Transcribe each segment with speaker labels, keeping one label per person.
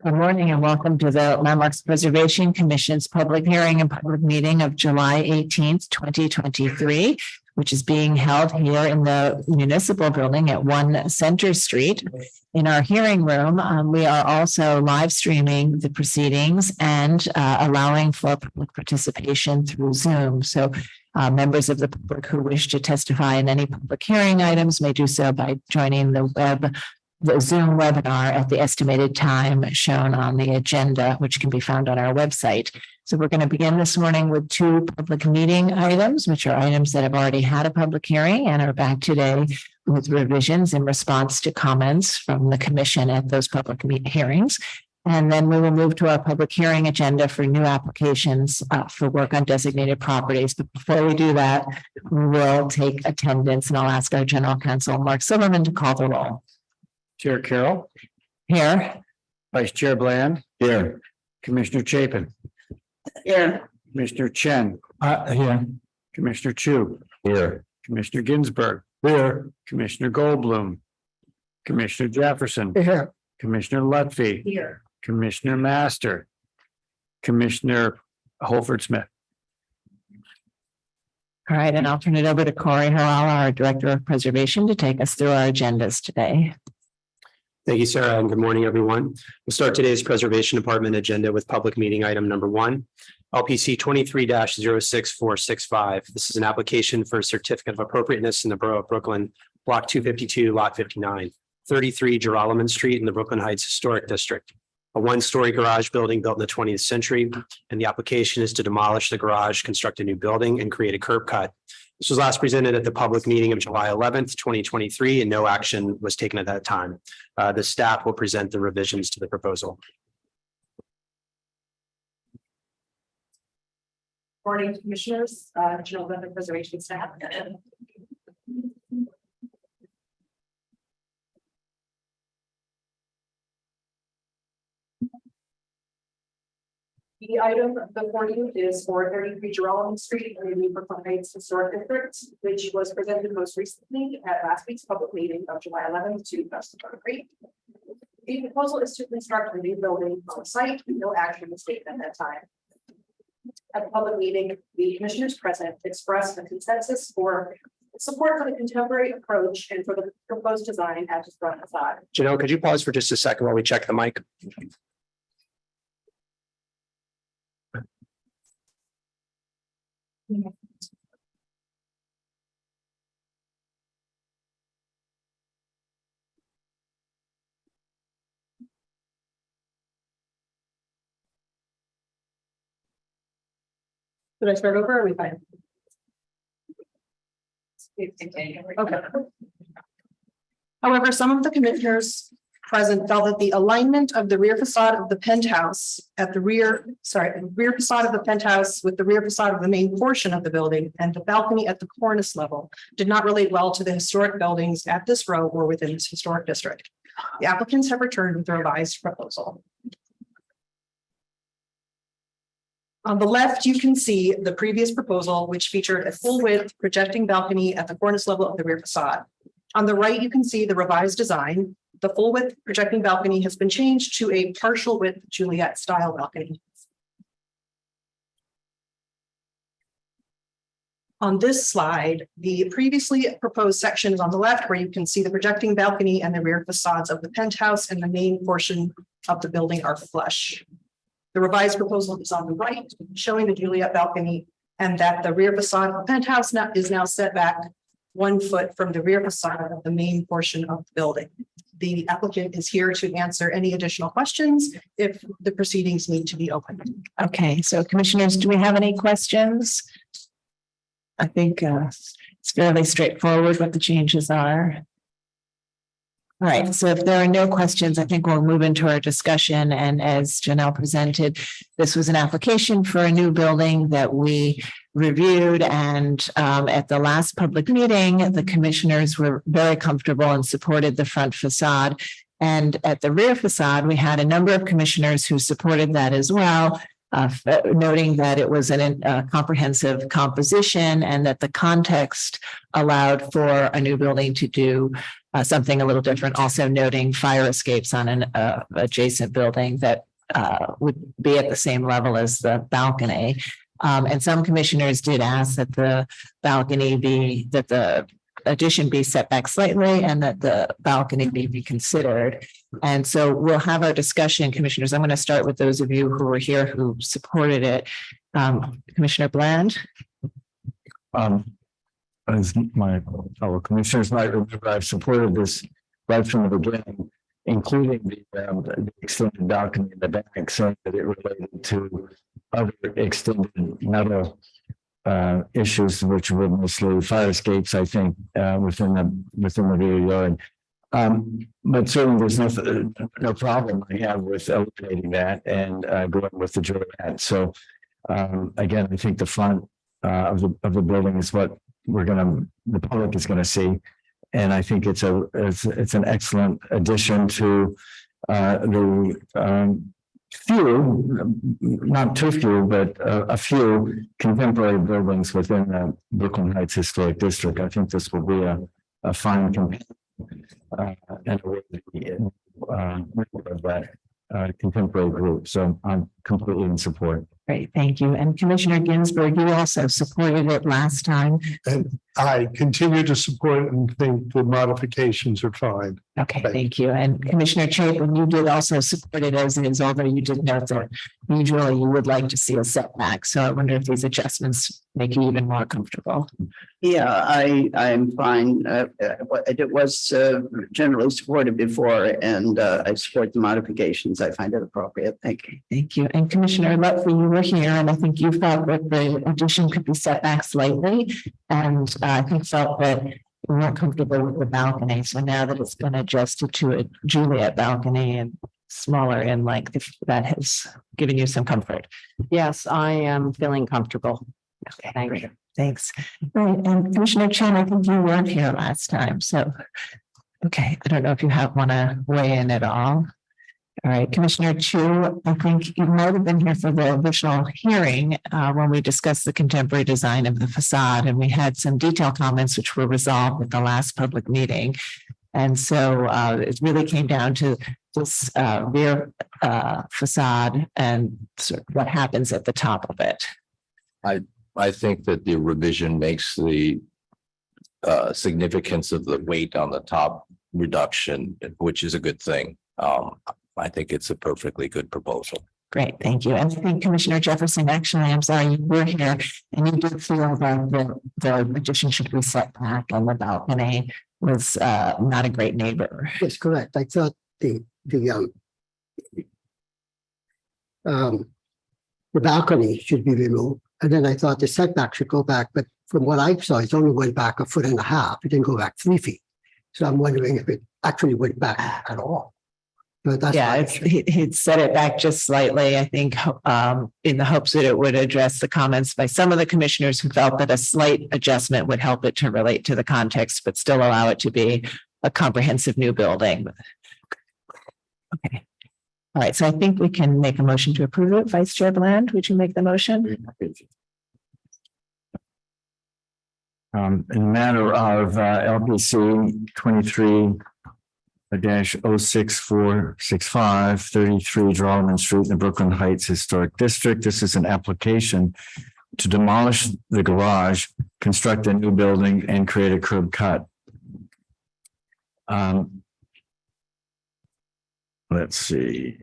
Speaker 1: Good morning and welcome to the Landmarks Preservation Commission's public hearing and public meeting of July 18th, 2023, which is being held here in the municipal building at 1 Center Street. In our hearing room, we are also live streaming the proceedings and allowing for public participation through Zoom. So members of the public who wish to testify in any public hearing items may do so by joining the Zoom webinar at the estimated time shown on the agenda, which can be found on our website. So we're going to begin this morning with 2 public meeting items, which are items that have already had a public hearing and are back today with revisions in response to comments from the commission at those public hearings. And then we will move to our public hearing agenda for new applications for work on designated properties. But before we do that, we will take attendance, and I'll ask our general counsel, Mark Silverman, to call the roll.
Speaker 2: Chair Carroll.
Speaker 1: Here.
Speaker 2: Vice Chair Bland.
Speaker 3: Here.
Speaker 2: Commissioner Chapin.
Speaker 1: Here.
Speaker 2: Commissioner Chen.
Speaker 3: Here.
Speaker 2: Commissioner Chu.
Speaker 3: Here.
Speaker 2: Commissioner Ginsburg.
Speaker 3: Here.
Speaker 2: Commissioner Goldblum. Commissioner Jefferson.
Speaker 3: Here.
Speaker 2: Commissioner Lutfi.
Speaker 1: Here.
Speaker 2: Commissioner Master. Commissioner Holford Smith.
Speaker 1: All right, and I'll turn it over to Corey Harala, our Director of Preservation, to take us through our agendas today.
Speaker 4: Thank you, Sarah, and good morning, everyone. We'll start today's Preservation Department agenda with public meeting item number 1, LPC 23-06465. This is an application for a certificate of appropriateness in the borough of Brooklyn, block 252, lot 59, 33 Joralemon Street in the Brooklyn Heights Historic District. A 1-story garage building built in the 20th century, and the application is to demolish the garage, construct a new building, and create a curb cut. This was last presented at the public meeting of July 11th, 2023, and no action was taken at that time. The staff will present the revisions to the proposal.
Speaker 5: Morning, commissioners, General Method Preservation staff. The item before you is for 33 Joralemon Street in the New Brooklyn Heights Historic District, which was presented most recently at last week's public meeting of July 11th, 2023. The proposal is to construct a new building on the site. No action was taken at that time. At the public meeting, the commissioners present expressed a consensus for support for the contemporary approach and for the proposed design at the front facade.
Speaker 4: Janelle, could you pause for just a second while we check the mic?
Speaker 5: Should I start over or are we fine? Okay. However, some of the commissioners present felt that the alignment of the rear facade of the penthouse at the rear facade of the penthouse with the rear facade of the main portion of the building and the balcony at the cornice level did not relate well to the historic buildings at this row or within this historic district. The applicants have returned with a revised proposal. On the left, you can see the previous proposal, which featured a full width projecting balcony at the cornice level of the rear facade. On the right, you can see the revised design. The full width projecting balcony has been changed to a partial width Juliet style balcony. On this slide, the previously proposed section is on the left, where you can see the projecting balcony and the rear facades of the penthouse and the main portion of the building are flush. The revised proposal is on the right, showing the Juliet balcony and that the rear facade of the penthouse is now set back 1 foot from the rear facade of the main portion of the building. The applicant is here to answer any additional questions if the proceedings need to be opened.
Speaker 1: Okay, so commissioners, do we have any questions? I think it's fairly straightforward what the changes are. All right, so if there are no questions, I think we'll move into our discussion. And as Janelle presented, this was an application for a new building that we reviewed. And at the last public meeting, the commissioners were very comfortable and supported the front facade. And at the rear facade, we had a number of commissioners who supported that as well, noting that it was a comprehensive composition and that the context allowed for a new building to do something a little different, also noting fire escapes on an adjacent building that would be at the same level as the balcony. And some commissioners did ask that the addition be set back slightly and that the balcony be reconsidered. And so we'll have our discussion, commissioners. I'm going to start with those of you who were here who supported it. Commissioner Bland.
Speaker 3: As my fellow commissioners might remember, I've supported this right from the beginning, including the extended balcony in the back, saying that it related to other extended metal issues, which were mostly fire escapes, I think, within the rear yard. But certainly there's no problem I have with eliminating that and going with the Joralemon. So again, I think the front of the building is what the public is gonna see. And I think it's an excellent addition to the few, not too few, but a few contemporary buildings within the Brooklyn Heights Historic District. I think this will be a fine companion and a worthy of that contemporary group. So I'm completely in support.
Speaker 1: Great, thank you. And Commissioner Ginsburg, you also supported it last time.
Speaker 6: And I continue to support and think the modifications are fine.
Speaker 1: Okay, thank you. And Commissioner Chapin, you did also support it as is, although you did note that usually you would like to see a setback. So I wonder if these adjustments make you even more comfortable.
Speaker 7: Yeah, I'm fine. It was generally supported before, and I support the modifications. I find it appropriate. Thank you.
Speaker 1: Thank you. And Commissioner Lutfi, you were here, and I think you felt that the addition could be set back slightly, and I think felt that you weren't comfortable with the balcony. So now that it's been adjusted to a Juliet balcony and smaller in length, if that has given you some comfort.
Speaker 8: Yes, I am feeling comfortable.
Speaker 1: Okay,
Speaker 8: Thank
Speaker 1: great.
Speaker 8: you.
Speaker 1: Thanks. Right, and Commissioner Chen, I think you weren't here last time, so. Okay, I don't know if you want to weigh in at all. All right, Commissioner Chu, I think you might have been here for the original hearing when we discussed the contemporary design of the facade, and we had some detailed comments which were resolved at the last public meeting. And so it really came down to this rear facade and sort of what happens at the top of it.
Speaker 9: I think that the revision makes the significance of the weight on the top reduction, which is a good thing. I think it's a perfectly good proposal.
Speaker 1: Great, thank you. And I think Commissioner Jefferson, actually, I'm sorry, you were here and you did feel that the addition should be set back and the balcony was not a great neighbor.
Speaker 10: Yes, correct. I thought the balcony should be removed. And then I thought the setback should go back, but from what I saw, it only went back 1.5 feet. It didn't go back 3 feet. So I'm wondering if it actually went back at all. But that's
Speaker 1: Yeah, he'd set it back just slightly, I think, in the hopes that it would address the comments by some of the commissioners who felt that a slight adjustment would help it to relate to the context, but still allow it to be a comprehensive new building. Okay. All right, so I think we can make a motion to approve it. Vice Chair Bland, would you make the motion?
Speaker 3: In the matter of LPC 23-06465, 33 Joralemon Street in the Brooklyn Heights Historic District. This is an application to demolish the garage, construct a new building, and create a curb cut. Let's see.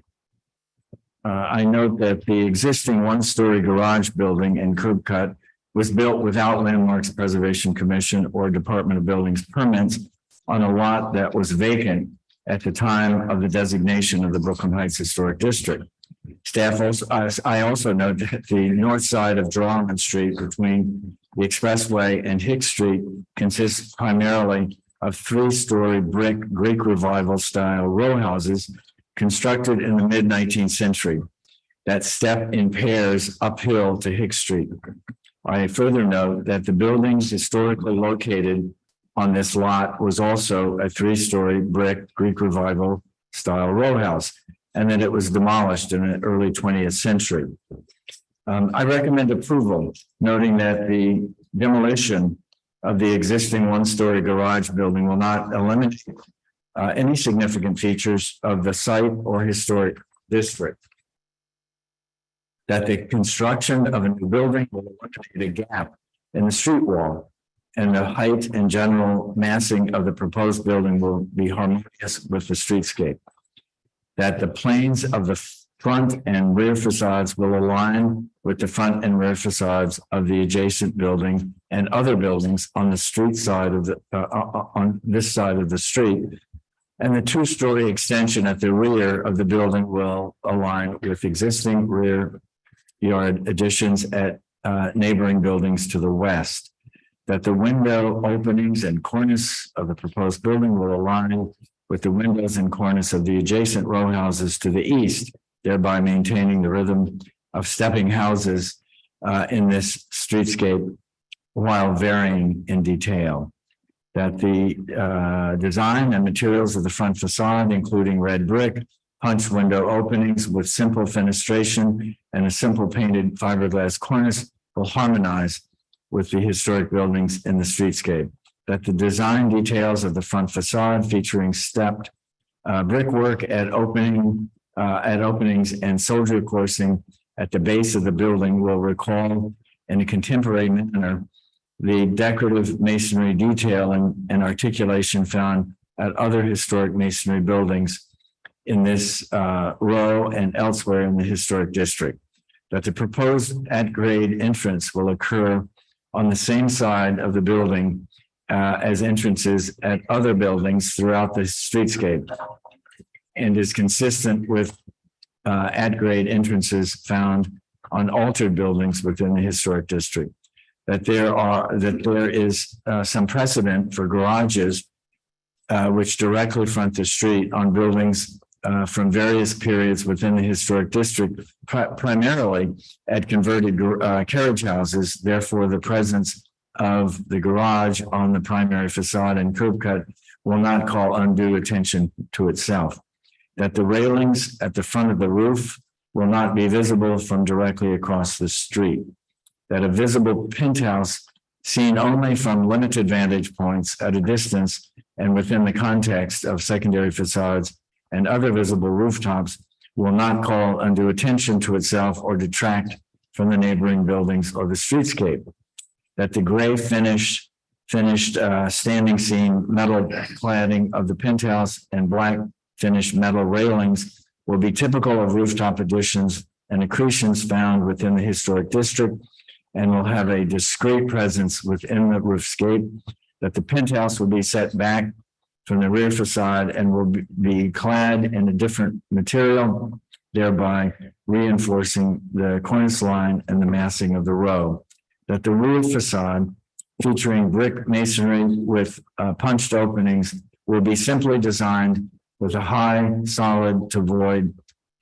Speaker 3: I note that the existing one-story garage building and curb cut was built without Landmarks Preservation Commission or Department of Buildings permits on a lot that was vacant at the time of the designation of the Brooklyn Heights Historic District. Staff I also note that the north side of Joralemon Street between the Expressway and Hicks Street consists primarily of 3-story brick Greek Revival style row houses constructed in the mid-19th century that step in pairs uphill to Hicks Street. I further note that the buildings historically located on this lot was also a 3-story brick Greek Revival style row house, and that it was demolished in the early 20th century. I recommend approval, noting that the demolition of the existing one-story garage building will not eliminate any significant features of the site or historic district. That the construction of a new building will eliminate a gap in the street wall, and the height and general massing of the proposed building will be harmonious with the streetscape. That the planes of the front and rear facades will align with the front and rear facades of the adjacent building and other buildings on the street side of the, on this side of the street. And the two-story extension at the rear of the building will align with existing rear yard additions at neighboring buildings to the west. That the window openings and cornice of the proposed building will align with the windows and cornice of the adjacent row houses to the east, thereby maintaining the rhythm of stepping houses in this streetscape while varying in detail. That the design and materials of the front facade, including red brick, punch window openings with simple fenestration and a simple painted fiberglass cornice, will harmonize with the historic buildings in the streetscape. That the design details of the front facade featuring stepped brickwork at openings and soldier coursing at the base of the building will recall in a contemporary manner the decorative masonry detail and articulation found at other historic masonry buildings in this row and elsewhere in the historic district. That the proposed at-grade entrance will occur on the same side of the building as entrances at other buildings throughout the streetscape, and is consistent with at-grade entrances found on altered buildings within the historic district. That there is some precedent for garages which directly front the street on buildings from various periods within the historic district, primarily at converted carriage houses. Therefore, the presence of the garage on the primary facade and curb cut will not call undue attention to itself. That the railings at the front of the roof will not be visible from directly across the street. That a visible penthouse seen only from limited vantage points at a distance and within the context of secondary facades and other visible rooftops will not call undue attention to itself or detract from the neighboring buildings or the streetscape. That the gray finished standing seam metal cladding of the penthouse and black finished metal railings will be typical of rooftop additions and accretions found within the historic district and will have a discrete presence within the roofscape. That the penthouse will be set back from the rear facade and will be clad in a different material, thereby reinforcing the cornice line and the massing of the row. That the rear facade, featuring brick masonry with punched openings, will be simply designed with a high solid to void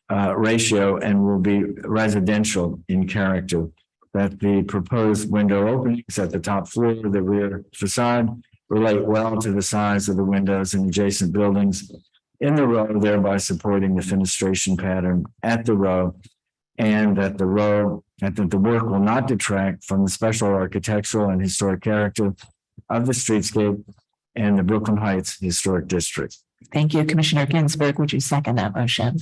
Speaker 3: ratio and will be residential in character. That the proposed window openings at the top floor of the rear facade relate well to the size of the windows in adjacent buildings in the row, thereby supporting the fenestration pattern at the row, and that the work will not detract from the special architectural and historic character of the streetscape and the Brooklyn Heights Historic District.
Speaker 1: Thank you. Commissioner Ginsburg, would you second that motion?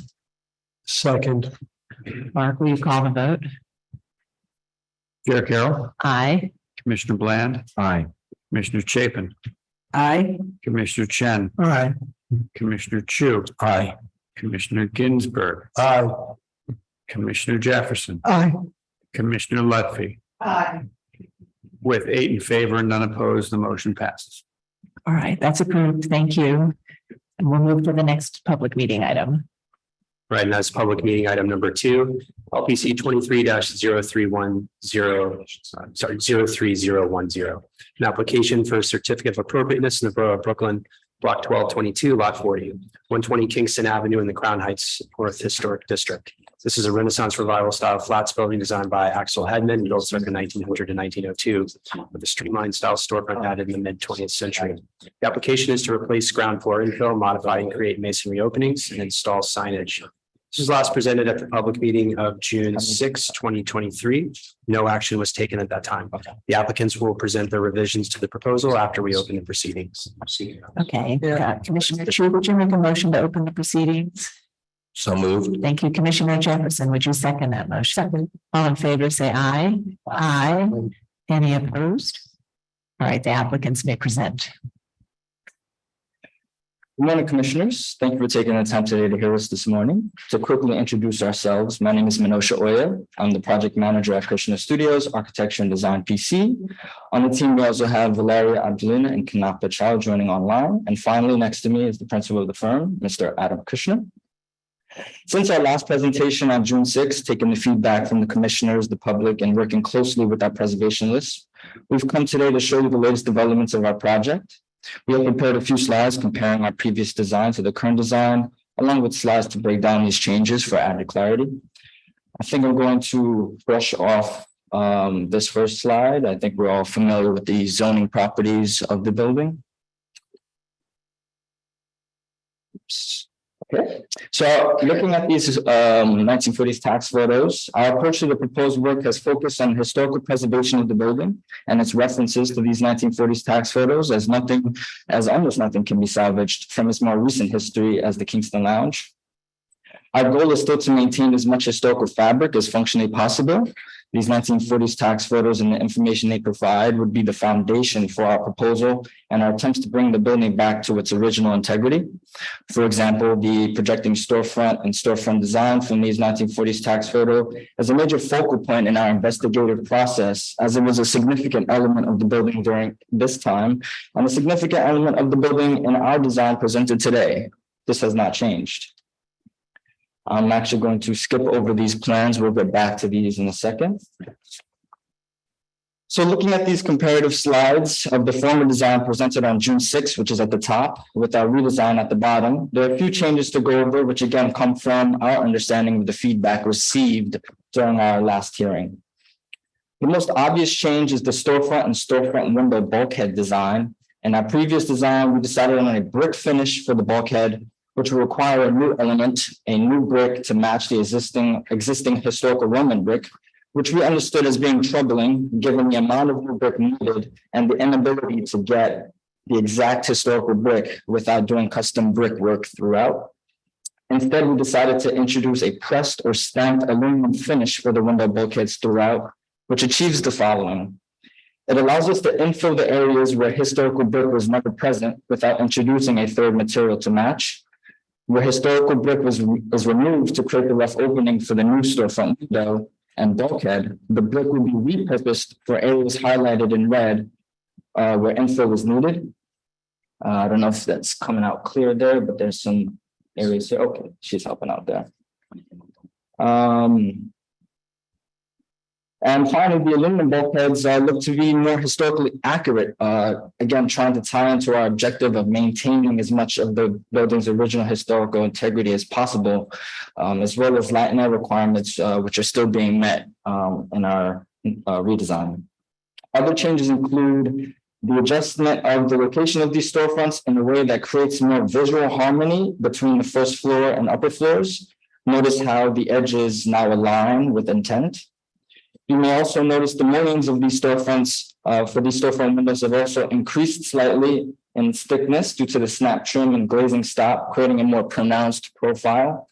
Speaker 6: Second.
Speaker 1: Mark, will you call the vote?
Speaker 2: Chair Carroll,
Speaker 1: Aye.
Speaker 2: Commissioner Bland,
Speaker 3: Aye.
Speaker 2: Commissioner Chapin,
Speaker 7: Aye.
Speaker 2: Commissioner Chen,
Speaker 6: All right.
Speaker 2: Commissioner Chu,
Speaker 9: Aye.
Speaker 2: Commissioner Ginsburg,
Speaker 6: Aye.
Speaker 2: Commissioner Jefferson,
Speaker 6: Aye.
Speaker 2: Commissioner Lutfi.
Speaker 5: Aye.
Speaker 2: With 8 in favor and none opposed, the motion passes.
Speaker 1: All right, that's approved. Thank you. And we'll move to the next public meeting item.
Speaker 4: Right, and that's public meeting item number 2, LPC 23-0310, 03010. An application for a certificate of appropriateness in the Borough of Brooklyn, Block 1222, Lot 40, 120 Kingston Avenue in the Crown Heights North Historic District. This is a Renaissance Revival style flats building designed by Axel Hedman, built circa 1900 to 1902, with a streamlined style storefront added in the mid 20th century. The application is to replace ground floor infill, modify and create masonry openings, and install signage This was last presented at the public meeting of June 6, 2023. No action was taken at that time. The applicants will present their revisions to the proposal after we open the proceedings.
Speaker 1: Okay, Commissioner Chu, would you make a motion to open the proceedings?
Speaker 9: So moved.
Speaker 1: Thank you, Commissioner Jefferson. Would you second that motion? Second. All in favor, say aye. Aye. Any opposed? All right, the applicants may present.
Speaker 11: Good morning, Commissioners. Thank you for taking the time today to hear us this morning. To quickly introduce ourselves, my name is Minosha Oya. I'm the project manager at Krishna Studios, Architecture and Design PC. On the team, we also have Valeria Abdulina and Kanapa Chow joining online. And finally, next to me is the principal of the firm, Mr. Adam Krishna. Since our last presentation on June 6th, taking the feedback from the commissioners, the public, and working closely with our preservation list, we've come today to show you the latest developments of our project. We have prepared a few slides comparing our previous design to the current design, along with slides to break down these changes for added clarity. I think I'm going to brush off this first slide. I think we're all familiar with the zoning properties of the building. Oops. Okay, so looking at these 1940s tax photos, our approach to the proposed work has focused on historical preservation of the building and its references to these 1940s tax photos, as almost nothing can be salvaged from its more recent history as the Kingston Lounge. Our goal is still to maintain as much historical fabric as functionally possible. These 1940s tax photos and the information they provide would be the foundation for our proposal and our attempts to bring the building back to its original integrity. For example, the projecting storefront and storefront design from these 1940s tax photo is a major focal point in our investigative process, as it was a significant element of the building during this time and a significant element of the building in our design presented today. This has not changed. I'm actually going to skip over these plans. We'll get back to these in a second. So looking at these comparative slides of the former design presented on June 6th, which is at the top, with our redesign at the bottom, there are a few changes to go over, which again come from our understanding of the feedback received during our last hearing. The most obvious change is the storefront and storefront window bulkhead design. In our previous design, we decided on a brick finish for the bulkhead, which will require a new element, a new brick to match the existing historical Roman brick, which we understood as being troubling given the amount of new brick needed and the inability to get the exact historical brick without doing custom brickwork throughout. Instead, we decided to introduce a pressed or stamped aluminum finish for the window bulkheads throughout, which achieves the following. It allows us to infill the areas where historical brick was never present without introducing a third material to match. Where historical brick was removed to create the rough opening for the new storefront window and bulkhead, the brick will be repurposed for areas highlighted in red where infill was needed. I don't know if that's coming out clear there, but there's some areas here. Okay, she's helping out there. And finally, the aluminum bulkheads look to be more historically accurate, again, trying to tie into our objective of maintaining as much of the building's original historical integrity as possible, as well as light and air requirements, which are still being met in our redesign. Other changes include the adjustment of the location of these storefronts in a way that creates more visual harmony between the first floor and upper floors. Notice how the edges now align with intent. You may also notice the mullions of these storefronts for these storefront windows have also increased slightly in thickness due to the snap trim and glazing stop, creating a more pronounced profile.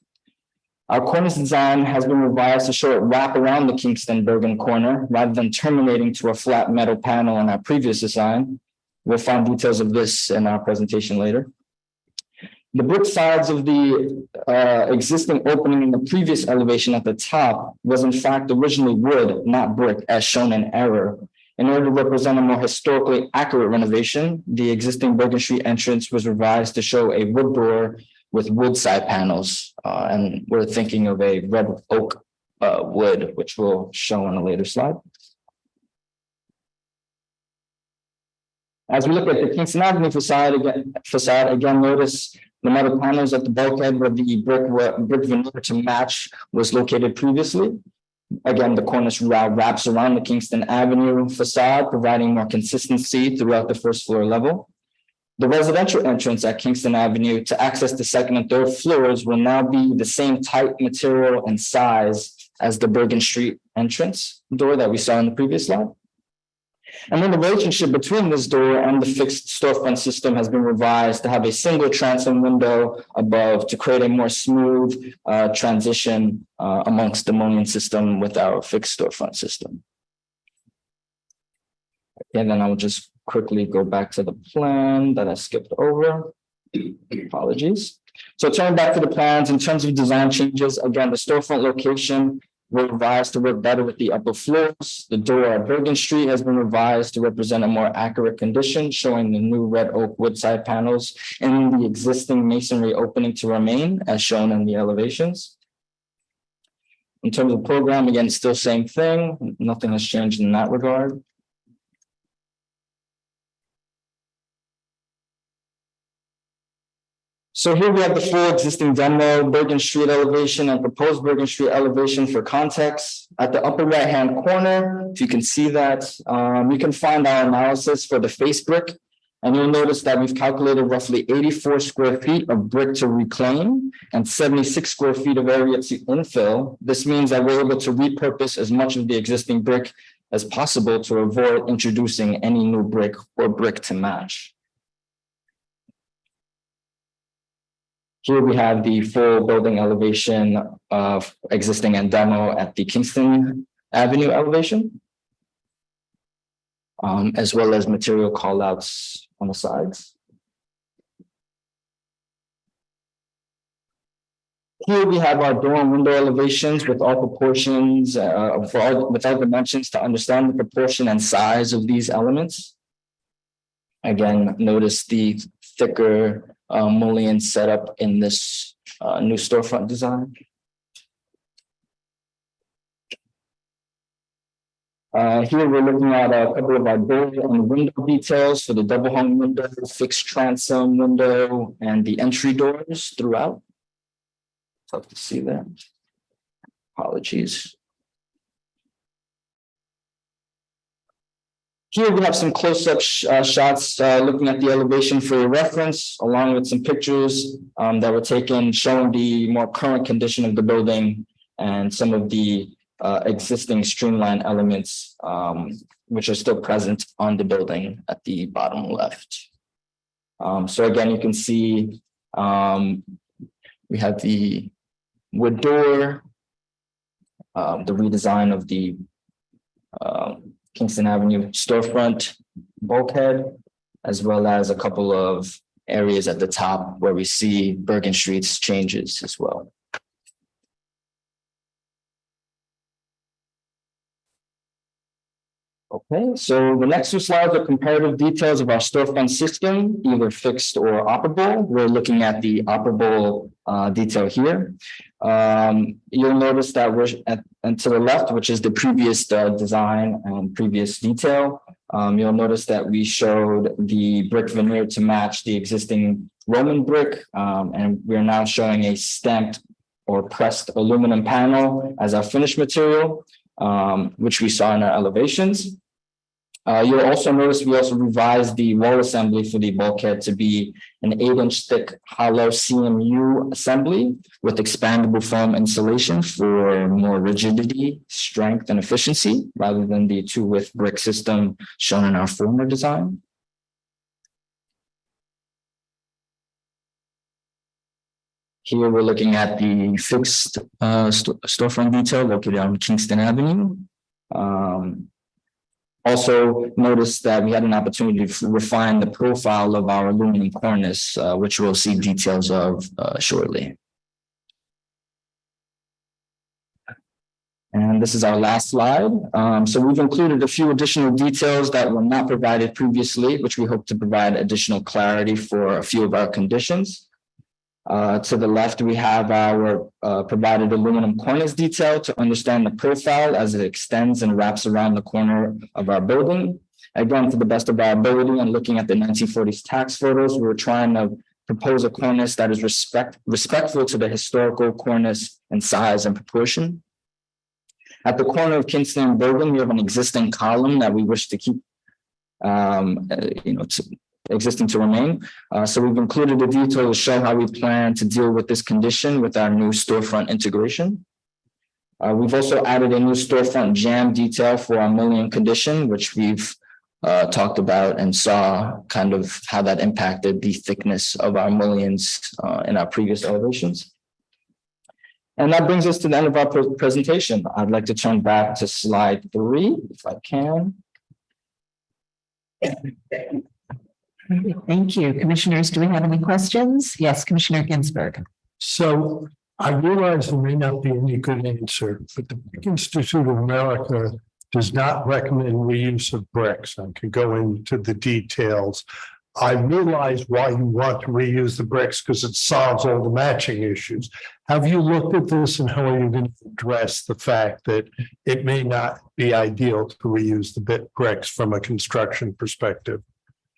Speaker 11: Our cornice design has been revised to show it wrap around the Kingston Bergen corner rather than terminating to a flat metal panel in our previous design. We'll find details of this in our presentation later. The brick sides of the existing opening in the previous elevation at the top was in fact originally wood, not brick, as shown in error. In order to represent a more historically accurate renovation, the existing Bergen Street entrance was revised to show a wood door with wood side panels. And we're thinking of a red oak wood, which we'll show on a later slide. As we look at the Kingston Avenue facade, again, notice the metal panels at the bulkhead where the brick veneer to match was located previously. Again, the cornice wraps around the Kingston Avenue facade, providing more consistency throughout the first floor level. The residential entrance at Kingston Avenue to access the second and third floors will now be the same type, material, and size as the Bergen Street entrance door that we saw in the previous slide. And then the relationship between this door and the fixed storefront system has been revised to have a single transom window above to create a more smooth transition amongst the mullion system with our fixed storefront system. And then I'll just quickly go back to the plan that I skipped over. Apologies. So turning back to the plans, in terms of design changes, again, the storefront location were revised to work better with the upper floors. The door at Bergen Street has been revised to represent a more accurate condition, showing the new red oak wood side panels and the existing masonry opening to remain as shown in the elevations. In terms of program, again, still same thing. Nothing has changed in that regard. So here we have the full existing demo, Bergen Street elevation and proposed Bergen Street elevation for context. At the upper right-hand corner, if you can see that, you can find our analysis for the face brick. And you'll notice that we've calculated roughly 84 square feet of brick to reclaim and 76 square feet of area to infill. This means that we're able to repurpose as much of the existing brick as possible to avoid introducing any new brick or brick to match. Here we have the full building elevation of existing and demo at the Kingston Avenue elevation, as well as material callouts on the sides. Here we have our door and window elevations with all proportions, with all dimensions to understand the proportion and size of these elements. Again, notice the thicker mullion setup in this new storefront design. Here we're looking at a couple of our door and window details for the double hung window, fixed transom window, and the entry doors throughout. Tough to see that. Apologies. Here we have some close-up shots looking at the elevation for your reference, along with some pictures that were taken showing the more current condition of the building and some of the existing streamline elements which are still present on the building at the bottom left. So again, you can see we have the wood door, the redesign of the Kingston Avenue storefront bulkhead, as well as a couple of areas at the top where we see Bergen Street's changes as well. Okay, so the next two slides are comparative details of our storefront system, either fixed or operable. We're looking at the operable detail here. You'll notice that we're and to the left, which is the previous design and previous detail. You'll notice that we showed the brick veneer to match the existing Roman brick, and we're now showing a stamped or pressed aluminum panel as our finished material, which we saw in our elevations. You'll also notice we also revised the wall assembly for the bulkhead to be an 8-inch thick hollow CMU assembly with expandable foam insulation for more rigidity, strength, and efficiency, rather than the 2-width brick system shown in our former design. Here we're looking at the fixed storefront detail located on Kingston Avenue. Also notice that we had an opportunity to refine the profile of our aluminum cornice, which we'll see details of shortly. And this is our last slide. So we've included a few additional details that were not provided previously, which we hope to provide additional clarity for a few of our conditions. To the left, we have our provided aluminum cornice detail to understand the profile as it extends and wraps around the corner of our building. Again, to the best of our ability and looking at the 1940s tax photos, we were trying to propose a cornice that is respectful to the historical cornice and size and proportion. At the corner of Kingston and Bergen, we have an existing column that we wish to keep existing to remain. So we've included a detail to show how we plan to deal with this condition with our new storefront integration. We've also added a new storefront jam detail for our mullion condition, which we've talked about and saw kind of how that impacted the thickness of our mullions in our previous elevations. And that brings us to the end of our presentation. I'd like to turn back to slide 3, if I can.
Speaker 1: Thank you. Commissioners, do we have any questions? Yes, Commissioner Ginsburg.
Speaker 6: So I realize there may not be any good answer, but the Institute of America does not recommend reuse of bricks. I can go into the details. I realize why you want to reuse the bricks because it solves all the matching issues. Have you looked at this and how are you going to address the fact that it may not be ideal to reuse the bricks from a construction perspective?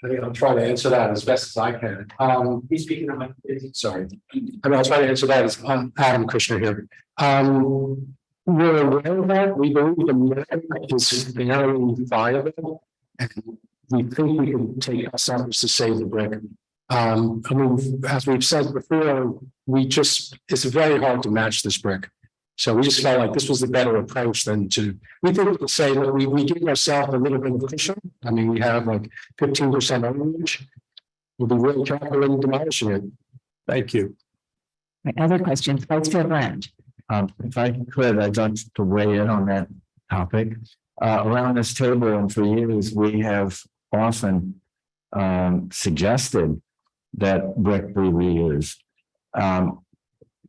Speaker 12: I'll try to answer that as best as I can. He's speaking on my, sorry. I'll try to answer that as Adam Kushner here. We're aware of that. We believe the merit is very viable. And we think we can take steps to save the brick. I mean, as we've said before, it's very hard to match this brick. So we just felt like this was the better approach than to, we think we could say that we give ourselves a little bit of cushion. I mean, we have like 15% overage. We'll be really careful in demolishing it.
Speaker 6: Thank you.
Speaker 1: Other questions? Vice Chair Bland.
Speaker 3: If I could, I'd like to weigh in on that topic. Around this table and for years, we have often suggested that brick be reused.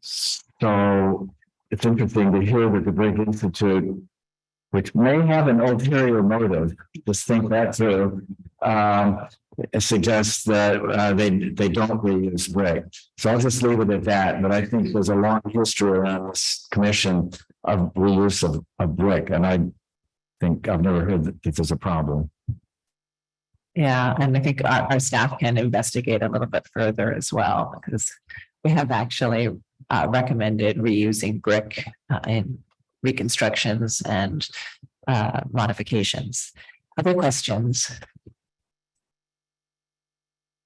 Speaker 3: So it's interesting to hear that the Brick Institute, which may have an ulterior motive, just think that through, suggests that they don't reuse brick. So I'll just leave it at that. But I think there's a long history around this commission of reuse of brick, and I think I've never heard that there's a problem.
Speaker 1: Yeah, and I think our staff can investigate a little bit further as well, because we have actually recommended reusing brick in reconstructions and modifications. Other questions?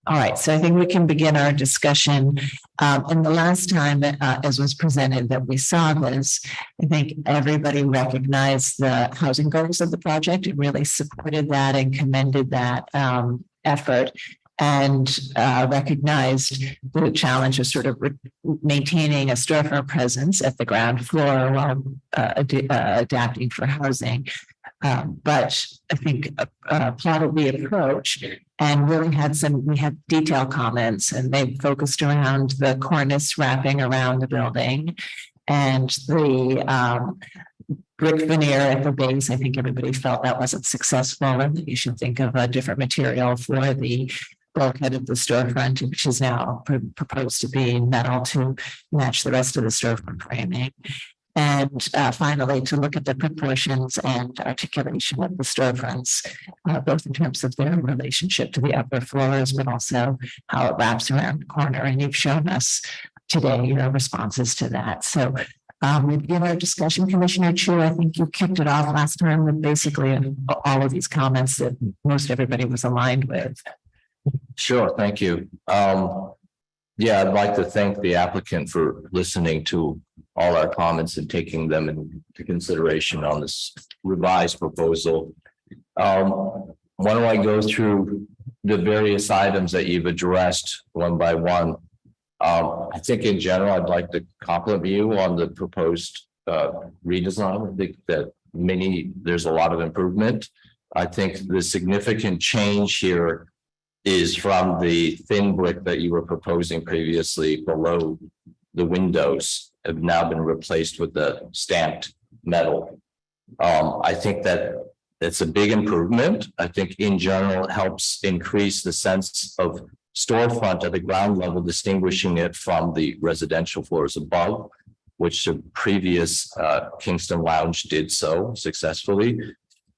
Speaker 1: All right, so I think we can begin our discussion. And the last time, as was presented, that we saw this, I think everybody recognized the housing goals of the project. It really supported that and commended that effort, and recognized the challenge of sort of maintaining a storefront presence at the ground floor while adapting for housing. But I think applauded the approach and really we had detailed comments, and they focused around the cornice wrapping around the building and the brick veneer at the base. I think everybody felt that wasn't successful, and that you should think of a different material for the bulkhead of the storefront, which is now proposed to be metal to match the rest of the storefront framing. And finally, to look at the proportions and articulation of the storefronts, both in terms of their relationship to the upper floors, but also how it wraps around the corner. And you've shown us today your responses to that. So we begin our discussion. Commissioner Chu, I think you kicked it off last time with basically all of these comments that most everybody was aligned with.
Speaker 9: Sure, thank you. Yeah, I'd like to thank the applicant for listening to all our comments and taking them into consideration on this revised proposal. Why don't I go through the various items that you've addressed one by one? I think in general, I'd like to compliment you on the proposed redesign. I think that there's a lot of improvement. I think the significant change here is from the thin brick that you were proposing previously below the windows have now been replaced with the stamped metal. I think that it's a big improvement. I think in general, it helps increase the sense of storefront at the ground level, distinguishing it from the residential floors above, which the previous Kingston Lounge did so successfully.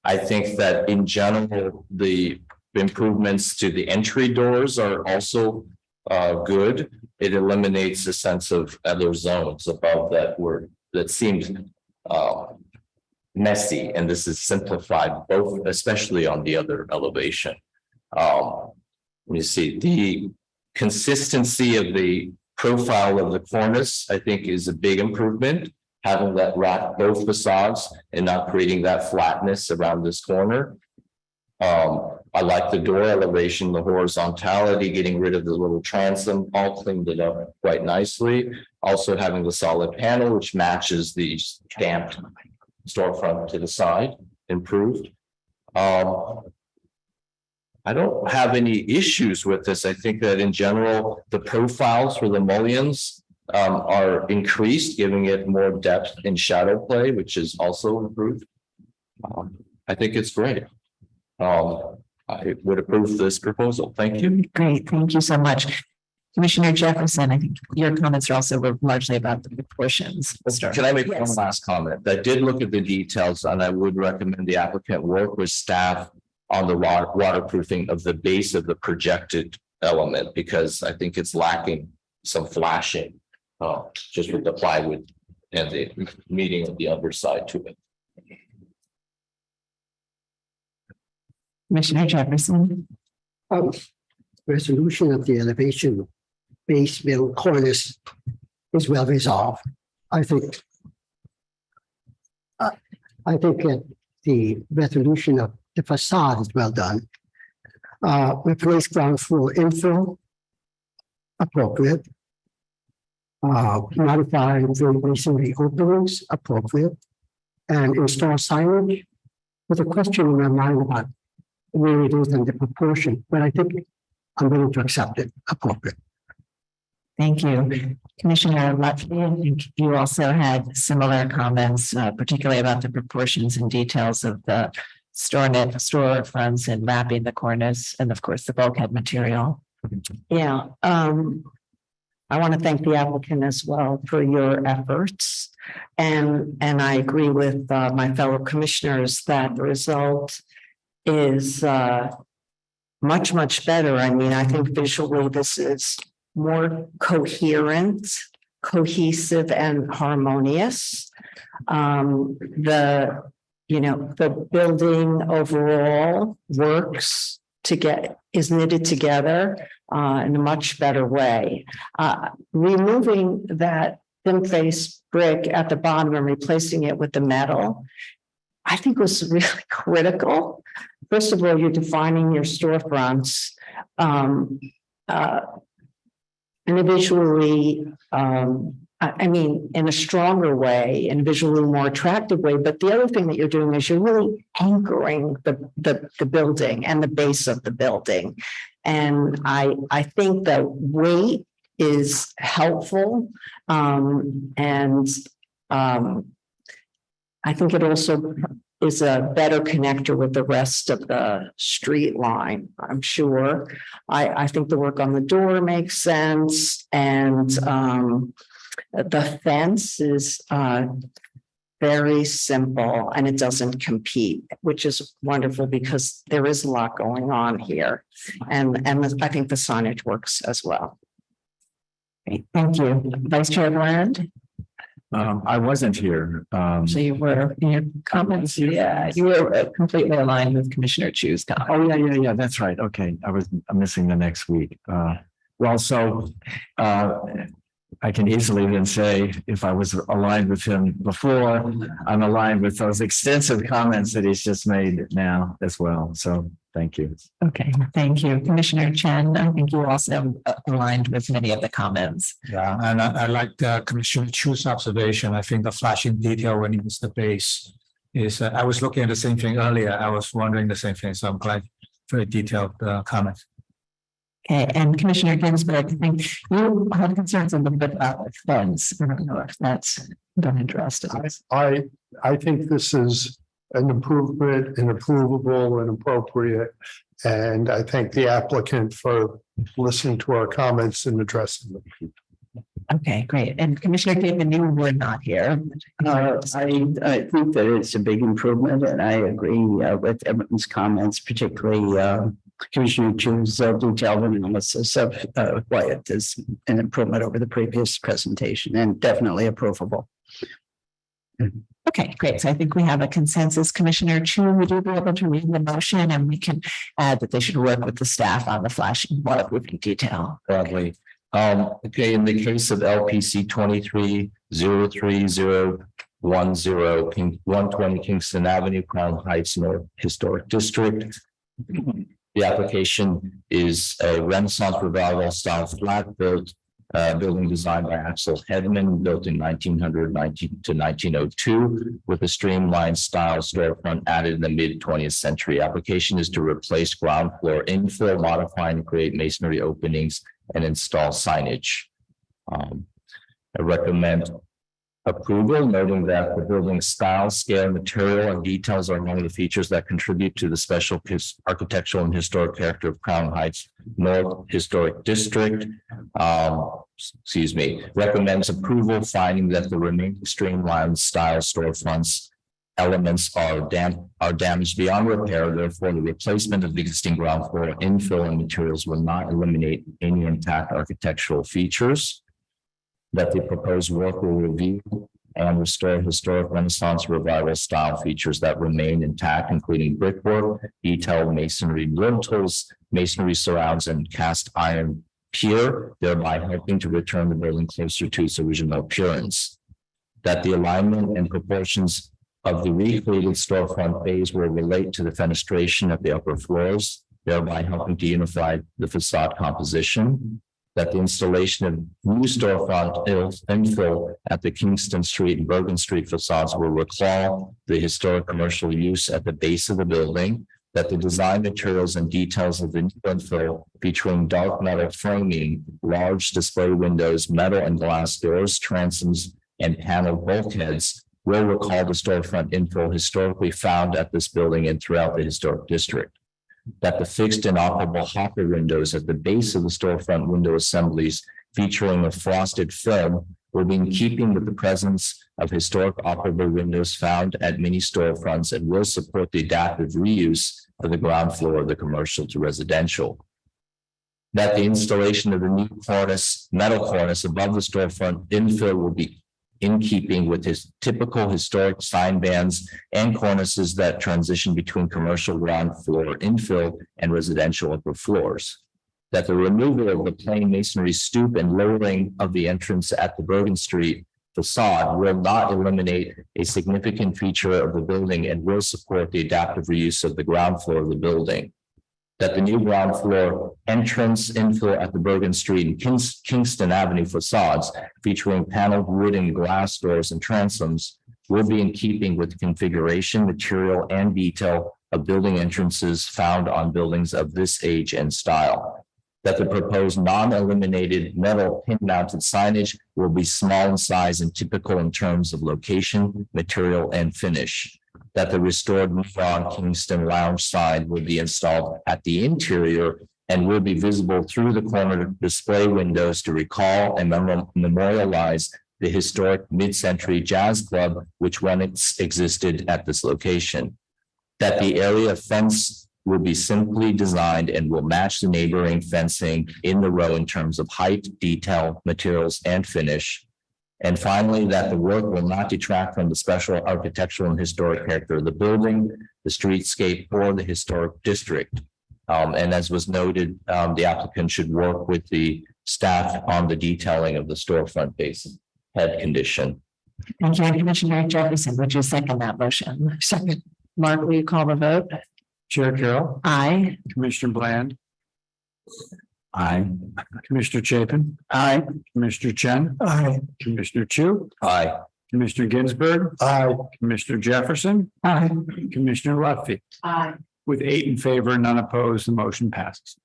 Speaker 9: I think that in general, the improvements to the entry doors are also good. It eliminates the sense of other zones above that seemed messy, and this is simplified both, especially on the other elevation. let me see, the consistency of the profile of the cornice, I think, is a big improvement. Having that wrap both facades and not creating that flatness around this corner. I like the door elevation, the horizontality, getting rid of the little transom, all cleaned it up quite nicely. Also having the solid panel, which matches the stamped storefront to the side, improved. I don't have any issues with this. I think that in general, the profiles for the mullions are increased, giving it more depth in shadow play, which is also improved. I think it's great. I would approve this proposal. Thank you.
Speaker 1: Great, thank you so much. Commissioner Jefferson, I think your comments are also largely about the proportions.
Speaker 9: Can I make
Speaker 1: Yes.
Speaker 9: one last comment? I did look at the details and I would recommend the applicant work with staff on the waterproofing of the base of the projected element, because I think it's lacking some flashing. Just with the plywood and the meeting of the underside to it.
Speaker 1: Commissioner Jefferson.
Speaker 10: Resolution of the elevation base middle cornice is well resolved. I think that the resolution of the facade is well done. Replace ground floor infill, appropriate. Modify the masonry openings, appropriate. And install signage with a question in my mind about where it is and the proportion, but I think I'm willing to accept it, appropriate.
Speaker 1: Thank you. Commissioner Lutfi, I think you also had similar comments, particularly about the proportions and details of the storefronts and wrapping the cornice and of course the bulkhead material.
Speaker 8: Yeah, I want to thank the applicant as well for your efforts. And I agree with my fellow commissioners that the result is much, much better. I mean, I think visually this is more coherent, cohesive and harmonious. The building overall works is knitted together in a much better way. Removing that thin face brick at the bottom and replacing it with the metal, I think was really critical. First of all, you're defining your storefronts individually, in a stronger way and visually more attractive way. But the other thing that you're doing is you're really anchoring the building and the base of the building. And I think the weight is helpful. I think it also is a better connector with the rest of the street line, I'm sure. I think the work on the door makes sense. And the fence is very simple and it doesn't compete, which is wonderful because there is a lot going on here. And I think the signage works as well.
Speaker 1: Great, thank you. Vice Chair Bland.
Speaker 3: I wasn't here.
Speaker 1: So you were in your comments. Yeah, you were completely aligned with Commissioner Chu's comment.
Speaker 3: Oh, yeah, that's right. Okay, I'm missing the next week. I can easily then say, if I was aligned with him before, I'm aligned with those extensive comments that he's just made now as well. So thank you.
Speaker 1: Okay, thank you. Commissioner Chen, I think you also aligned with many of the comments.
Speaker 13: Yeah, and I like Commissioner Chu's observation. I think the flashing detail when it was the base is, I was looking at the same thing earlier. I was wondering the same thing. So I'm glad for a detailed comment.
Speaker 1: Okay, and Commissioner Ginsburg, I think you had concerns a little bit about the funds. I don't know if that's been addressed.
Speaker 6: I think this is an improvement and approvable and appropriate. And I thank the applicant for listening to our comments and addressing them.
Speaker 1: Okay, great. And Commissioner Capen, you were not here.
Speaker 7: I think that it's a big improvement, and I agree with everyone's comments, particularly Commissioner Chu's detailed analysis of why it is an improvement over the previous presentation, and definitely approvable.
Speaker 1: Okay, great. So I think we have a consensus. Commissioner Chu, would you be able to read the motion and we can add that they should work with the staff on the flashing waterproofing detail?
Speaker 9: Broadly. Okay, in the case of LPC 23-03010 120 Kingston Avenue, Crown Heights North Historic District. The application is a Renaissance Revival style flat built building designed by Axel Hedman, built in 1990 to 1902, with a streamlined style storefront added in the mid-20th century. Application is to replace ground floor infill, modify and create masonry openings, and install signage. I recommend approval, noting that the building style, scale, material, and details are among the features that contribute to the special architectural and historic character of Crown Heights North Historic District. Recommends approval, finding that the remaining streamlined style storefronts elements are damaged beyond repair. Therefore, the replacement of the existing ground floor infill and materials will not eliminate any intact architectural features. That the proposed work will review and restore historic Renaissance Revival style features that remain intact, including brickwork, detailed masonry lintels, masonry surrounds, and cast iron pier, thereby helping to return the building closer to its original appearance. That the alignment and proportions of the recreated storefront bays will relate to the fenestration at the upper floors, thereby helping to unify the facade composition. That the installation of new storefront infill at the Kingston Street and Bergen Street facades will recall the historic commercial use at the base of the building. That the design materials and details of the new infill, featuring dark metal framing, large display windows, metal and glass doors, transoms, and paneled bulkheads, will recall the storefront infill historically found at this building and throughout the historic district. That the fixed and operable hopper windows at the base of the storefront window assemblies, featuring a frosted film, will be in keeping with the presence of historic operable windows found at many storefronts and will support the adaptive reuse of the ground floor of the commercial to residential. That the installation of the new metal cornice above the storefront infill will be in keeping with his typical historic sign bands and cornices that transition between commercial ground floor infill and residential upper floors. That the removal of the plain masonry stoop and lowering of the entrance at the Bergen Street facade will not eliminate a significant feature of the building and will support the adaptive reuse of the ground floor of the building. That the new ground floor entrance infill at the Bergen Street and Kingston Avenue facades, featuring paneled wood and glass doors and transoms, will be in keeping with the configuration, material, and detail of building entrances found on buildings of this age and style. That the proposed non-illuminated metal pin-mounted signage will be small in size and typical in terms of location, material, and finish. That the restored neon Kingston lounge sign will be installed at the interior and will be visible through the corner display windows to recall and memorialize the historic mid-century jazz club which once existed at this location. That the area fence will be simply designed and will match the neighboring fencing in the row in terms of height, detail, materials, and finish. And finally, that the work will not detract from the special architectural and historic character of the building, the streetscape, or the historic district. And as was noted, the applicant should work with the staff on the detailing of the storefront base head condition.
Speaker 1: Thank you. Commissioner Jefferson, would you second that motion? Second. Mark, will you call the vote?
Speaker 2: Chair Carroll,
Speaker 1: Aye.
Speaker 2: Commissioner Bland,
Speaker 3: Aye.
Speaker 2: Commissioner Chapin,
Speaker 7: Aye.
Speaker 2: Commissioner Chen,
Speaker 6: Aye.
Speaker 2: Commissioner Chu,
Speaker 9: Aye.
Speaker 2: Commissioner Ginsburg,
Speaker 6: Aye.
Speaker 2: Commissioner Jefferson,
Speaker 1: Aye.
Speaker 2: Commissioner Lutfi.
Speaker 1: Aye.
Speaker 2: With 8 in favor, none opposed, the motion passes.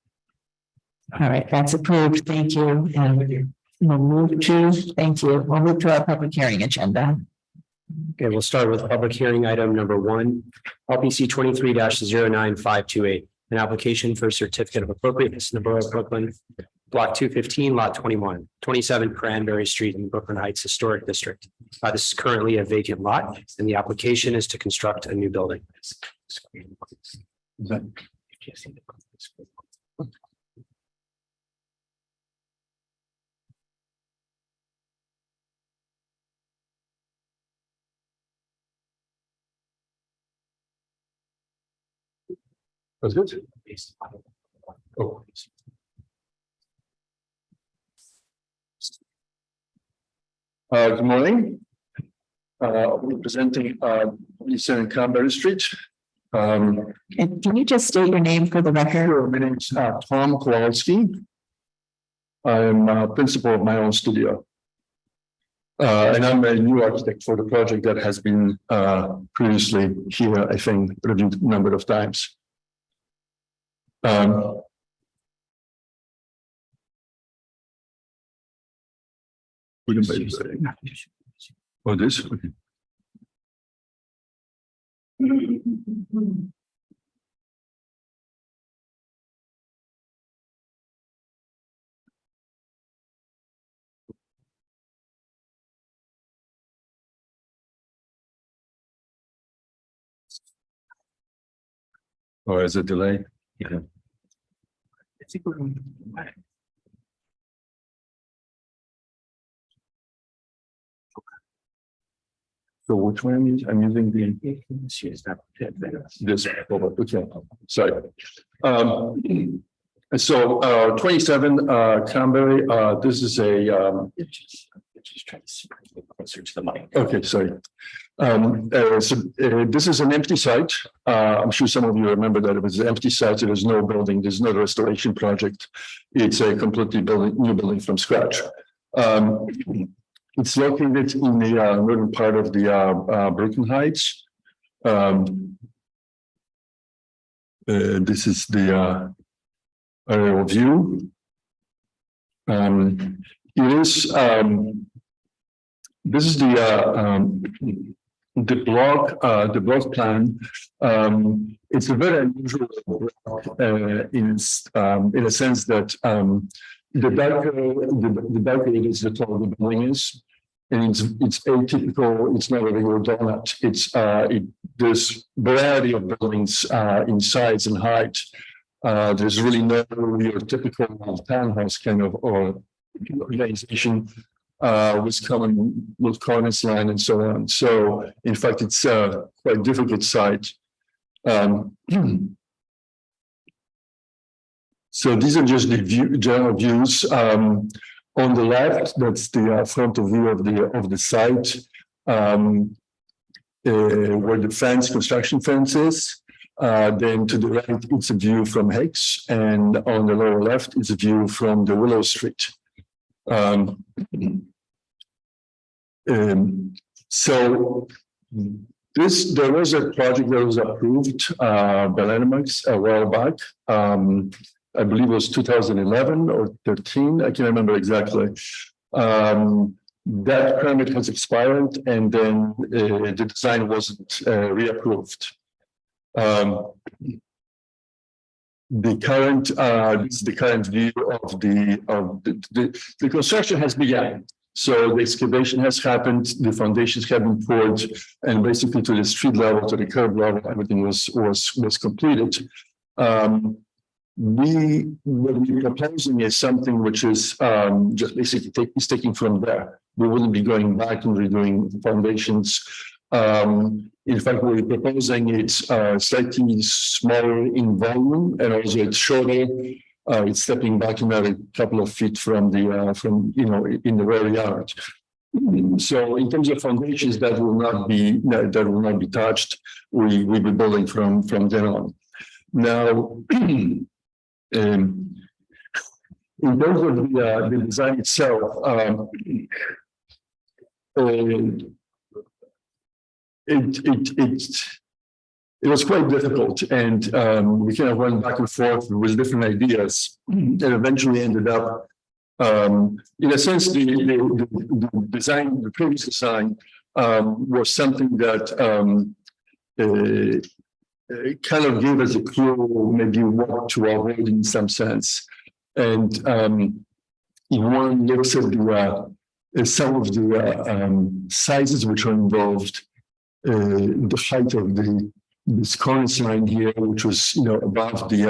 Speaker 1: All right, that's approved. Thank you. And we'll move to our public hearing agenda.
Speaker 4: Okay, we'll start with public hearing item number 1, LPC 23-09528, an application for certificate of appropriateness in the Borough of Brooklyn, block 215, lot 21, 27 Cranberry Street in the Brooklyn Heights Historic District. This is currently a vacant lot, and the application is to construct a new building.
Speaker 12: Was it? Oh. Good morning. We're presenting, Eastern and Cranberry Street.
Speaker 1: And can you just state your name for the record?
Speaker 12: Sure, my name is, Tom Kowalski. I'm principal of my own studio. And I'm a new architect for the project that has been, previously here, I think, reviewed a number of times. Oh, this? Okay. Or is it delay? Yeah. So which one I'm using? I'm using this. Okay, sorry. So 27 Cranberry, this is a just trying to see closer to the mic. Okay, sorry. This is an empty site. I'm sure some of you remember that it was an empty site. There's no building, there's no restoration project. It's a completely new building from scratch. It's located in the northern part of the Brooklyn Heights. This is the aerial view. It is this is the block plan. It's a very unusual in a sense that the darker it is, the taller the building is, and it's atypical. It's not a regular donut. There's variety of buildings in size and height. There's really no your typical townhouse kind of or organization with cornice line and so on. So in fact, it's quite a difficult site. So these are just the general views. On the left, that's the front view of the site, where the construction fence is. Then to the right, it's a view from Hicks, and on the lower left, it's a view from the Willow Street. So there was a project that was approved by landmarks a while back. I believe it was 2011 or 13. I can't remember exactly. That permit has expired, and then the design wasn't reapproved. The current this is the current view of the construction has begun. So the excavation has happened, the foundations have been poured, and basically to the street level, to the curb level, everything was completed. What we're proposing is something which is just basically taking from there. We wouldn't be going back and redoing the foundations. In fact, we're proposing it's slightly smaller in volume, and also it's shorter. It's stepping back another couple of feet from in the rear yard. So in terms of foundations, that will not be touched. We'll be building from then on. Now, in terms of the design itself, it was quite difficult, and we kind of went back and forth with different ideas, and eventually ended up, in a sense, the design, the previous design, was something that kind of gave us a clue, maybe what to avoid in some sense. And if one looks at some of the sizes which are involved, the height of this cornice line here, which was above the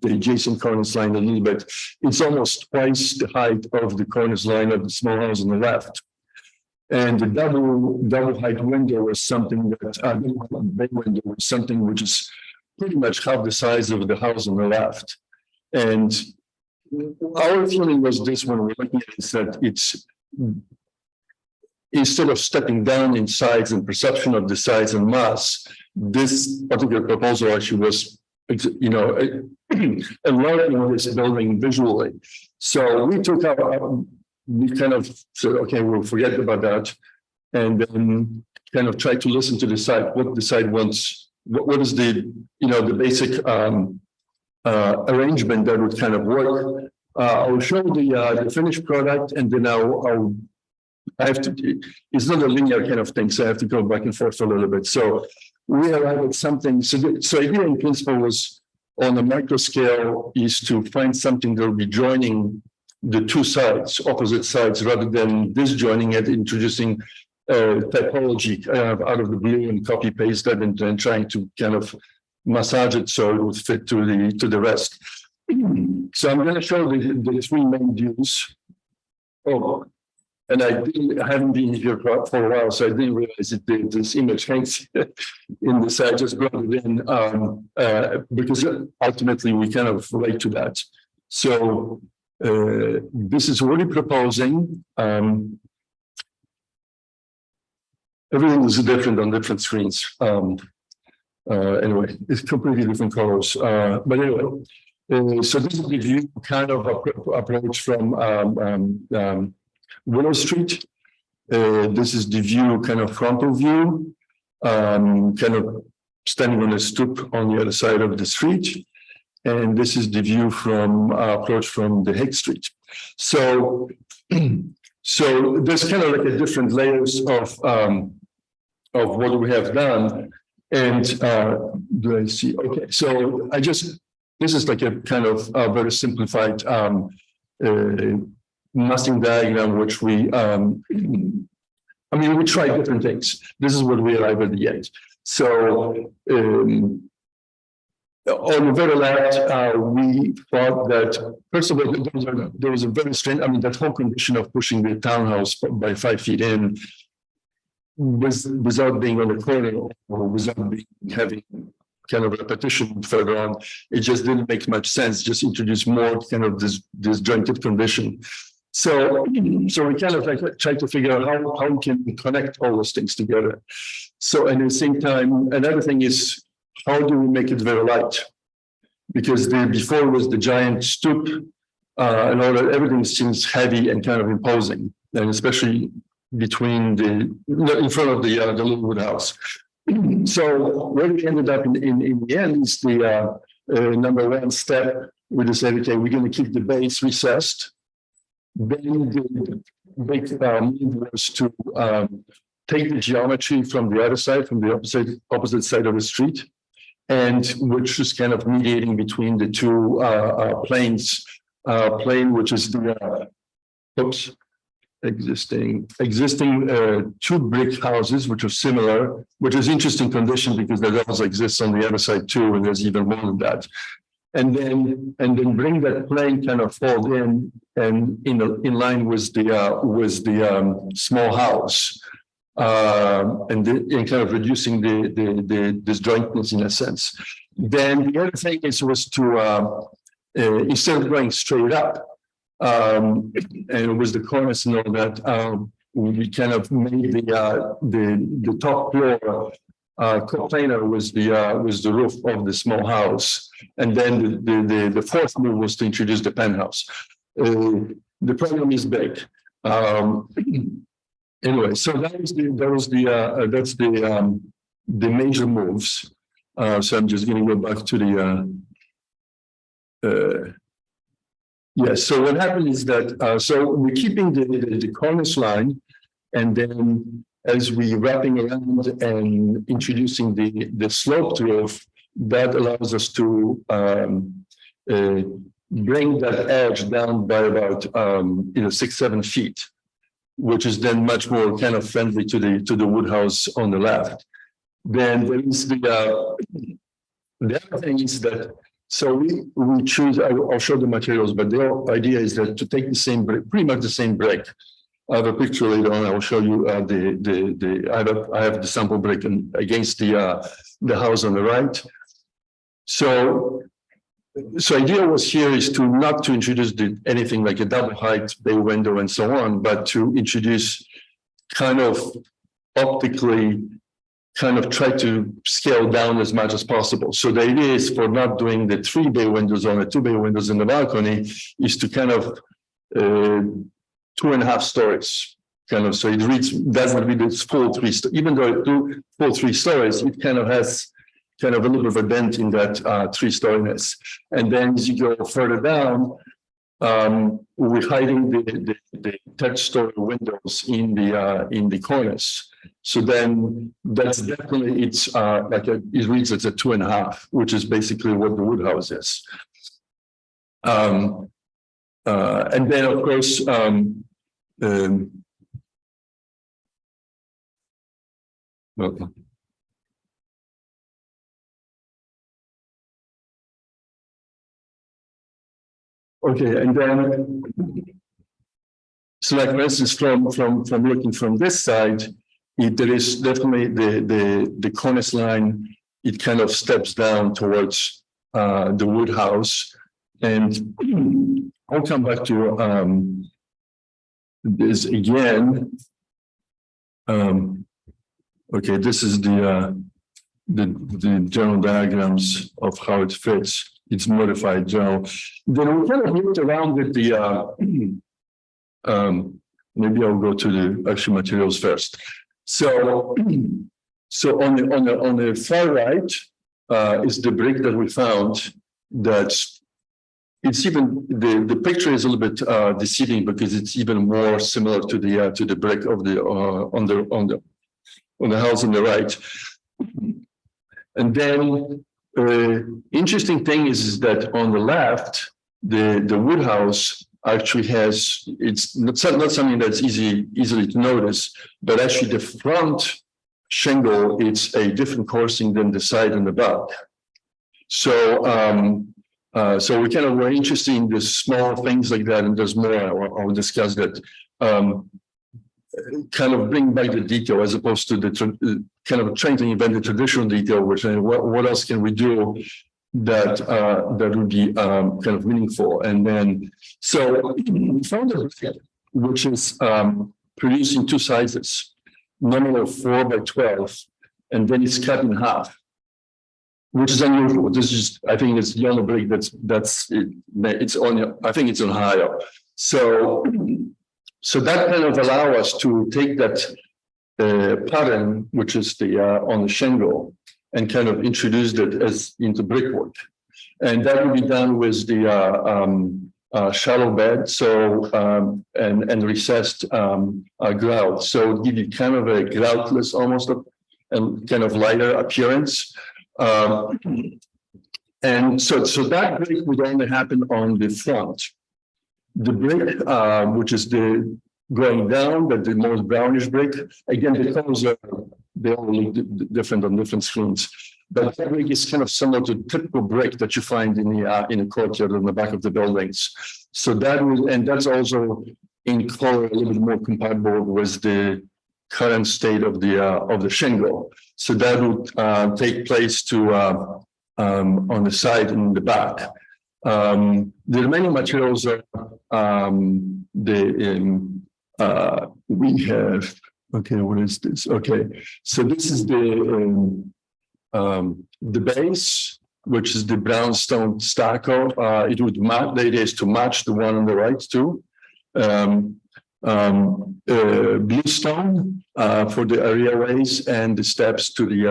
Speaker 12: adjacent cornice line a little bit, it's almost twice the height of the cornice line of the small house on the left. And the double height window was something that bay window was something which is
Speaker 6: pretty much half the size of the house on the left. And our feeling was this when we're looking at it, is that it's instead of stepping down in size and perception of the size and mass, this particular proposal actually was, you know, enlarging this building visually. So we took our, we kind of said, okay, we'll forget about that. And then kind of try to listen to the site, what the site wants, what is the, you know, the basic arrangement that would kind of work. I'll show the finished product, and then I have to, it's not a linear kind of thing, so I have to go back and forth a little bit. So we arrived at something, so idea in principle was on a micro scale is to find something that will be joining the two sides, opposite sides, rather than disjoining it, introducing typology out of the blue and copy paste that and then trying to kind of massage it so it would fit to the rest. So I'm going to show the three main views. Oh, and I haven't been here for a while, so I didn't realize that this image hangs in the side. Just brought it in because ultimately we kind of relate to that. So this is what we're proposing. Everything is different on different screens. Anyway, it's completely different colors. But anyway, so this is the view kind of approach from Willow Street. This is the view, kind of frontal view, kind of standing on a stoop on the other side of the street. And this is the view from approach from the Higg Street. So, so there's kind of like a different layers of what we have done. And do I see? Okay, so this is like a kind of very simplified massing diagram, which we, I mean, we try different things. This is what we arrived at yet. So on the very left, we thought that, first of all, there was a very strange, I mean, that whole condition of pushing the townhouse by 5 feet in without being on the corner or without having kind of repetition further on, it just didn't make much sense. Just introduce more kind of this disjointed condition. So we kind of like try to figure out how we can connect all those things together. So at the same time, another thing is, how do we make it very light? Because before was the giant stoop and all that, everything seems heavy and kind of imposing, and especially between in front of the Littlewood house. So where we ended up in the end is the number one step. We decided, okay, we're going to keep the base recessed. Then the big move was to take the geometry from the other side, from the opposite side of the street, and which is kind of mediating between the two planes. Plane, which is the existing two brick houses, which are similar, which is interesting condition because that also exists on the other side too, and there's even more than that. And then bring that plane kind of fold in and in line with the small house, and kind of reducing the disjointness in a sense. Then the other thing was to instead of going straight up, and it was the cornice and all that, we kind of made the top floor coplanar was the roof of the small house, and then the fourth move was to introduce the penthouse. The problem is big. Anyway, so that's the major moves. So I'm just going to go back to the. Yes. So what happened is that so we're keeping the cornice line, and then as we wrapping around and introducing the sloped roof, that allows us to bring that edge down by about 6-7 feet, which is then much more kind of friendly to the wood house on the left. Then there is the other thing is that so we choose. I'll show the materials, but the idea is that to take the same brick, pretty much the same brick. I have a picture later on. I will show you I have the sample brick and against the house on the right. So idea was here is to not to introduce anything like a double height bay window and so on, but to introduce kind of optically kind of try to scale down as much as possible. So the idea is for not doing the 3 bay windows on the 2 bay windows in the balcony is to kind of 2.5 stories. Kind of, so it reads, doesn't read its full 3, even though it do full 3 stories, it kind of has kind of a little bit of a dent in that 3-storiness. And then as you go further down, we're hiding the third story windows in the corners. So then that's definitely it reads as a 2.5, which is basically what the wood house is. And then of course okay, and then, so like for instance, from looking from this side, there is definitely the cornice line. It kind of steps down towards the wood house, and I'll come back to this again. Okay, this is the general diagrams of how it fits. It's modified general. Then we kind of looked around with the maybe I'll go to the actual materials first. So on the far right is the brick that we found. That's it's even the picture is a little bit deceiving because it's even more similar to the brick of the on the house on the right. And then interesting thing is that on the left, the wood house actually has, it's not something that's easily to notice, but actually the front shingle, it's a different coursing than the side and the back. So so we kind of were interested in the small things like that, and there's more. I'll discuss that. Kind of bring back the detail as opposed to the kind of trying to invent the traditional detail, which what else can we do that would be kind of meaningful. And then so we found a brick which is produced in 2 sizes, nominal 4 by 12, and then it's cut in half, which is unusual. This is, I think, it's the only brick that's it's on. I think it's on Ohio. So that kind of allow us to take that pattern, which is the on the shingle, and kind of introduce that as into brickwork, and that will be done with the shallow bed, so and recessed grout, so give you kind of a groutless almost and kind of lighter appearance. And so that brick would only happen on the front. The brick, which is the going down, but the most brownish brick, again, the colors they all look different on different screens. But that brick is kind of similar to typical brick that you find in the courtyard on the back of the buildings. So that will, and that's also in color a little bit more compatible with the current state of the shingle. So that would take place to on the side and the back. The remaining materials are we have, okay, what is this? Okay, so this is the base, which is the brownstone stucco. It would match, the idea is to match the one on the right too. Bluestone for the areaways and the steps to the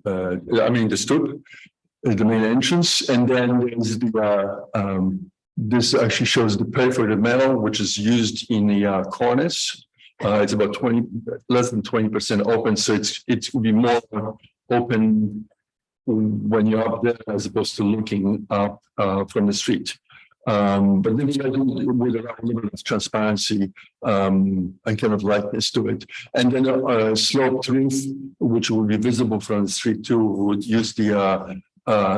Speaker 6: the stoop, the main entrance, and then there's the this actually shows the perforated metal, which is used in the cornice. It's about less than 20% open, so it will be more open when you're up there as opposed to looking up from the street. But then with a little bit of transparency and kind of lightness to it. And then a sloped roof, which will be visible from the street too, would use the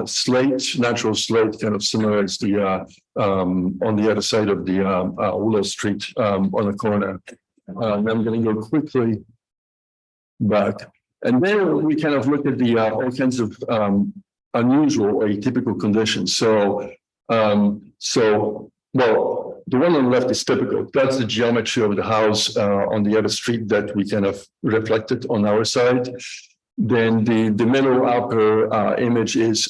Speaker 6: slate, natural slate, kind of similar as the on the other side of the Willow Street on the corner. And I'm going to go quickly back.
Speaker 14: And then we kind of look at the all kinds of unusual or atypical conditions. So well, the one on the left is typical. That's the geometry of the house on the other street that we kind of reflected on our side. Then the middle upper image is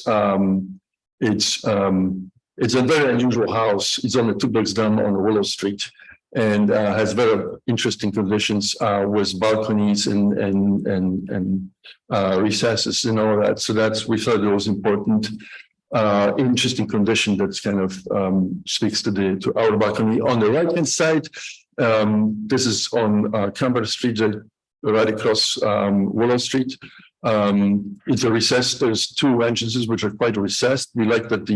Speaker 14: it's a very unusual house. It's only 2 blocks down on Willow Street, and has very interesting conditions with balconies and recesses and all that. So we thought it was important. Interesting condition that's kind of speaks to our balcony. On the right hand side, this is on Cranberry Street, right across Willow Street. It's a recess. There's 2 entrances which are quite recessed. We like that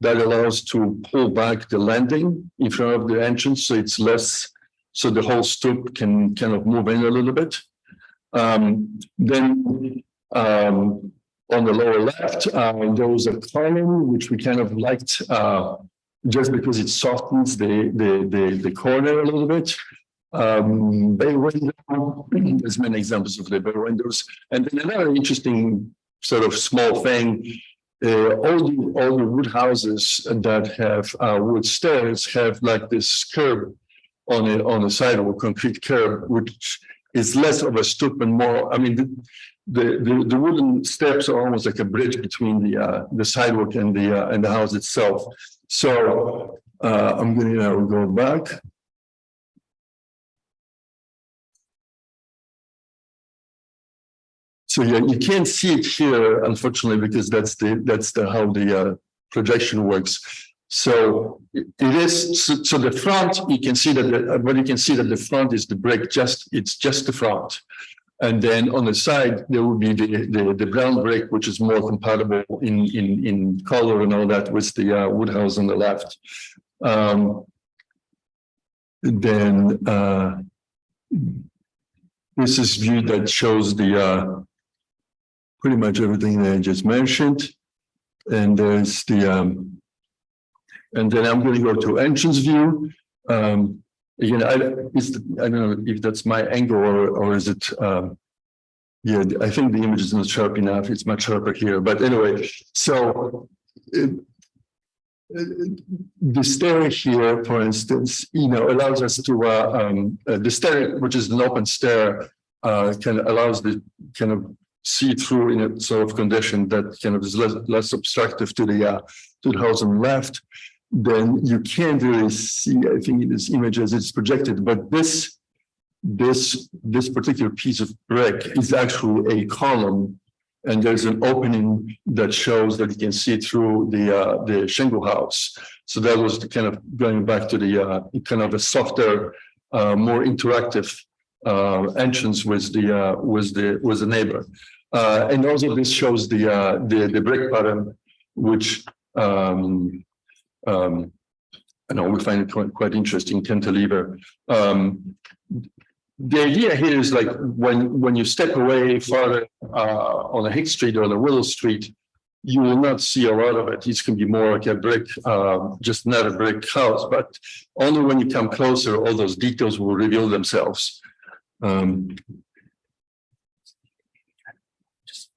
Speaker 14: that allows to pull back the landing in front of the entrance, so it's less, so the whole stoop can kind of move in a little bit. Then on the lower left, there was a column which we kind of liked just because it softens the corner a little bit. Bay window, there's many examples of the bay windows. And then another interesting sort of small thing, all the wood houses that have wood stairs have like this curb on the sidewalk, concrete curb, which is less of a stoop and more, I mean, the wooden steps are almost like a bridge between the sidewalk and the house itself. So I'm going to go back. So yeah, you can't see it here, unfortunately, because that's how the projection works. So it is, so the front, you can see that but you can see that the front is the brick, it's just the front. And then on the side, there will be the brown brick, which is more compatible in color and all that with the wood house on the left. Then this is view that shows the pretty much everything that I just mentioned. And there's and then I'm going to go to entrance view. Again, I don't know if that's my angle or is it, yeah, I think the image is not sharp enough. It's much sharper here. But anyway, so the stair here, for instance, allows us to, the stair, which is an open stair, allows the kind of see through in a sort of condition that kind of is less obstructive to the house on the left. Then you can't really see, I think, in this image as it's projected, but this particular piece of brick is actually a column, and there's an opening that shows that you can see through the shingle house. So that was the kind of going back to the kind of a softer, more interactive entrance with the neighbor. And also this shows the brick pattern, which I know we find it quite interesting, cantilever. The idea here is like when you step away farther on a Hick Street or the Willow Street, you will not see a lot of it. It's going to be more like a brick, just not a brick house, but only when you come closer, all those details will reveal themselves.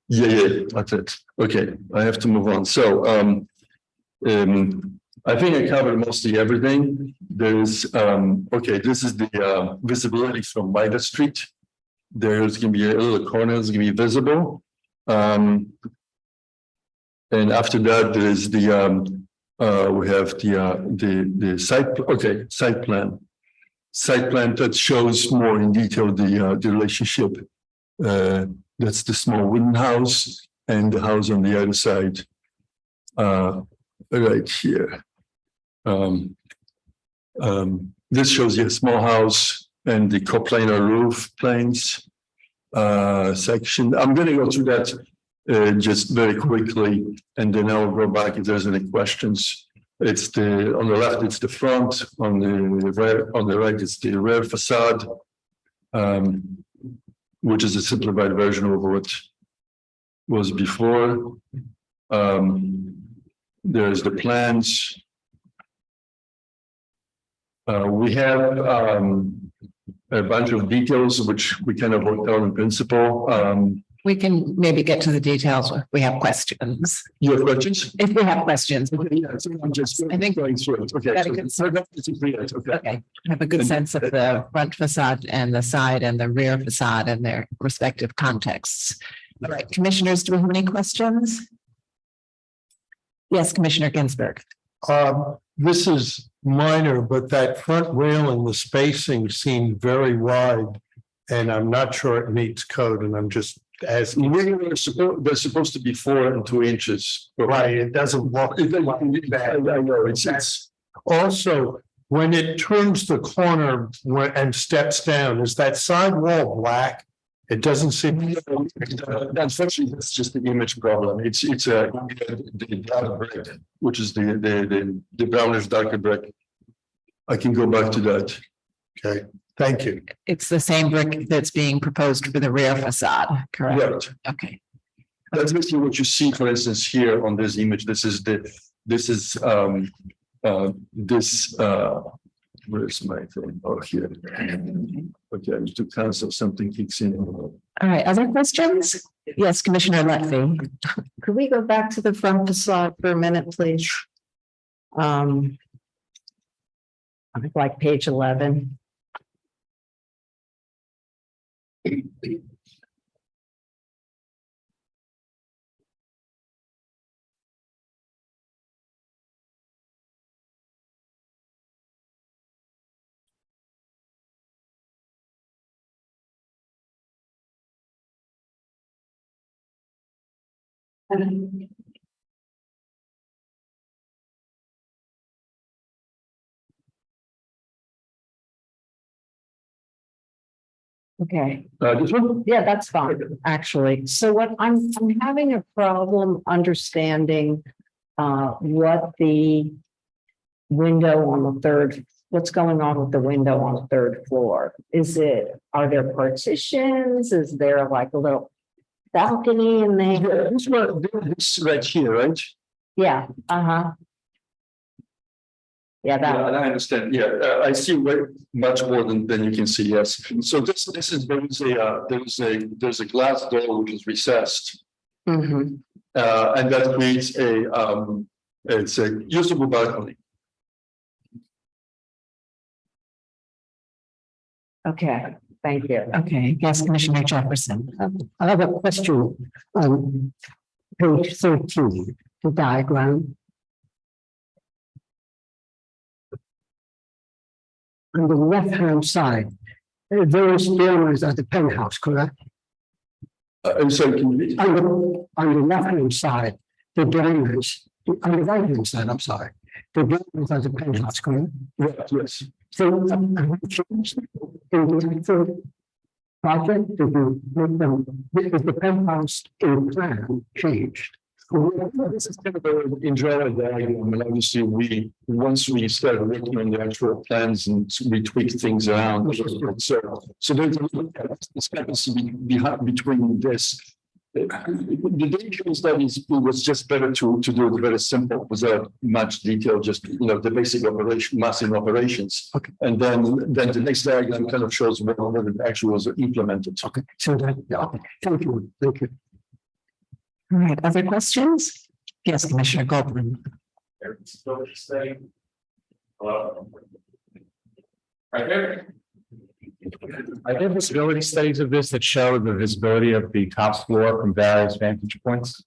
Speaker 14: Yeah, that's it. Okay, I have to move on. So I think I covered mostly everything. There's okay, this is the visibility from Madison Street. There's going to be a little corner that's going to be visible. And after that, there's the we have the site plan. Site plan that shows more in detail the relationship. That's the small wooden house and the house on the other side, right here. This shows you a small house and the coplanar roof planes section. I'm going to go through that just very quickly, and then I'll go back if there's any questions. It's on the left, it's the front. On the right, it's the rear facade, which is a simplified version of what was before. There's the plans. We have a bunch of details which we kind of worked out in principle.
Speaker 1: We can maybe get to the details if we have questions.
Speaker 14: You have questions?
Speaker 1: If we have questions.
Speaker 14: Yeah, so I'm just
Speaker 1: I think-
Speaker 14: going through it. Okay.
Speaker 1: Got a good
Speaker 14: So that's agreed. Okay.
Speaker 1: Okay, have a good sense of the front facade and the side and the rear facade and their respective contexts. All right, commissioners, do we have any questions? Yes, Commissioner Ginsburg.
Speaker 6: This is minor, but that front railing, the spacing seemed very wide. And I'm not sure it meets code, and I'm just asking.
Speaker 14: They're supposed to be 4 and 2 inches.
Speaker 6: Right, it doesn't look.
Speaker 14: I know, it's.
Speaker 6: Also, when it turns the corner and steps down, is that side wall black? It doesn't seem.
Speaker 14: Unfortunately, that's just the image problem. It's the dark brick, which is the brownish darker brick. I can go back to that.
Speaker 6: Okay, thank you.
Speaker 1: It's the same brick that's being proposed for the rear facade, correct?
Speaker 14: Right.
Speaker 1: Okay,
Speaker 14: That's basically what you see, for instance, here on this image. Where's my thing? Oh, here. Okay, I need to cancel something kicks in.
Speaker 1: all right, other questions? Yes, Commissioner Lutfi.
Speaker 8: Could we go back to the front facade for a minute, please? I think like page 11. Okay,
Speaker 14: This one?
Speaker 8: yeah, that's fine, actually. So what I'm having a problem understanding what the window on the third, what's going on with the window on the third floor? Are there partitions? Is there like a little balcony in there?
Speaker 14: Yeah, this right here, right?
Speaker 8: Yeah, uh-huh. Yeah,
Speaker 14: Yeah,
Speaker 8: that,
Speaker 14: I understand. Yeah, I see way much more than you can see. Yes. So this is there's a glass door which is recessed,
Speaker 8: mhm.
Speaker 14: and that creates it's a usable balcony.
Speaker 8: Okay, thank you.
Speaker 1: Okay, yes, Commissioner Jefferson.
Speaker 10: I have a question on page 13, the diagram. On the left-hand side, those dormers are the penthouse, correct?
Speaker 14: I'm sorry, can you?
Speaker 10: On the left-hand side, the dormers, on the right-hand side, I'm sorry, the dormers are the penthouse, correct?
Speaker 14: Yes.
Speaker 10: So, have you changed in the actual project, did you make them, is the penthouse in plan changed?
Speaker 14: This is kind of an enjoyable diagram, and obviously once we started working on the actual plans and we tweaked things around. So there's a discrepancy between this. The danger is that it was just better to do it very simple without much detail, just, the basic operation, massive operations.
Speaker 10: Okay.
Speaker 14: And then the next diagram kind of shows what it actually was implemented.
Speaker 10: Okay, so that, okay, thank you.
Speaker 1: All right, other questions? Yes, Commissioner Goldman.
Speaker 3: Are there visibility studies of this that show the visibility of the top floor from various vantage points?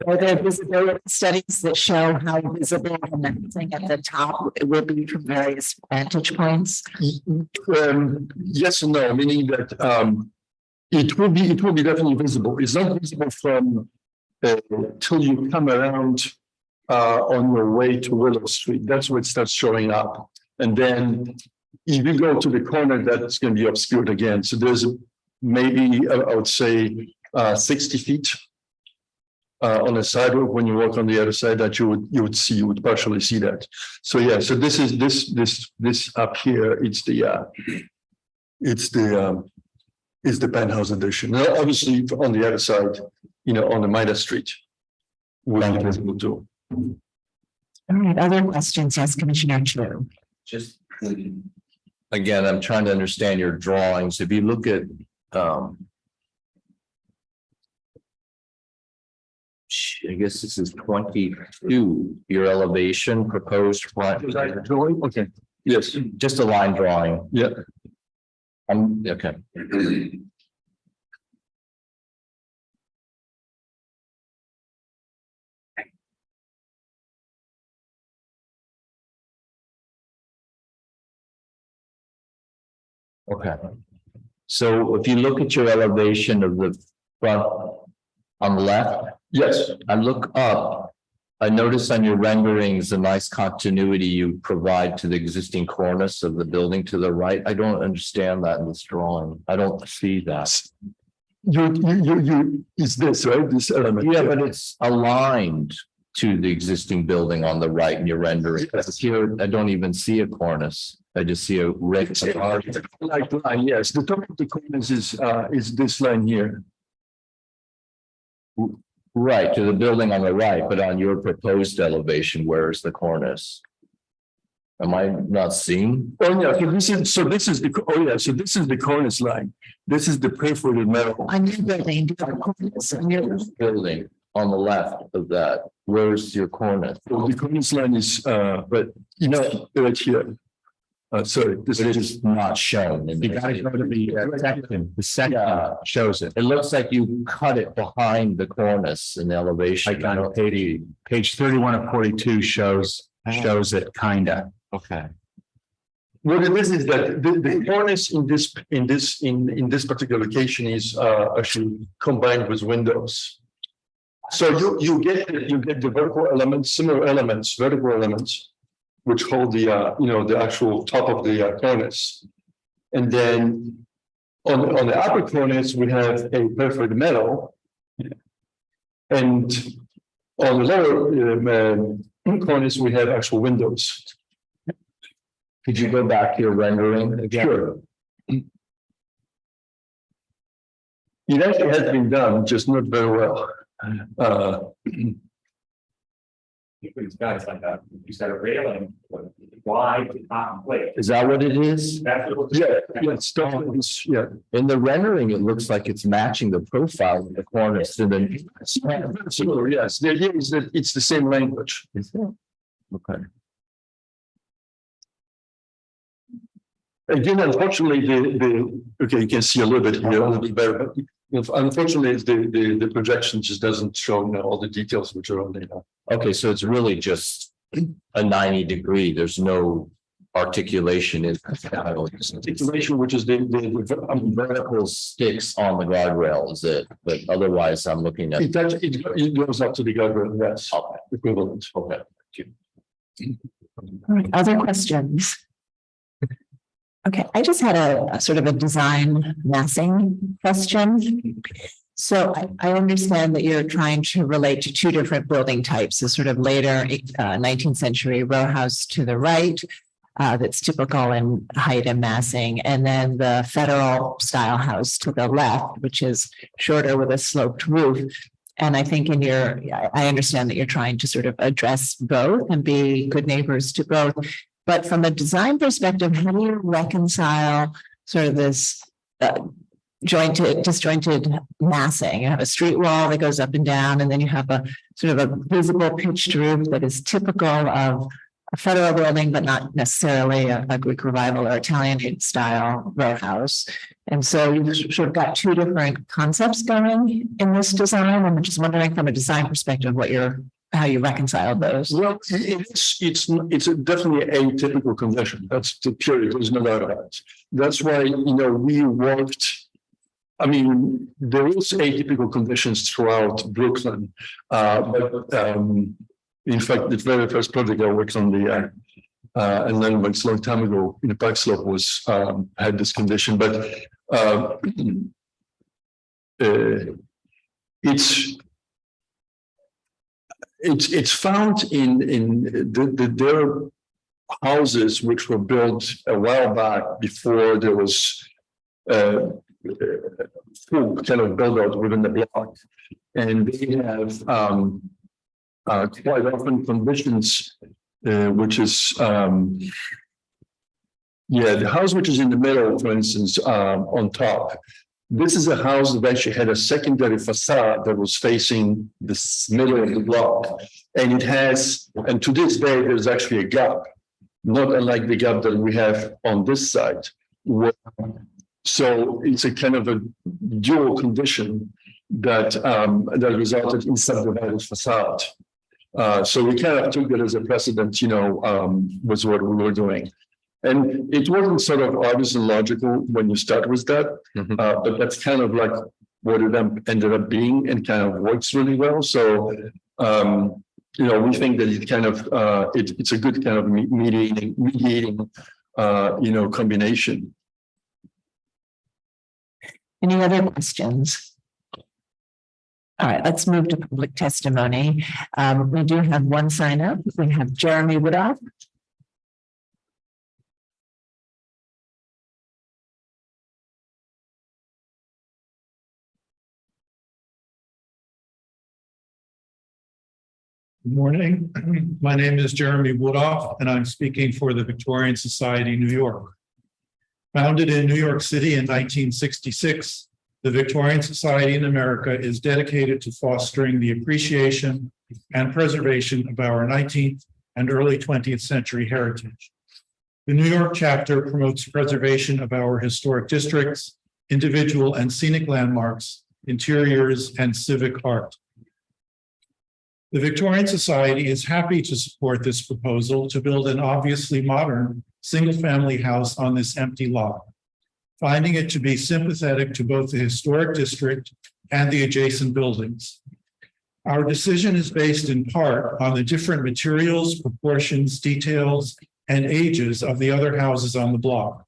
Speaker 1: Are there visibility studies that show how visible and everything at the top will be from various vantage points?
Speaker 14: Yes and no, meaning that it will be definitely visible. It's not visible from till you come around on your way to Willow Street. That's where it starts showing up. And then if you go to the corner, that's going to be obscured again. So there's maybe, I would say, 60 feet on the sidewalk when you walk on the other side that you would partially see that. So yeah, so this is this up here. It's the penthouse edition. Now, obviously, on the other side, on the Midas Street, we'll be visible too.
Speaker 1: All right, other questions? Yes, Commissioner Chu.
Speaker 9: Just again, I'm trying to understand your drawings. If you look at, I guess this is 22, your elevation proposed front.
Speaker 14: Drawing, okay, yes,
Speaker 9: Just a line drawing.
Speaker 14: yeah.
Speaker 9: Okay. Okay. So if you look at your elevation of the front on the left,
Speaker 14: Yes,
Speaker 9: I look up. I notice on your renderings the nice continuity you provide to the existing cornice of the building to the right. I don't understand that in this drawing. I don't see that.
Speaker 14: is this, right? This element.
Speaker 9: Yeah, but it's aligned to the existing building on the right in your rendering. Here, I don't even see a cornice. I just see a red.
Speaker 14: Like line, yes, the top of the cornice is this line here.
Speaker 9: Right, to the building on the right, but on your proposed elevation, where is the cornice? Am I not seeing?
Speaker 14: Oh, yeah, so this is the cornice line. This is the perforated metal.
Speaker 1: On your building, do you have a cornice on your
Speaker 9: Building on the left of that, where's your cornice?
Speaker 14: So the cornice line is, but you know, right here. Sorry, this
Speaker 9: It
Speaker 14: is
Speaker 9: is not shown. in
Speaker 2: You gotta
Speaker 9: the-
Speaker 2: go to the section. The section shows it.
Speaker 9: It looks like you cut it behind the cornice in the elevation.
Speaker 2: Like on page 31 of 42 shows it kinda.
Speaker 9: Okay.
Speaker 14: what it is that the cornice in this particular location is actually combined with windows. So you get the vertical elements, similar elements, vertical elements, which hold the the actual top of the cornice. And then on the upper cornice, we have a perforated metal. And on the lower cornice, we have actual windows.
Speaker 9: Could you go back to your rendering again?
Speaker 14: Sure. It actually has been done, just not very well.
Speaker 3: It's guys like that. You said a railing, wide, top plate.
Speaker 9: Is that what it is?
Speaker 3: That's what.
Speaker 14: Yeah, stuff like this, yeah.
Speaker 9: In the rendering, it looks like it's matching the profile of the cornice and then.
Speaker 14: Similar, yes. The idea is that it's the same language.
Speaker 9: Is it? Okay.
Speaker 14: Again, unfortunately, okay, you can see a little bit here, a little bit better, but unfortunately, the projection just doesn't show all the details which are on there.
Speaker 9: Okay, so it's really just a 90-degree. There's no articulation in.
Speaker 14: Articulation, which is the
Speaker 9: Vertical sticks on the guardrail is it, but otherwise I'm looking at.
Speaker 14: it goes up to the guardrail, yes, equivalent.
Speaker 9: Okay.
Speaker 1: All right, other questions? Okay, I just had a sort of a design massing question. So I understand that you're trying to relate to two different building types, the sort of later 19th century row house to the right, that's typical in height and massing, and then the federal style house to the left, which is shorter with a sloped roof. And I think I understand that you're trying to sort of address both and be good neighbors to both. But from a design perspective, how do you reconcile sort of this disjointed massing? You have a street wall that goes up and down, and then you have a sort of a visible pitched roof that is typical of a federal building, but not necessarily a Greek revival or Italian style row house. And so you've sort of got two different concepts going in this design. I'm just wondering from a design perspective, how you reconcile those.
Speaker 14: Well, it's definitely a typical condition. That's the period. There's no doubt about it. That's why, we worked. I mean, there is atypical conditions throughout Brooklyn. But in fact, the very first project I worked on and then a long time ago in the Park Slope had this condition, but it's found in there are houses which were built a while back before there was full kind of build out within the block, and they have quite often conditions which is Yeah, the house which is in the middle, for instance, on top. This is a house that actually had a secondary facade that was facing this middle of the block. And it has, and to this day, there's actually a gap, not unlike the gap that we have on this side. So it's a kind of a dual condition that that resulted in subdivided facade. So we kind of took that as a precedent, was what we were doing. And it wasn't sort of obvious and logical when you start with that, but that's kind of like what it ended up being and kind of works really well. So, we think that it kind of, it's a good kind of mediating, combination.
Speaker 1: Any other questions? All right, let's move to public testimony. We do have one sign up. We have Jeremy Woodall.
Speaker 15: Good morning. My name is Jeremy Woodoff, and I'm speaking for the Victorian Society, New York. Founded in New York City in 1966, the Victorian Society in America is dedicated to fostering the appreciation and preservation of our 19th and early 20th century heritage. The New York chapter promotes preservation of our historic districts, individual and scenic landmarks, interiors, and civic art. The Victorian Society is happy to support this proposal to build an obviously modern single-family house on this empty lot, finding it to be sympathetic to both the historic district and the adjacent buildings. Our decision is based in part on the different materials, proportions, details, and ages of the other houses on the block.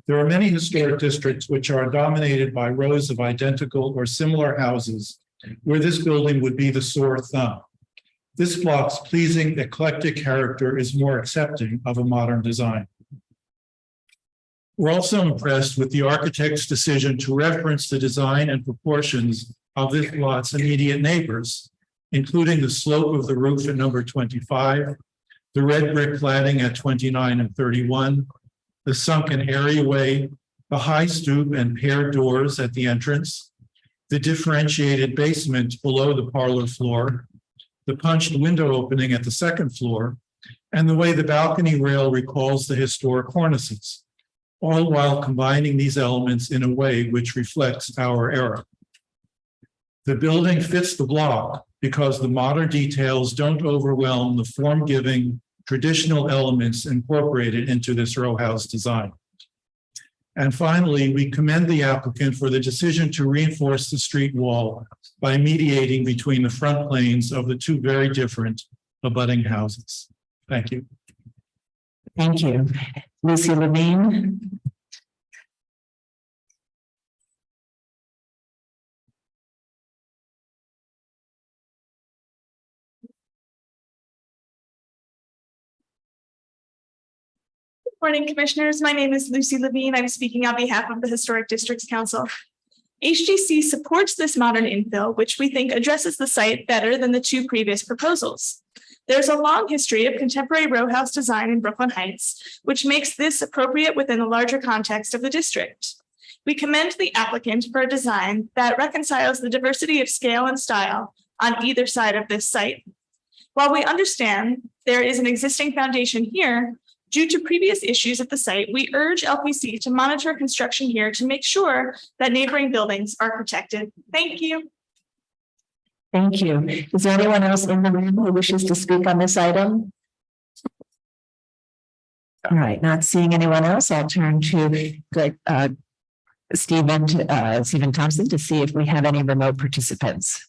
Speaker 15: There are many historic districts which are dominated by rows of identical or similar houses, where this building would be the sore thumb. This block's pleasing, eclectic character is more accepting of a modern design. We're also impressed with the architect's decision to reference the design and proportions of this lot's immediate neighbors, including the slope of the roof at number 25, the red brick cladding at 29 and 31, the sunken areaway, the high stoop and paired doors at the entrance, the differentiated basement below the parlor floor, the punched window opening at the second floor, and the way the balcony rail recalls the historic cornices, all while combining these elements in a way which reflects our era. The building fits the block because the modern details don't overwhelm the form-giving traditional elements incorporated into this row house design. And finally, we commend the applicant for the decision to reinforce the street wall by mediating between the front planes of the two very different abutting houses. Thank you.
Speaker 1: Thank you. Lucy Levine.
Speaker 16: Morning, Commissioners. My name is Lucy Levine. I'm speaking on behalf of the Historic Districts Council. HDC supports this modern infill, which we think addresses the site better than the two previous proposals. There's a long history of contemporary row house design in Brooklyn Heights, which makes this appropriate within the larger context of the district. We commend the applicant for a design that reconciles the diversity of scale and style on either side of this site. While we understand there is an existing foundation here, due to previous issues at the site, we urge LPC to monitor construction here to make sure that neighboring buildings are protected. Thank you.
Speaker 1: Thank you. Is there anyone else in the room who wishes to speak on this item? All right, not seeing anyone else, I'll turn to Stephen Thompson to see if we have any remote participants.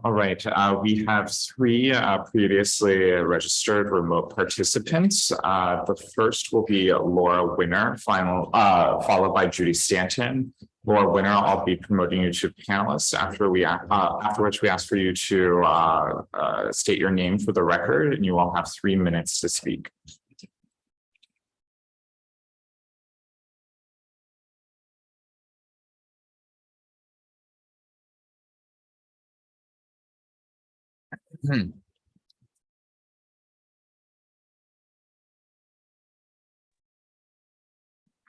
Speaker 17: All right, we have three previously registered remote participants. The first will be Laura Winner, followed by Judy Stanton. Laura Winner, I'll be promoting you to panelists after which we ask for you to state your name for the record, and you all have 3 minutes to speak.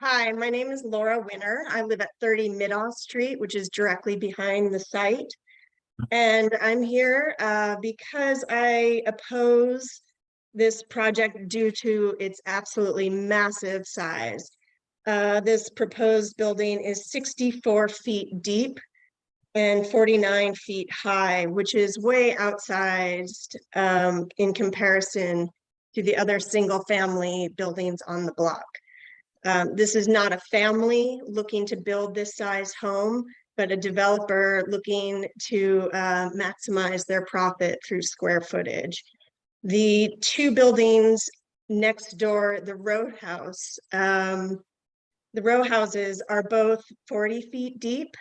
Speaker 18: Hi, my name is Laura Winner. I live at 30 Midoff Street, which is directly behind the site. And I'm here because I oppose this project due to its absolutely massive size. This proposed building is 64 feet deep and 49 feet high, which is way outsized in comparison to the other single family buildings on the block. This is not a family looking to build this size home, but a developer looking to maximize their profit through square footage. The two buildings next door, the row houses are both 40 feet deep,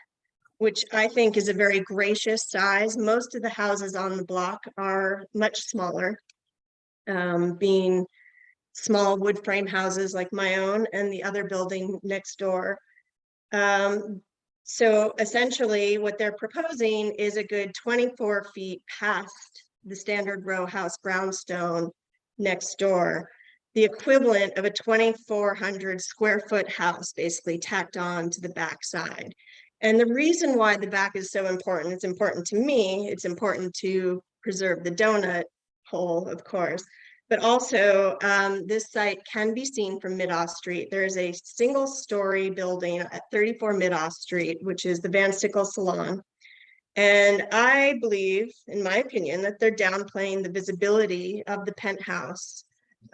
Speaker 18: which I think is a very gracious size. Most of the houses on the block are much smaller, being small wood frame houses like my own and the other building next door. So essentially what they're proposing is a good 24 feet past the standard row house brownstone next door, the equivalent of a 2,400 square foot house basically tacked on to the back side. And the reason why the back is so important, it's important to me, it's important to preserve the donut hole, of course, but also this site can be seen from Midoff Street. There is a single story building at 34 Midoff Street, which is the Van Sickle Salon. And I believe, in my opinion, that they're downplaying the visibility of the penthouse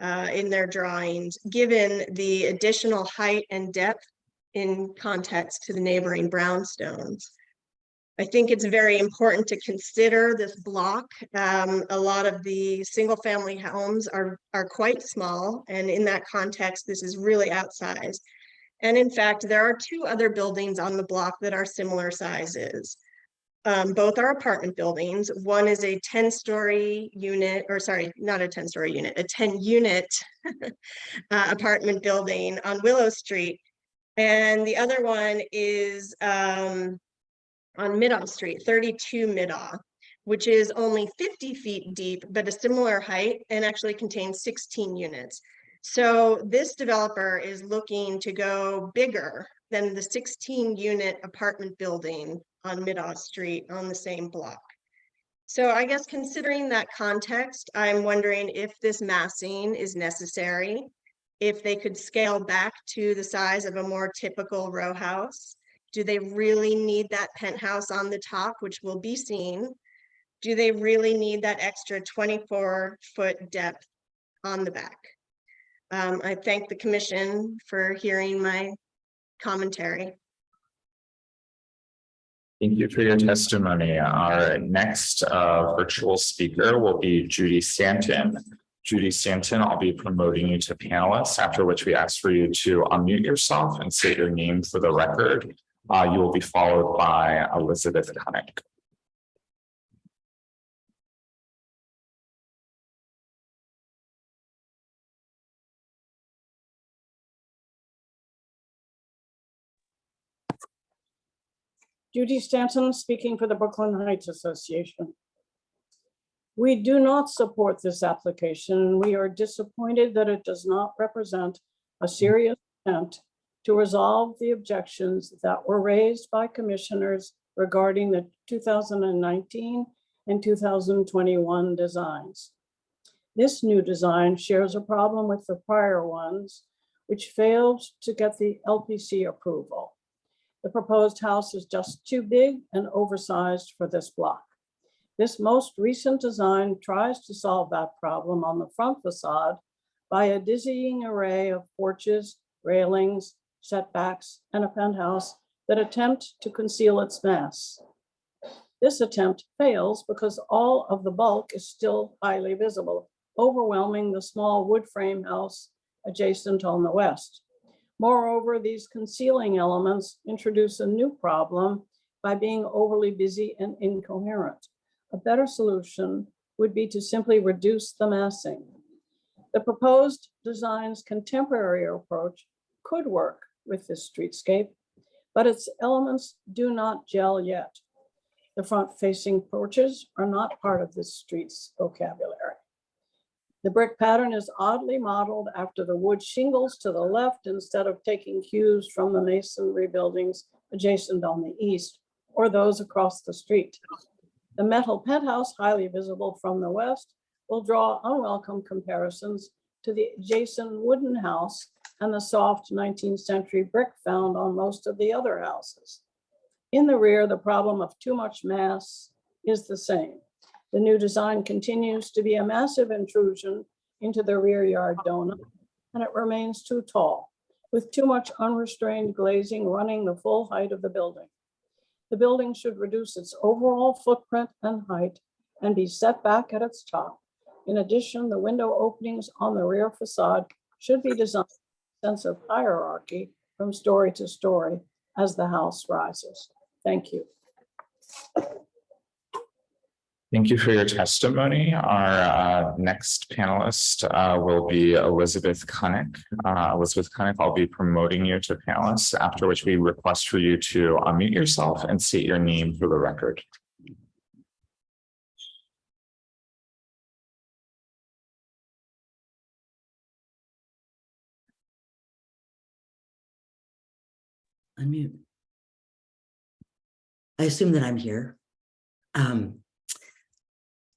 Speaker 18: in their drawings, given the additional height and depth in context to the neighboring brownstones. I think it's very important to consider this block. A lot of the single family homes are quite small, and in that context, this is really outsized. And in fact, there are two other buildings on the block that are similar sizes. Both are apartment buildings. One is a 10-story unit, or sorry, not a 10-story unit, a 10-unit apartment building on Willow Street. And the other one is on Midoff Street, 32 Midoff, which is only 50 feet deep, but a similar height and actually contains 16 units. So this developer is looking to go bigger than the 16-unit apartment building on Midoff Street on the same block. So I guess considering that context, I'm wondering if this massing is necessary, if they could scale back to the size of a more typical row house. Do they really need that penthouse on the top, which will be seen? Do they really need that extra 24-foot depth on the back? I thank the commission for hearing my commentary.
Speaker 17: Thank you for your testimony. Our next virtual speaker will be Judy Stanton. Judy Stanton, I'll be promoting you to panelist, after which we ask for you to unmute yourself and state your name for the record. You will be followed by Elizabeth Connick.
Speaker 19: Judy Stanton, speaking for the Brooklyn Heights Association. We do not support this application. We are disappointed that it does not represent a serious attempt to resolve the objections that were raised by commissioners regarding the 2019 and 2021 designs. This new design shares a problem with the prior ones, which failed to get the LPC approval. The proposed house is just too big and oversized for this block. This most recent design tries to solve that problem on the front facade by a dizzying array of porches, railings, setbacks, and a penthouse that attempt to conceal its mass. This attempt fails because all of the bulk is still highly visible, overwhelming the small wood frame house adjacent on the west. Moreover, these concealing elements introduce a new problem by being overly busy and incoherent. A better solution would be to simply reduce the massing. The proposed design's contemporary approach could work with this streetscape, but its elements do not gel yet. The front-facing porches are not part of this street's vocabulary. The brick pattern is oddly modeled after the wood shingles to the left instead of taking cues from the masonry buildings adjacent on the east or those across the street. The metal penthouse, highly visible from the west, will draw unwelcome comparisons to the adjacent wooden house and the soft 19th century brick found on most of the other houses. In the rear, the problem of too much mass is the same. The new design continues to be a massive intrusion into the rear yard donut, and it remains too tall, with too much unrestrained glazing running the full height of the building. The building should reduce its overall footprint and height and be set back at its top. In addition, the window openings on the rear facade should be designed with a sense of hierarchy from story to story as the house rises. Thank you.
Speaker 17: Thank you for your testimony. Our next panelist will be Elizabeth Cunnick. Elizabeth Cunnick, I'll be promoting you to panelist, after which we request for you to unmute yourself and state your name for the record.
Speaker 20: Unmute. I assume that I'm here.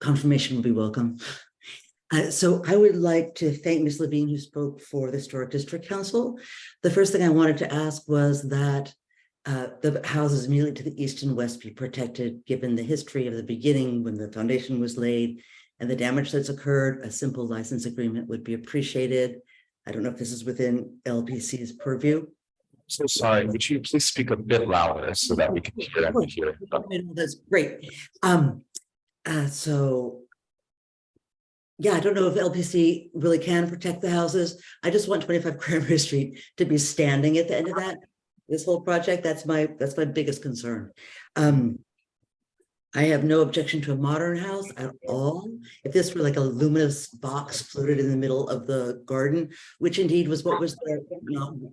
Speaker 20: Confirmation will be welcome. So I would like to thank Ms. Levine, who spoke for the Historic District Council. The first thing I wanted to ask was that the houses immediately to the east and west be protected, given the history of the beginning when the foundation was laid and the damage that's occurred. A simple license agreement would be appreciated. I don't know if this is within LPC's purview.
Speaker 17: So sorry, would you please speak a bit louder so that we can hear everything here?
Speaker 20: That's great. So yeah, I don't know if LPC really can protect the houses. I just want 25 Cranberry Street to be standing at the end of this whole project. That's my biggest concern. I have no objection to a modern house at all. If this were like a luminous box floated in the middle of the garden, which indeed was what was there,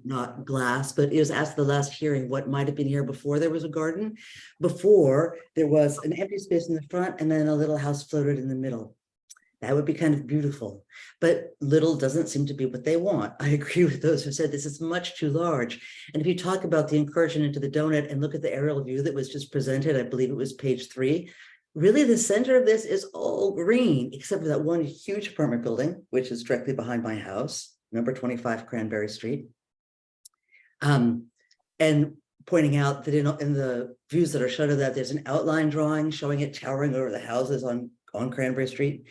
Speaker 20: not glass, but it was asked the last hearing what might have been here before there was a garden. Before there was an empty space in the front and then a little house floated in the middle. That would be kind of beautiful, but little doesn't seem to be what they want. I agree with those who said this is much too large. And if you talk about the incursion into the donut and look at the aerial view that was just presented, I believe it was page 3, really the center of this is all green, except for that one huge apartment building, which is directly behind my house, number 25 Cranberry Street. And pointing out that in the views that are shown of that, there's an outline drawing showing it towering over the houses on Cranberry Street.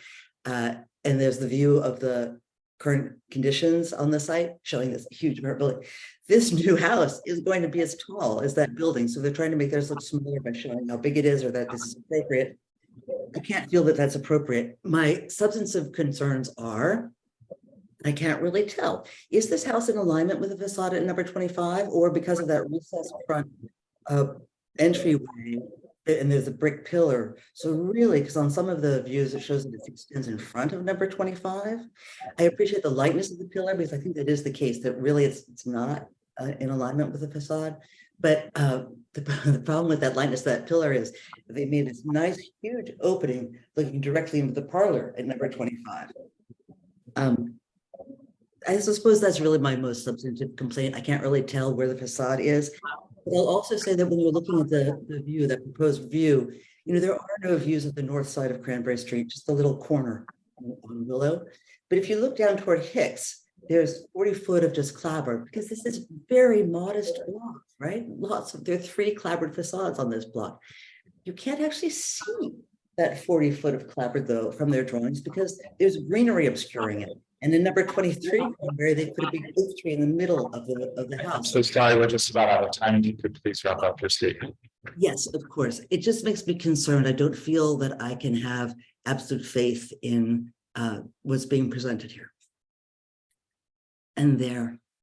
Speaker 20: And there's the view of the current conditions on the site showing this huge building. This new house is going to be as tall as that building. So they're trying to make theirs look smaller by showing how big it is or that this is appropriate. I can't feel that that's appropriate. My substantive concerns are, I can't really tell. Is this house in alignment with the facade at number 25 or because of that recessed front entryway? And there's a brick pillar. So really, because on some of the views, it shows that it extends in front of number 25. I appreciate the lightness of the pillar because I think that is the case, that really it's not in alignment with the facade. But the problem with that lightness of that pillar is they made this nice, huge opening looking directly into the parlor at number 25. I suppose that's really my most substantive complaint. I can't really tell where the facade is. But I'll also say that when you're looking at the view, that proposed view, there are no views of the north side of Cranberry Street, just a little corner on Willow. But if you look down toward Hicks, there's 40 foot of just clapboard because this is very modest block, right? There are 3 clapboard facades on this block. You can't actually see that 40 foot of clapboard though from their drawings because there's greenery obscuring it. And in number 23, where they put a big oak tree in the middle of the house.
Speaker 17: So sorry, we're just about out of time. If you could please wrap up your statement.
Speaker 20: Yes, of course. It just makes me concerned. I don't feel that I can have absolute faith in what's being presented here. And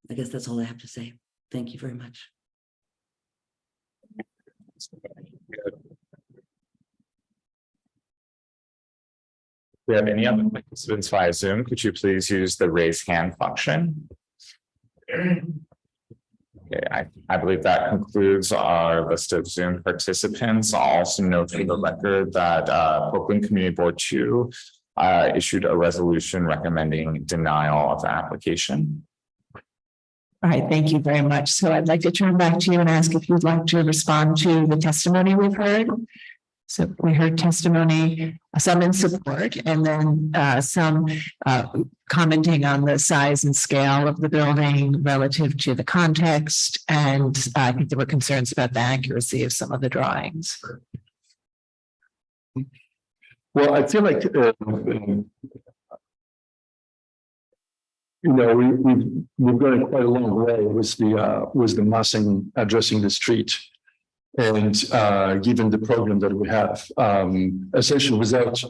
Speaker 20: I guess that's all I have to say. Thank you very much.
Speaker 17: We have any other participants via Zoom? Could you please use the raise hand function? Okay, I believe that concludes our list of Zoom participants. I'll also note for the record that Brooklyn Community Board 2 issued a resolution recommending denial of the application.
Speaker 1: All right, thank you very much. So I'd like to turn back to you and ask if you'd like to respond to the testimony we've heard. So we heard testimony, some in support, and then some commenting on the size and scale of the building relative to the context. And I think there were concerns about the accuracy of some of the drawings.
Speaker 14: Well, I feel like, we've gone quite a long way with the massing addressing the street. And given the program that we have, essentially without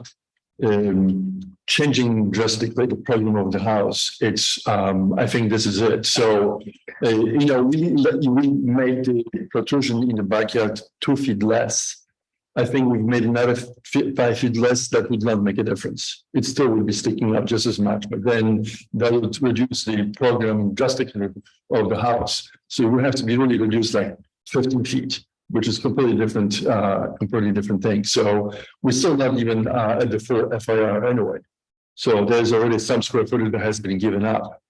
Speaker 14: changing drastically the program of the house, it's I think this is it. So we made the protrusion in the backyard 2 feet less. I think we've made another 5 feet less. That would not make a difference. It still will be sticking up just as much, but then that would reduce the program drastically of the house. So we have to be really reduced like 15 feet. Which is completely different thing. So we're still not even at the full FIR anyway. So there's already some square footage that has been given up.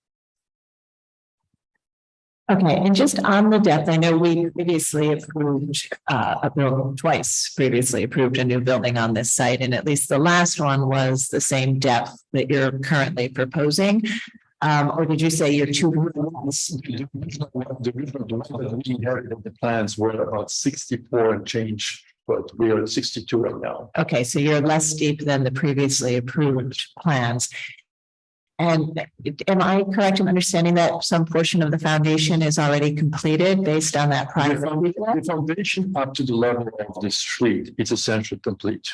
Speaker 1: Okay, and just on the depth, I know we previously approved a building twice, previously approved a new building on this site, and at least the last one was the same depth that you're currently proposing. Or did you say you're too?
Speaker 14: The plans were about 64 and change, but we are at 62 right now.
Speaker 1: Okay, so you're less steep than the previously approved plans. And am I correct in understanding that some portion of the foundation is already completed based on that prior?
Speaker 14: The foundation up to the level of the street is essentially complete.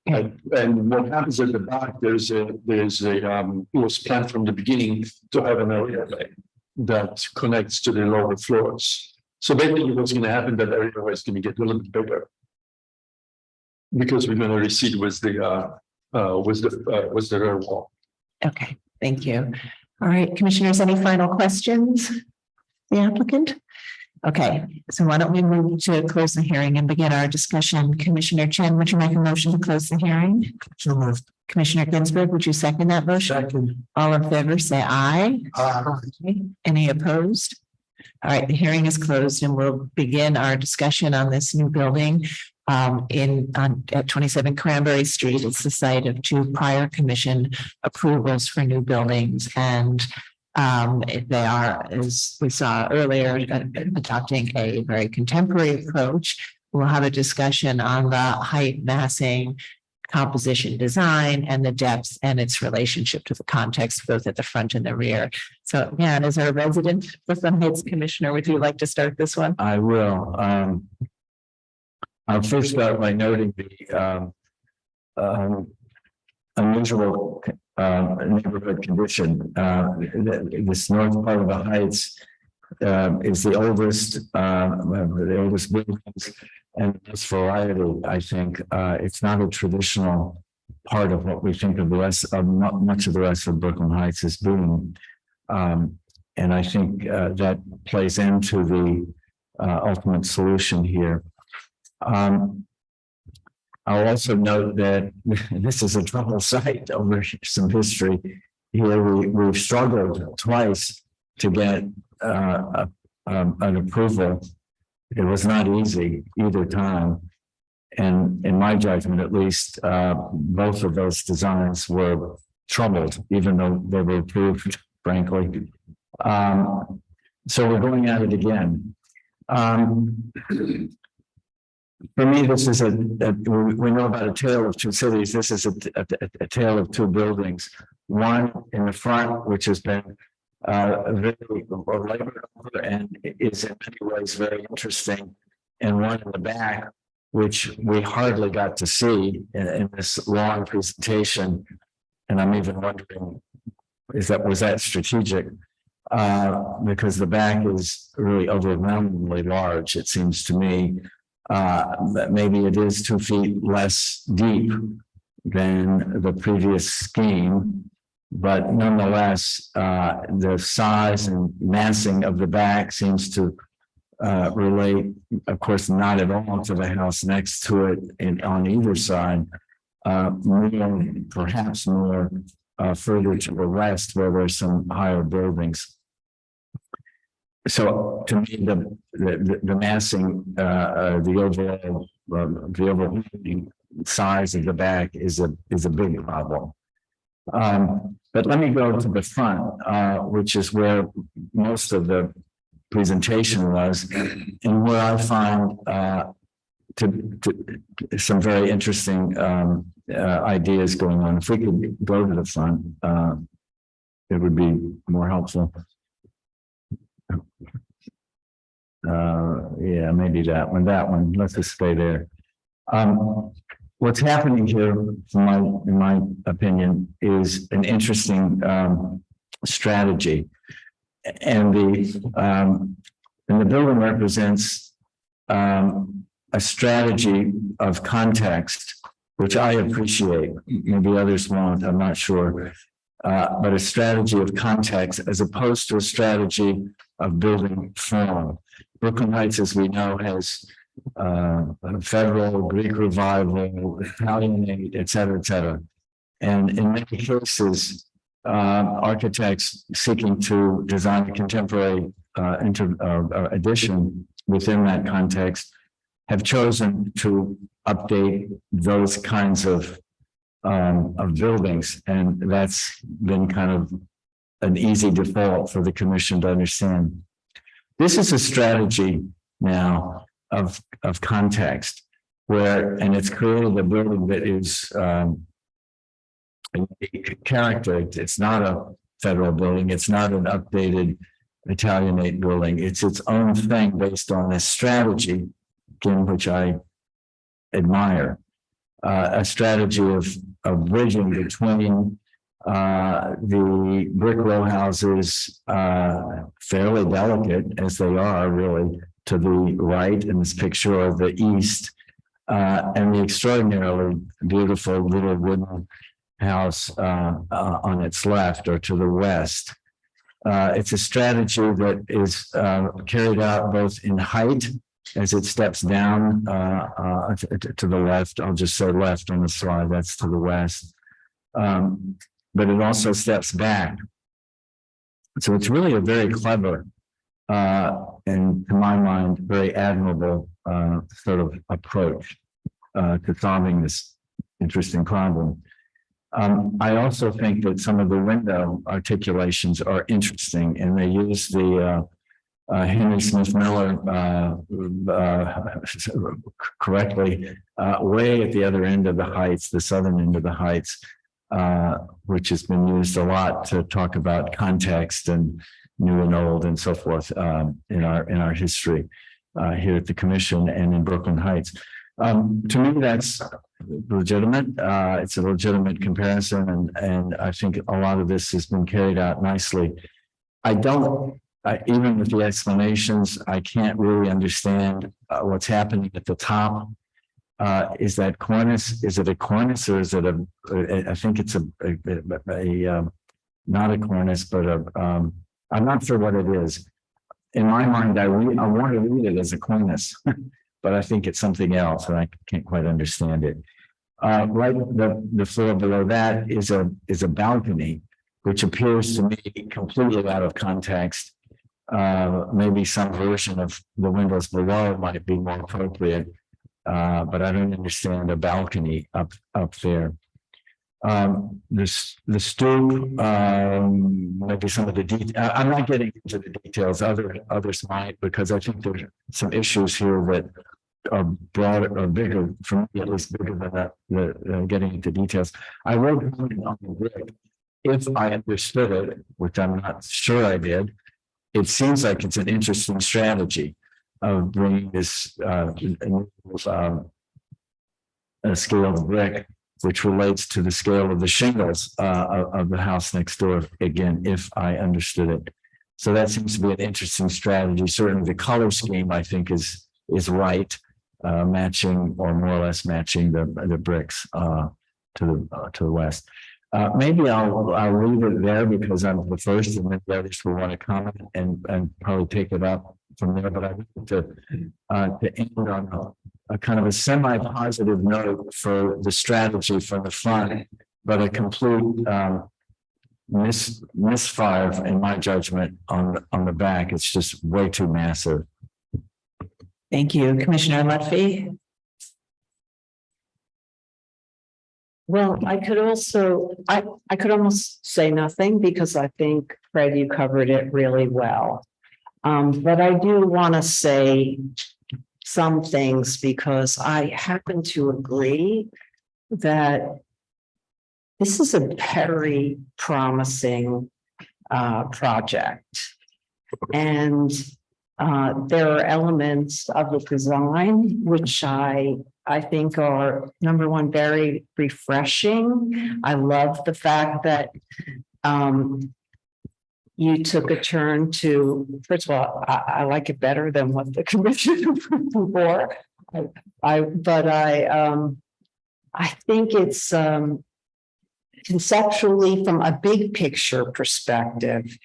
Speaker 14: And what happens at the back, there's a it was planned from the beginning to have an area that connects to the lower floors. So basically what's going to happen, that area is going to get a little bit bigger. Because we're going to recede with the rear wall.
Speaker 1: Okay, thank you. All right, commissioners, any final questions? The applicant? Okay, so why don't we move to close the hearing and begin our discussion? Commissioner Chen, would you make a motion to close the hearing?
Speaker 6: So moved.
Speaker 1: Commissioner Ginsburg, would you second that motion?
Speaker 6: Second.
Speaker 1: All in favor, say aye. Any opposed? All right, the hearing is closed and we'll begin our discussion on this new building at 27 Cranberry Street. It's the site of 2 prior commission approvals for new buildings, and they are, as we saw earlier, adopting a very contemporary approach. We'll have a discussion on the height, massing, composition, design, and the depth and its relationship to the context, both at the front and the rear. So, again, as our resident Brooklyn Heights Commissioner, would you like to start this one?
Speaker 3: I will. I'll first start by noting the unusual neighborhood condition. This north part of the Heights is the oldest buildings and this variety. I think it's not a traditional part of what we think of the rest of much of the rest of Brooklyn Heights as being. And I think that plays into the ultimate solution here. I'll also note that this is a trouble site over some history. Here we've struggled twice to get an approval. It was not easy either time. And in my judgment, at least, both of those designs were troubled, even though they were approved, frankly. So we're going at it again. For me, this is we know about a tale of 2 cities. This is a tale of 2 buildings. One in the front, which has been very labored over and is in many ways very interesting, and one in the back, which we hardly got to see in this long presentation. And I'm even wondering, was that strategic? Because the back is really overwhelmingly large, it seems to me. Maybe it is 2 feet less deep than the previous scheme, But nonetheless, the size and massing of the back seems to relate, of course, not at all to the house next to it and on either side. More, perhaps more further to the west where there's some higher buildings. So to me, the massing, the overall size of the back is a big problem. But let me go to the front, which is where most of the presentation was, and where I find some very interesting ideas going on. If we could go to the front, it would be more helpful. Yeah, maybe that one. Let's just stay there. What's happening here, in my opinion, is an interesting strategy, and the building represents a strategy of context, which I appreciate. Maybe others won't. I'm not sure, but a strategy of context as opposed to a strategy of building form. Brooklyn Heights, as we know, has federal, Greek revival, Italianate, et cetera, and in many cases, architects seeking to design a contemporary addition within that context have chosen to update those kinds of buildings, and that's been kind of an easy default for the commission to understand. This is a strategy now of context where, and it's created a building that is character. It's not a federal building. It's not an updated Italianate building. It's its own thing based on this strategy, again, which I admire. A strategy of bridging between the brick row houses, fairly delicate as they are really to the right in this picture, or the east, and the extraordinarily beautiful little wooden house on its left or to the west. It's a strategy that is carried out both in height as it steps down to the left. I'll just say left on the slide, that's to the west. But it also steps back. So it's really a very clever and, to my mind, very admirable sort of approach to solving this interesting problem. I also think that some of the window articulations are interesting, and they use the Henry Smith Miller correctly way at the other end of the heights, the southern end of the heights, which has been used a lot to talk about context and new and old and so forth in our history here at the commission and in Brooklyn Heights. To me, that's legitimate. It's a legitimate comparison, and I think a lot of this has been carried out nicely. Even with the explanations, I can't really understand what's happening at the top. Is that cornice? Is it a cornice, or is it I think it's not a cornice, but I'm not sure what it is. In my mind, I want to read it as a cornice, but I think it's something else, and I can't quite understand it. Right, the floor below that is a balcony, which appears to me completely out of context. Maybe some version of the windows below might be more appropriate, but I don't understand a balcony up there. The stoop, maybe some of the details. I'm not getting into the details. Others might, because I think there's some issues here that are broader or bigger, for me at least, bigger than getting into details. I will comment on the brick. If I understood it, which I'm not sure I did, it seems like it's an interesting strategy of bringing this scale of brick, which relates to the scale of the shingles of the house next door, again, if I understood it. So that seems to be an interesting strategy. Certainly the color scheme, I think, is right, matching or more or less matching the bricks to the west. Maybe I'll leave it there because I'm the first and then the others will want to comment and probably take it up from there, but I want to end on a kind of a semi-positive note for the strategy for the front, but a complete misfire in my judgment on the back. It's just way too massive.
Speaker 1: Thank you, Commissioner Lutfi.
Speaker 8: Well, I could almost say nothing because I think, Fred, you covered it really well. But I do want to say some things because I happen to agree that this is a very promising project. And there are elements of the design which I think are, number one, very refreshing. I love the fact that you took a turn to, first of all, I like it better than what the commission approved before. I think it's conceptually, from a big picture perspective,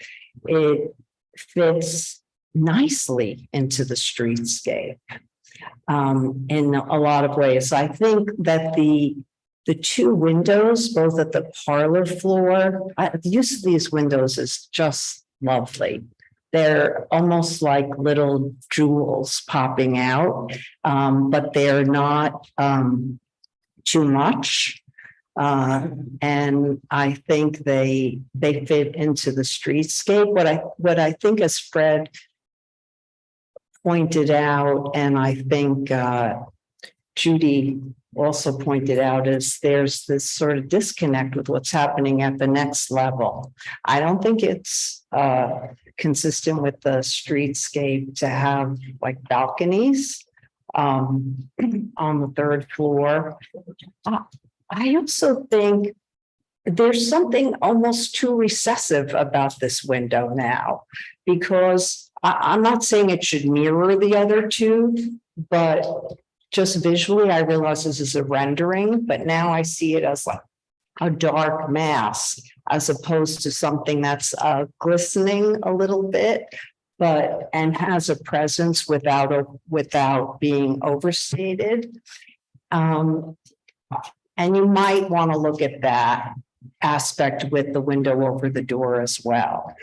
Speaker 8: it fits nicely into the streetscape in a lot of ways. I think that the two windows, both at the parlor floor, the use of these windows is just lovely. They're almost like little jewels popping out, but they're not too much. And I think they fit into the streetscape. What I think, as Fred pointed out, and I think Judy also pointed out, is there's this sort of disconnect with what's happening at the next level. I don't think it's consistent with the streetscape to have like balconies on the third floor. I also think there's something almost too recessive about this window now, because I'm not saying it should mirror the other two, but just visually, I realize this is a rendering, but now I see it as like a dark mass as opposed to something that's glistening a little bit, but and has a presence without being overstated. And you might want to look at that aspect with the window over the door as well.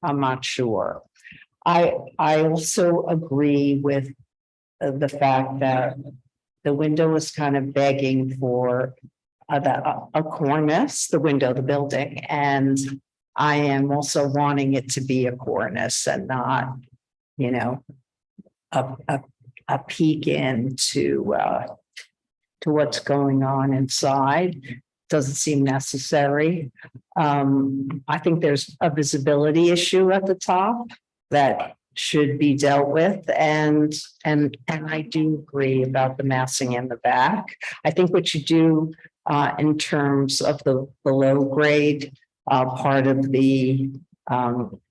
Speaker 8: I'm not sure. I also agree with the fact that the window is kind of begging for a cornice, the window, the building, and I am also wanting it to be a cornice and not, you know, a peek into to what's going on inside. Doesn't seem necessary. I think there's a visibility issue at the top that should be dealt with, and I do agree about the massing in the back. I think what you do in terms of the below grade part of the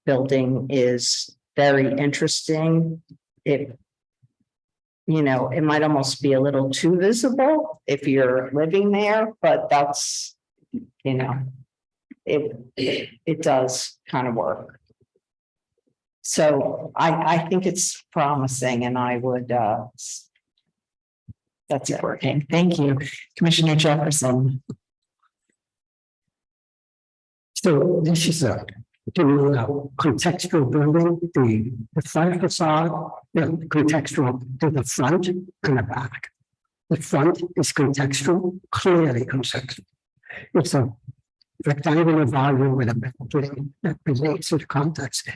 Speaker 8: building is very interesting. It might almost be a little too visible if you're living there, but that's, it does kind of work. So I think it's promising, and I would, that's it.
Speaker 1: Working. Thank you, Commissioner Jefferson.
Speaker 10: So this is a contextual building, the front facade, contextual to the front and the back. The front is contextual, clearly contextual. It's a rectangular volume with a building that relates to the context.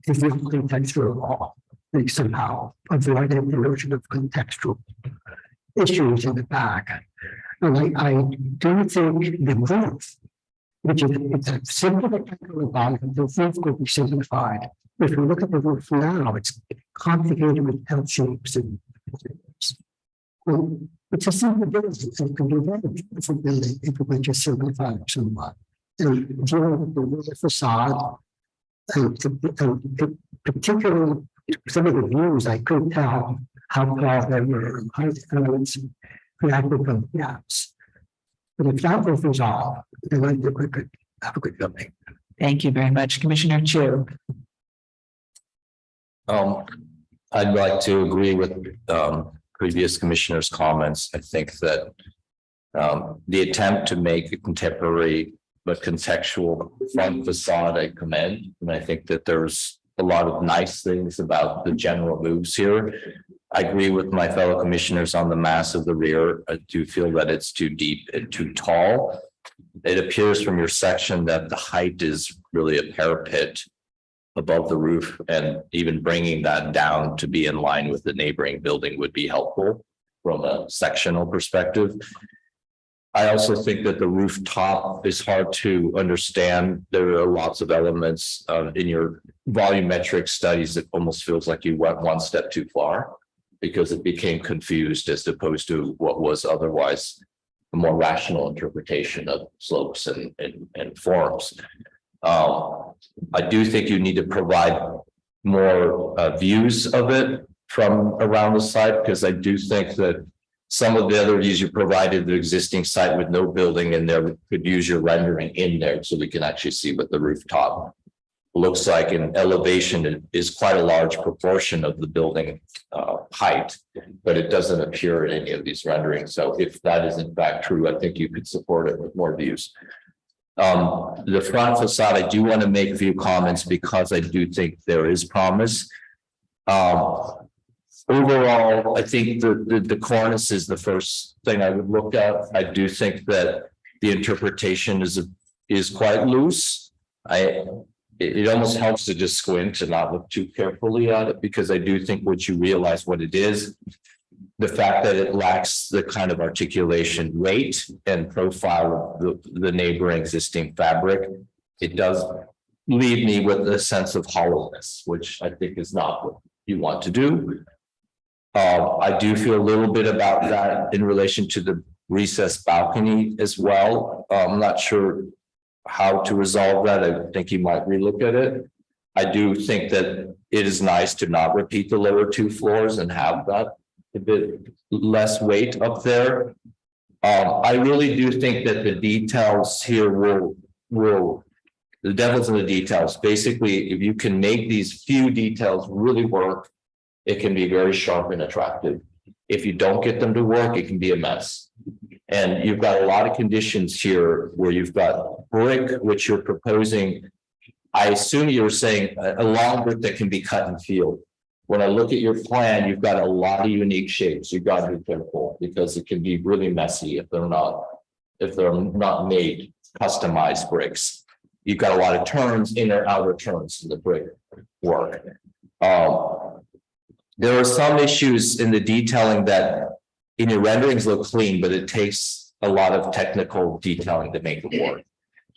Speaker 10: It's not contextual at all. They somehow avoided the notion of contextual issues in the back. And I do think the roof, which is it's a simple rectangular volume, the roof could be simplified. If you look at the roof now, it's complicated with L shapes and it's a simple building, so it can be very beautiful building if we can just simplify it somewhat. And dealing with the roof facade, and particularly some of the views, I couldn't tell how far they were, elements, graphical gaps. But if that was resolved, then I think we could have a good building.
Speaker 1: Thank you very much. Commissioner Chu.
Speaker 9: I'd like to agree with previous commissioners' comments. I think that the attempt to make a contemporary but contextual front facade, I commend. And I think that there's a lot of nice things about the general moves here. I agree with my fellow commissioners on the mass of the rear. I do feel that it's too deep and too tall. It appears from your section that the height is really a parapet above the roof, and even bringing that down to be in line with the neighboring building would be helpful from a sectional perspective. I also think that the rooftop is hard to understand. There are lots of elements in your volumetric studies that almost feels like you went one step too far, because it became confused as opposed to what was otherwise a more rational interpretation of slopes and forms. I do think you need to provide more views of it from around the site, because I do think that some of the other views you provided, the existing site with no building in there, we could use your rendering in there so we can actually see what the rooftop looks like. And elevation is quite a large proportion of the building height, but it doesn't appear in any of these renderings. So if that is in fact true, I think you could support it with more views. The front facade, I do want to make a few comments because I do think there is promise. Overall, I think the cornice is the first thing I would look at. I do think that the interpretation is quite loose. It almost helps to just squint and not look too carefully at it, because I do think once you realize what it is, the fact that it lacks the kind of articulation, weight, and profile of the neighboring existing fabric, it does leave me with a sense of hollowness, which I think is not what you want to do. I do feel a little bit about that in relation to the recessed balcony as well. I'm not sure how to resolve that. I think you might relook at it. I do think that it is nice to not repeat the lower two floors and have that a bit less weight up there. I really do think that the details here will the devil's in the details. Basically, if you can make these few details really work, it can be very sharp and attractive. If you don't get them to work, it can be a mess. And you've got a lot of conditions here where you've got brick, which you're proposing. I assume you're saying a long brick that can be cut and field. When I look at your plan, you've got a lot of unique shapes. You've got to be careful because it can be really messy if they're not made customized bricks. You've got a lot of turns, inner outer turns in the brick work. There are some issues in the detailing that in your renderings look clean, but it takes a lot of technical detailing to make it work.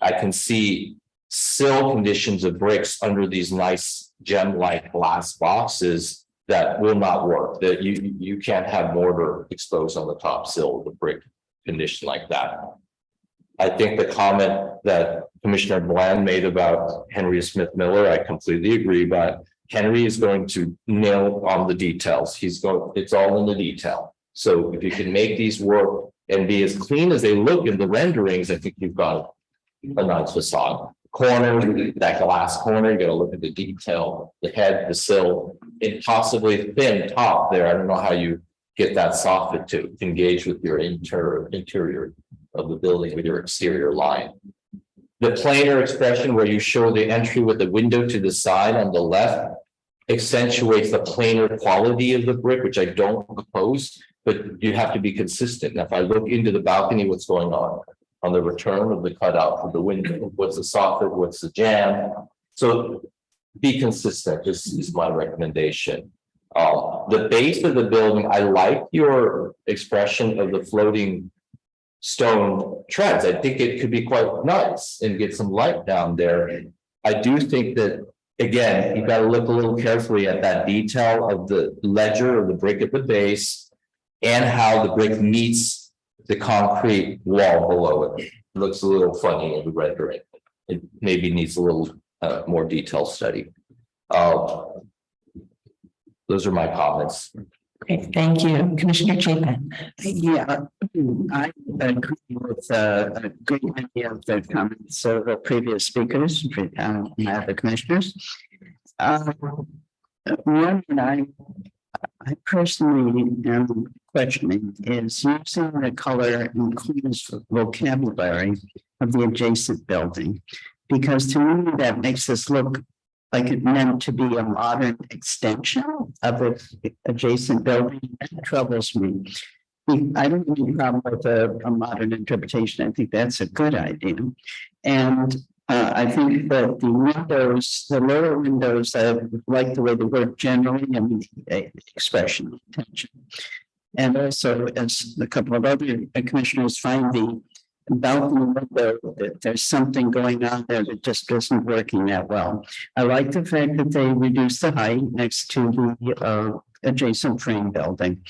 Speaker 9: I can see sill conditions of bricks under these nice gem-like glass boxes that will not work. That you can't have mortar exposed on the top sill of a brick condition like that. I think the comment that Commissioner Bland made about Henry Smith Miller, I completely agree, but Henry is going to nail on the details. It's all in the detail. So if you can make these work and be as clean as they look in the renderings, I think you've got a nice facade. Corner, that glass corner, you got to look at the detail, the head, the sill, and possibly thin top there. I don't know how you get that soffit to engage with your interior of the building with your exterior line. The planar expression where you show the entry with the window to the side on the left accentuates the planar quality of the brick, which I don't oppose, but you have to be consistent. Now, if I look into the balcony, what's going on the return of the cutout of the window? What's the soffit? What's the jamb? So be consistent. This is my recommendation. The base of the building, I like your expression of the floating stone treads. I think it could be quite nice and get some light down there. I do think that, again, you've got to look a little carefully at that detail of the ledger or the brick at the base and how the brick meets the concrete wall below it. It looks a little funny in the rendering. It maybe needs a little more detailed study. Those are my comments.
Speaker 1: Okay, thank you. Commissioner Chapin.
Speaker 7: Yeah, I agree with a great many of the comments of the previous speakers, and the commissioners. One that I personally am questioning is using the color includes vocabulary of the adjacent building. Because to me, that makes this look like it meant to be a modern extension of the adjacent building. That troubles me. I don't have any problem with a modern interpretation. I think that's a good idea. And I think that the windows, the lower windows, I like the way they work generally and the expression of attention. And also, as a couple of other commissioners find the balcony window, that there's something going on there that just isn't working that well. I like the fact that they reduce the height next to the adjacent frame building.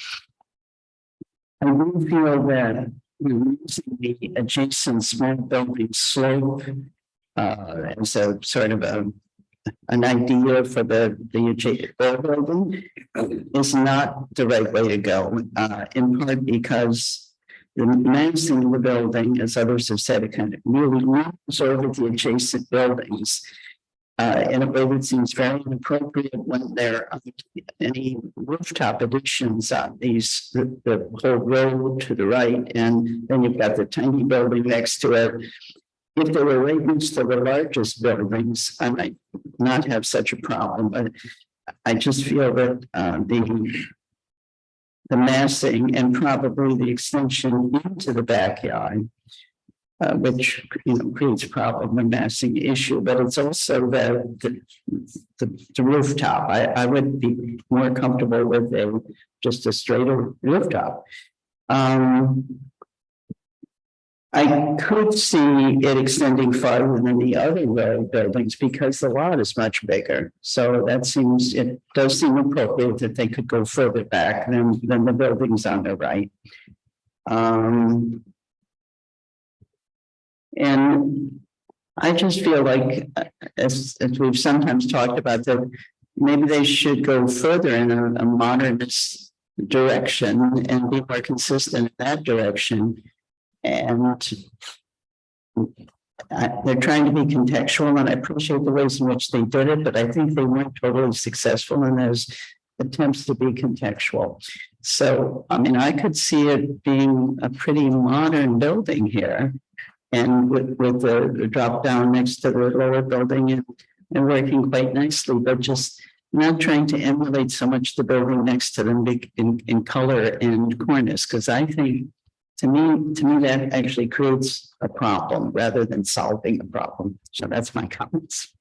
Speaker 7: I do feel that using the adjacent small building slope as a sort of an idea for the adjacent building is not the right way to go. In part because the massing of the building, as others have said, it kind of really moves over the adjacent buildings in a way that seems very inappropriate when there are any rooftop additions on these, the whole road to the right, and then you've got the tiny building next to it. If they were right next to the largest buildings, I might not have such a problem, but I just feel that the massing and probably the extension into the backyard, which creates a problem, the massing issue, but it's also the rooftop. I would be more comfortable with just a straighter rooftop. I could see it extending farther than the other row buildings because the lot is much bigger. So it does seem appropriate that they could go further back than the buildings on the right. And I just feel like, as we've sometimes talked about, that maybe they should go further in a modernist direction and be more consistent in that direction. And they're trying to be contextual, and I appreciate the ways in which they did it, but I think they weren't totally successful in those attempts to be contextual. So, I mean, I could see it being a pretty modern building here, and with the drop down next to the lower building and working quite nicely, but just not trying to emulate so much the building next to them in color and cornice, because I think to me, that actually creates a problem rather than solving a problem. So that's my comments.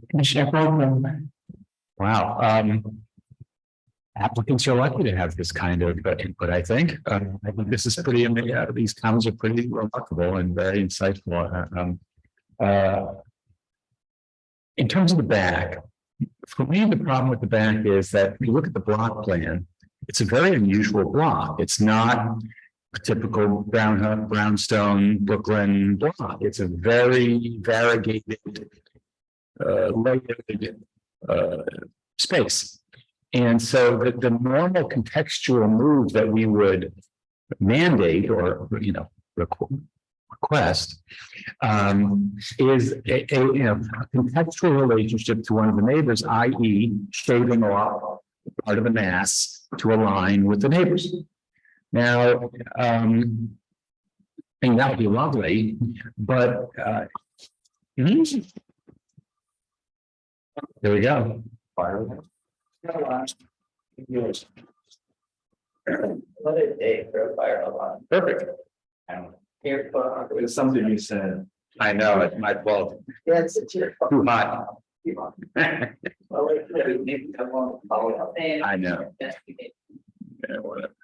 Speaker 1: Commissioner Goldman.
Speaker 2: Wow. Applicants are lucky to have this kind of input, I think. I think this is pretty, these comments are pretty remarkable and very insightful. In terms of the back, for me, the problem with the back is that if you look at the block plan, it's a very unusual block. It's not a typical brownstone Brooklyn block. It's a very variegated, layered space. And so the normal contextual move that we would mandate or request is a contextual relationship to one of the neighbors, i.e. shaving off part of the mass to align with the neighbors. Now, I mean, that would be lovely, but there we go. Perfect.
Speaker 3: It was something you said.
Speaker 2: I know, it's my fault.
Speaker 7: Yeah, it's your fault.
Speaker 2: Too hot. I know. Yeah, whatever.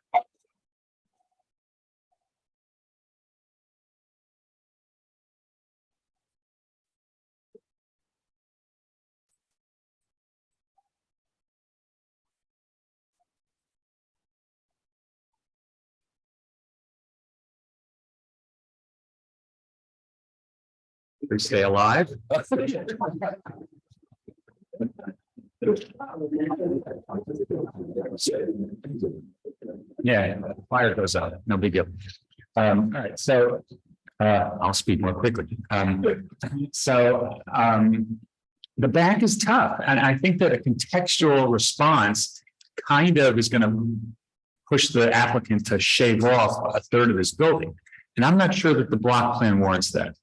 Speaker 2: We stay alive. Yeah, fire goes out, no big deal. All right, so I'll speak more quickly. The back is tough, and I think that a contextual response kind of is going to push the applicant to shave off a third of this building. And I'm not sure that the block plan warrants that.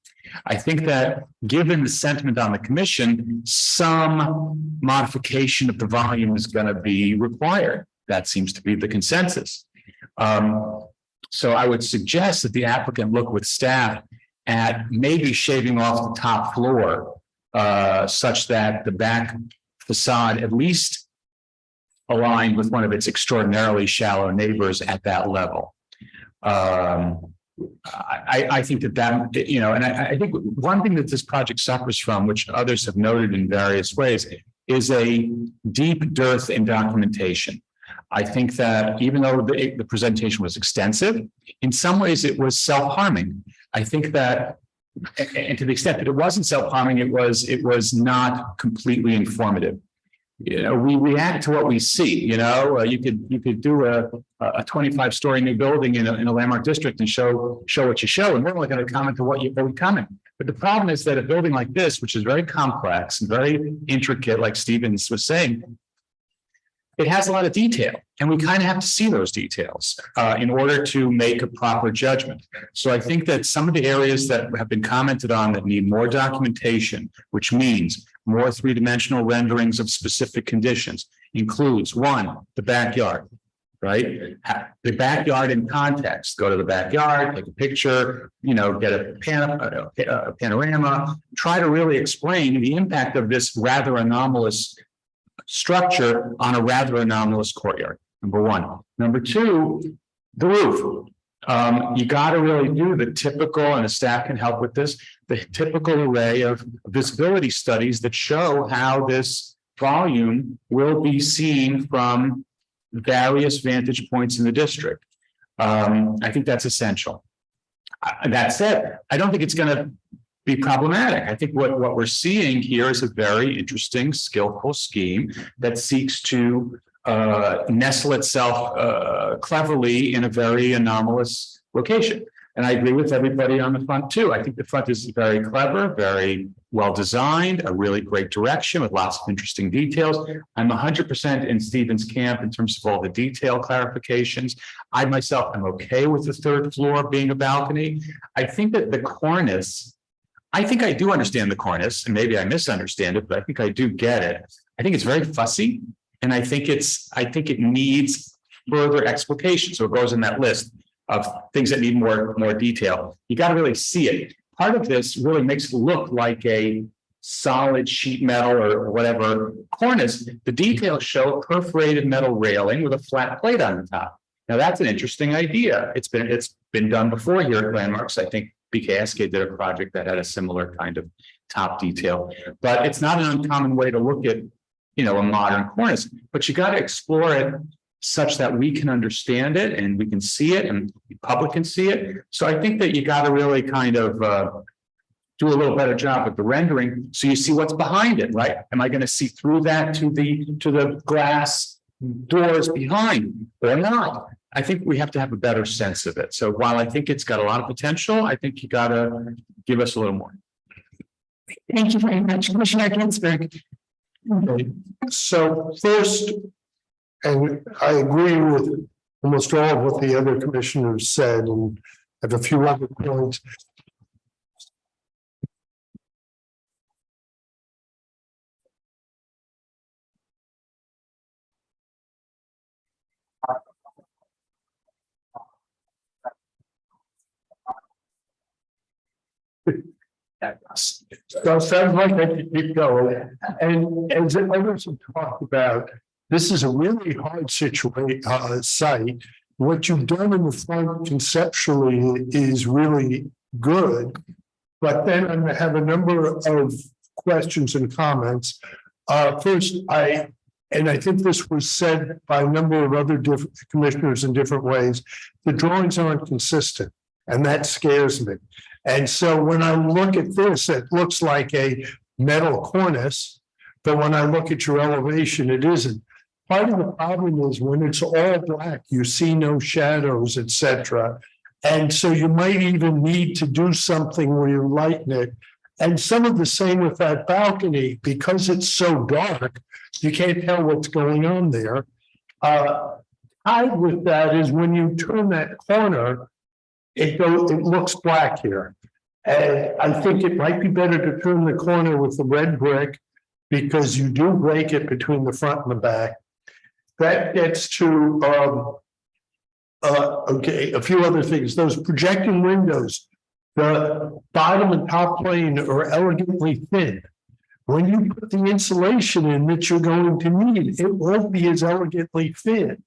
Speaker 2: I think that given the sentiment on the commission, some modification of the volume is going to be required. That seems to be the consensus. So I would suggest that the applicant look with staff at maybe shaving off the top floor such that the back facade at least aligned with one of its extraordinarily shallow neighbors at that level. I think that, you know, and I think one thing that this project suffers from, which others have noted in various ways, is a deep dearth in documentation. I think that even though the presentation was extensive, in some ways it was self-harming. I think that, and to the extent that it wasn't self-harming, it was not completely informative. You know, we react to what we see. You know, you could do a 25-story new building in a landmark district and show what you show, and we're only going to comment to what we comment. But the problem is that a building like this, which is very complex and very intricate, like Stevens was saying, it has a lot of detail, and we kind of have to see those details in order to make a proper judgment. So I think that some of the areas that have been commented on that need more documentation, which means more three-dimensional renderings of specific conditions, includes one, the backyard, right? The backyard in context. Go to the backyard, take a picture, you know, get a panorama, try to really explain the impact of this rather anomalous structure on a rather anomalous courtyard. Number one. Number two, the roof. You got to really do the typical, and the staff can help with this, the typical array of visibility studies that show how this volume will be seen from various vantage points in the district. I think that's essential. That said, I don't think it's going to be problematic. I think what we're seeing here is a very interesting, skillful scheme that seeks to nestle itself cleverly in a very anomalous location. And I agree with everybody on the front too. I think the front is very clever, very well designed, a really great direction with lots of interesting details. I'm 100% in Stephen's camp in terms of all the detail clarifications. I myself am okay with the third floor being a balcony. I think that the cornice, I think I do understand the cornice, and maybe I misunderstand it, but I think I do get it. I think it's very fussy, and I think it needs further explication. So it goes in that list of things that need more detail. You got to really see it. Part of this really makes it look like a solid sheet metal or whatever cornice. The details show a perforated metal railing with a flat plate on the top. Now that's an interesting idea. It's been done before here at Landmarks. I think BK Cascade did a project that had a similar kind of top detail, but it's not an uncommon way to look at, you know, a modern cornice. But you got to explore it such that we can understand it and we can see it and the public can see it. So I think that you got to really kind of do a little better job with the rendering so you see what's behind it, right? Am I going to see through that to the glass doors behind or not? I think we have to have a better sense of it. So while I think it's got a lot of potential, I think you got to give us a little more.
Speaker 1: Thank you very much, Commissioner Ginsburg.
Speaker 6: Okay. So first, and I agree with almost all of what the other commissioners said, and have a few other points. So it sounds like I could keep going. And as others have talked about, this is a really hard site. What you've done in the front conceptually is really good. But then I have a number of questions and comments. First, I think this was said by a number of other different commissioners in different ways, the drawings aren't consistent, and that scares me. And so when I look at this, it looks like a metal cornice but when I look at your elevation, it isn't. Part of the problem is when it's all black, you see no shadows, etc. And so you might even need to do something where you lighten it. And some of the same with that balcony, because it's so dark, you can't tell what's going on there. Tied with that is when you turn that corner, it looks black here. And I think it might be better to turn the corner with the red brick because you do break it between the front and the back. That gets to okay, a few other things. Those projecting windows, the bottom and top plane are elegantly thin. When you put the insulation in that you're going to need, it won't be as elegantly thin.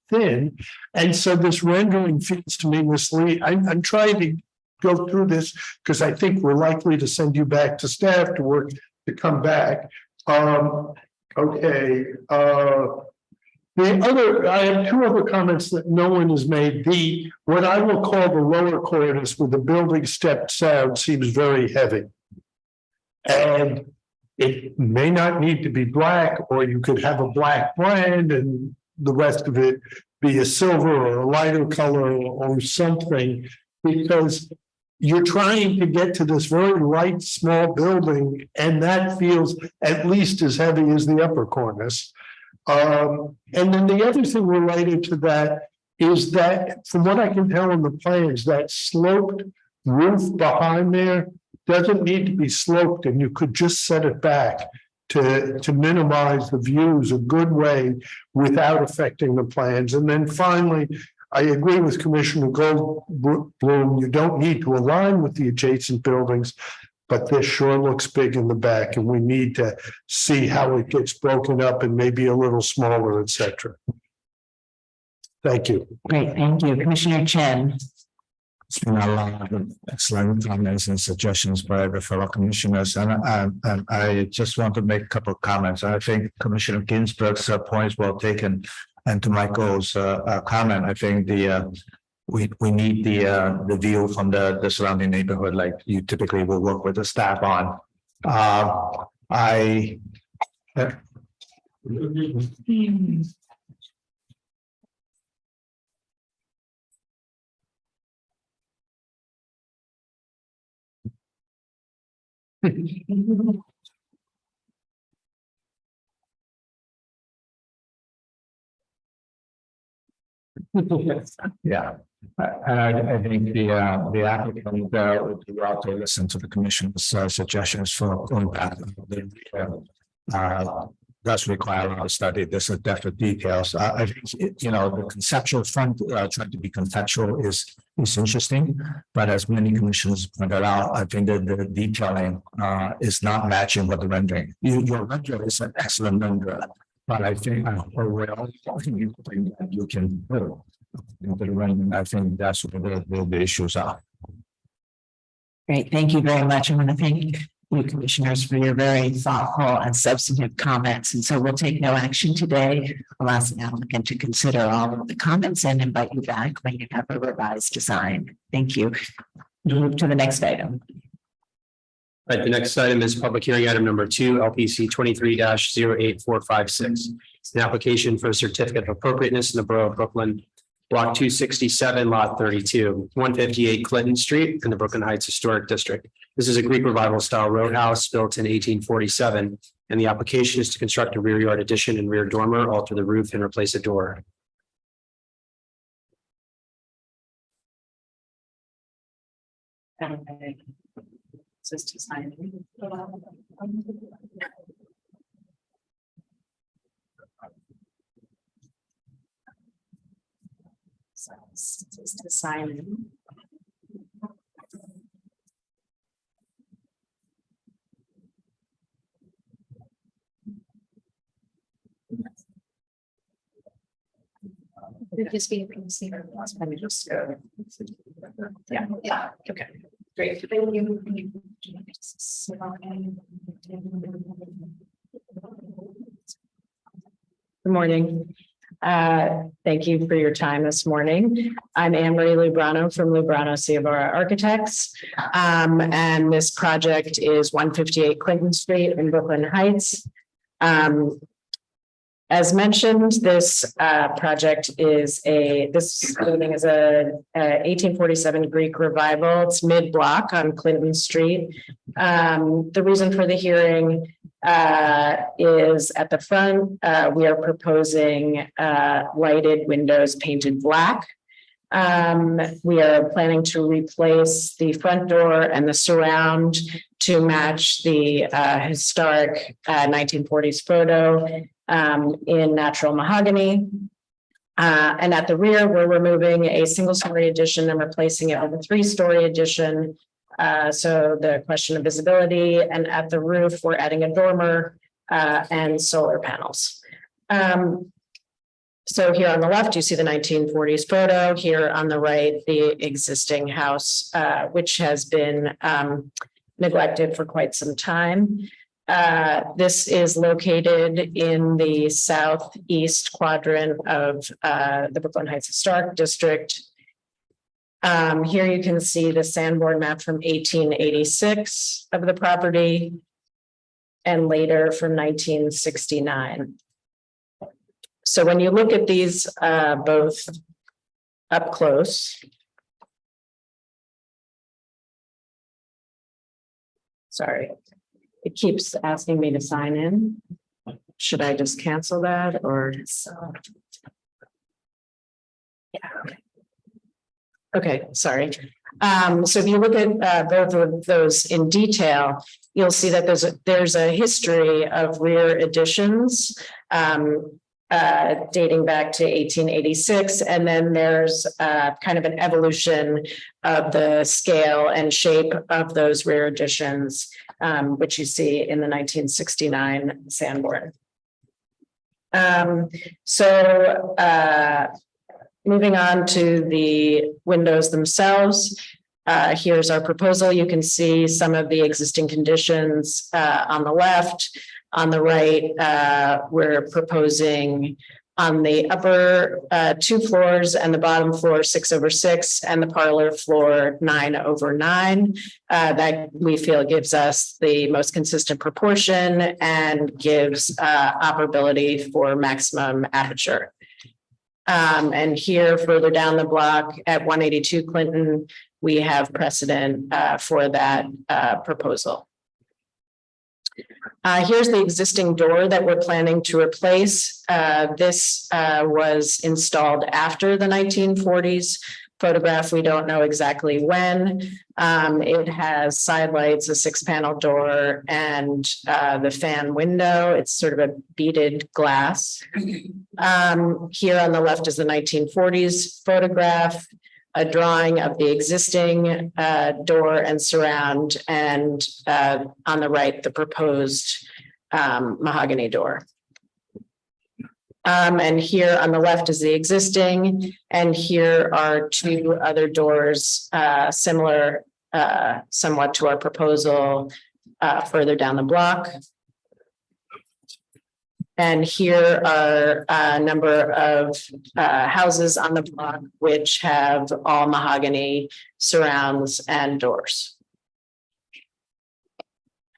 Speaker 6: And so this rendering feels to me misleading. I'm trying to go through this because I think we're likely to send you back to staff to work to come back. Okay. I have two other comments that no one has made. What I will call the lower cornice with the building stepped sound seems very heavy. And it may not need to be black, or you could have a black brand and the rest of it be a silver or a lighter color or something, because you're trying to get to this very light, small building, and that feels at least as heavy as the upper cornice. And then the other thing related to that is that, from what I can tell in the plans, that sloped roof behind there doesn't need to be sloped, and you could just set it back to minimize the views a good way without affecting the plans. And then finally, I agree with Commissioner Goldblum, you don't need to align with the adjacent buildings, but this sure looks big in the back, and we need to see how it gets broken up and maybe a little smaller, et cetera. Thank you.
Speaker 1: Great, thank you. Commissioner Chen.
Speaker 13: It's been a lot of excellent comments and suggestions by the fellow commissioners, and I just want to make a couple of comments. I think Commissioner Ginsburg's point is well taken, and to Michael's comment, I think we need the view from the surrounding neighborhood, like you typically will work with the staff on. Yeah, I think the applicant would be out to listen to the commission's suggestions for going back. Does require a lot of study. There's a depth of details. I think, the conceptual front, trying to be contextual is interesting, but as many commissioners pointed out, I think that the detailing is not matching what the rendering. Your rendering is an excellent render, but I think you can put into the rendering. I think that's where the issues are.
Speaker 1: Great, thank you very much. I want to thank you, commissioners, for your very thoughtful and substantive comments. And so we'll take no action today. I'll ask the applicant to consider all of the comments and invite you back when you have a revised design. Thank you. We'll move to the next item.
Speaker 4: All right, the next item is public hearing item number 2, LPC 23-08456. It's an application for a certificate of appropriateness in the borough of Brooklyn, block 267, lot 32, 158 Clinton Street in the Brooklyn Heights Historic District. This is a Greek Revival style roadhouse built in 1847, and the application is to construct a rear yard addition and rear dormer, alter the roof, and replace a door.
Speaker 1: Just to sign in. Just be able to see her. Let me just yeah, okay, great. Thank you.
Speaker 8: Good morning. Thank you for your time this morning. I'm Anne-Marie Lubrano from Lubrano Ciavara Architects. And this project is 158 Clinton Street in Brooklyn Heights. As mentioned, this project is this building is a 1847 Greek revival. It's mid-block on Clinton Street. The reason for the hearing is at the front. We are proposing lighted windows painted black. We are planning to replace the front door and the surround to match the historic 1940s photo in natural mahogany. And at the rear, we're removing a single-story addition and replacing it with a three-story addition. So the question of visibility, and at the roof, we're adding a dormer and solar panels. So here on the left, you see the 1940s photo. Here on the right, the existing house, which has been neglected for quite some time. This is located in the southeast quadrant of the Brooklyn Heights Historic District. Here you can see the Sanborn map from 1886 of the property and later from 1969. So when you look at these both up close, sorry, it keeps asking me to sign in. Should I just cancel that or? Yeah. Okay, sorry. So if you look at both of those in detail, you'll see that there's a history of rear additions dating back to 1886, and then there's kind of an evolution of the scale and shape of those rear additions, which you see in the 1969 Sanborn. Moving on to the windows themselves, here's our proposal. You can see some of the existing conditions on the left. On the right, we're proposing on the upper 2 floors and the bottom floor 6/6 and the parlor floor 9/9. That we feel gives us the most consistent proportion and gives operability for maximum aperture. And here further down the block at 182 Clinton, we have precedent for that proposal. Here's the existing door that we're planning to replace. This was installed after the 1940s. Photograph, we don't know exactly when. It has side lights, a 6-panel door, and the fan window. It's sort of a beaded glass. Here on the left is the 1940s photograph, a drawing of the existing door and surround, and on the right, the proposed mahogany door. And here on the left is the existing, and here are 2 other doors similar somewhat to our proposal further down the block. And here are a number of houses on the block which have all mahogany surrounds and doors.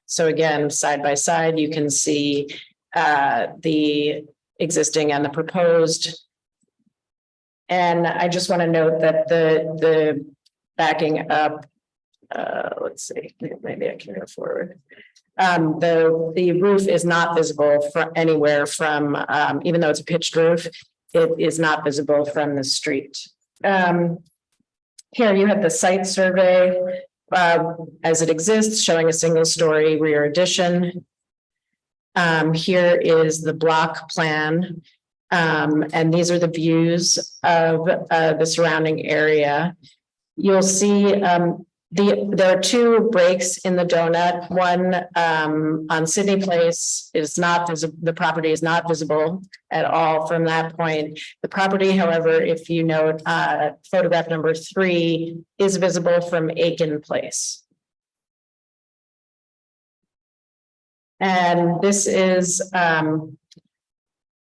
Speaker 8: So again, side by side, you can see the existing and the proposed. And I just want to note that the backing up, let's see, maybe I can go forward. The roof is not visible from anywhere from, even though it's a pitched roof, it is not visible from the street. Here you have the site survey as it exists, showing a single-story rear addition. Here is the block plan, and these are the views of the surrounding area. You'll see there are 2 breaks in the donut. One on Sydney Place is not visible. The property is not visible at all from that point. The property, however, if you note, photograph number 3 is visible from Aiken Place. And this is,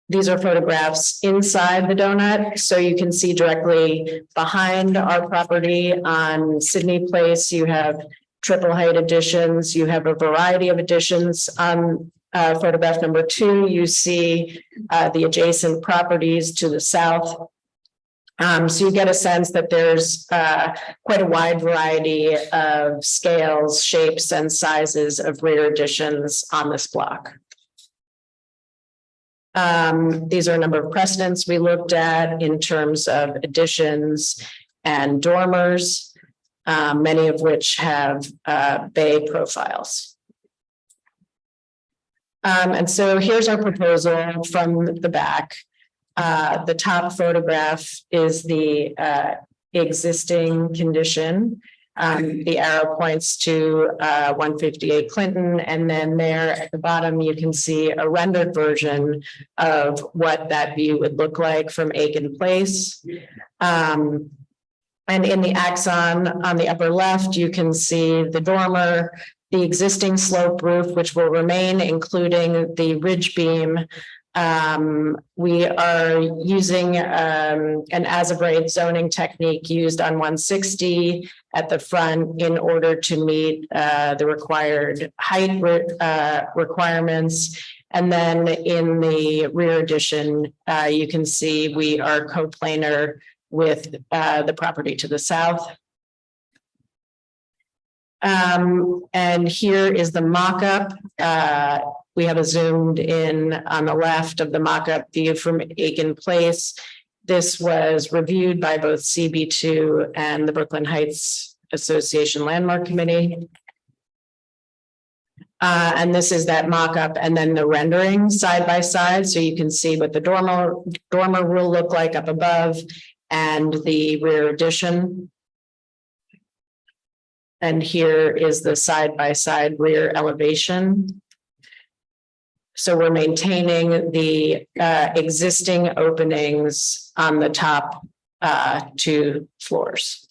Speaker 8: these are photographs inside the donut. So you can see directly behind our property on Sydney Place, you have triple height additions. You have a variety of additions on photograph number 2, you see the adjacent properties to the south. So you get a sense that there's quite a wide variety of scales, shapes, and sizes of rear additions on this block. These are a number of precedents we looked at in terms of additions and dormers, many of which have bay profiles. And so here's our proposal from the back. The top photograph is the existing condition. The arrow points to 158 Clinton, and then there at the bottom you can see a rendered version of what that view would look like from Aiken Place. And in the axon on the upper left, you can see the dormer, the existing slope roof, which will remain, including the ridge beam. We are using an as-of-right zoning technique used on 160 at the front in order to meet the required height requirements. And then in the rear addition, you can see we are coplanar with the property to the south. And here is the mock-up. We have a zoomed in on the left of the mock-up view from Aiken Place. This was reviewed by both CB2 and the Brooklyn Heights Association Landmark Committee. And this is that mock-up and then the rendering side by side. So you can see what the dormer will look like up above and the rear addition. And here is the side-by-side rear elevation. So we're maintaining the existing openings on the top 2 floors.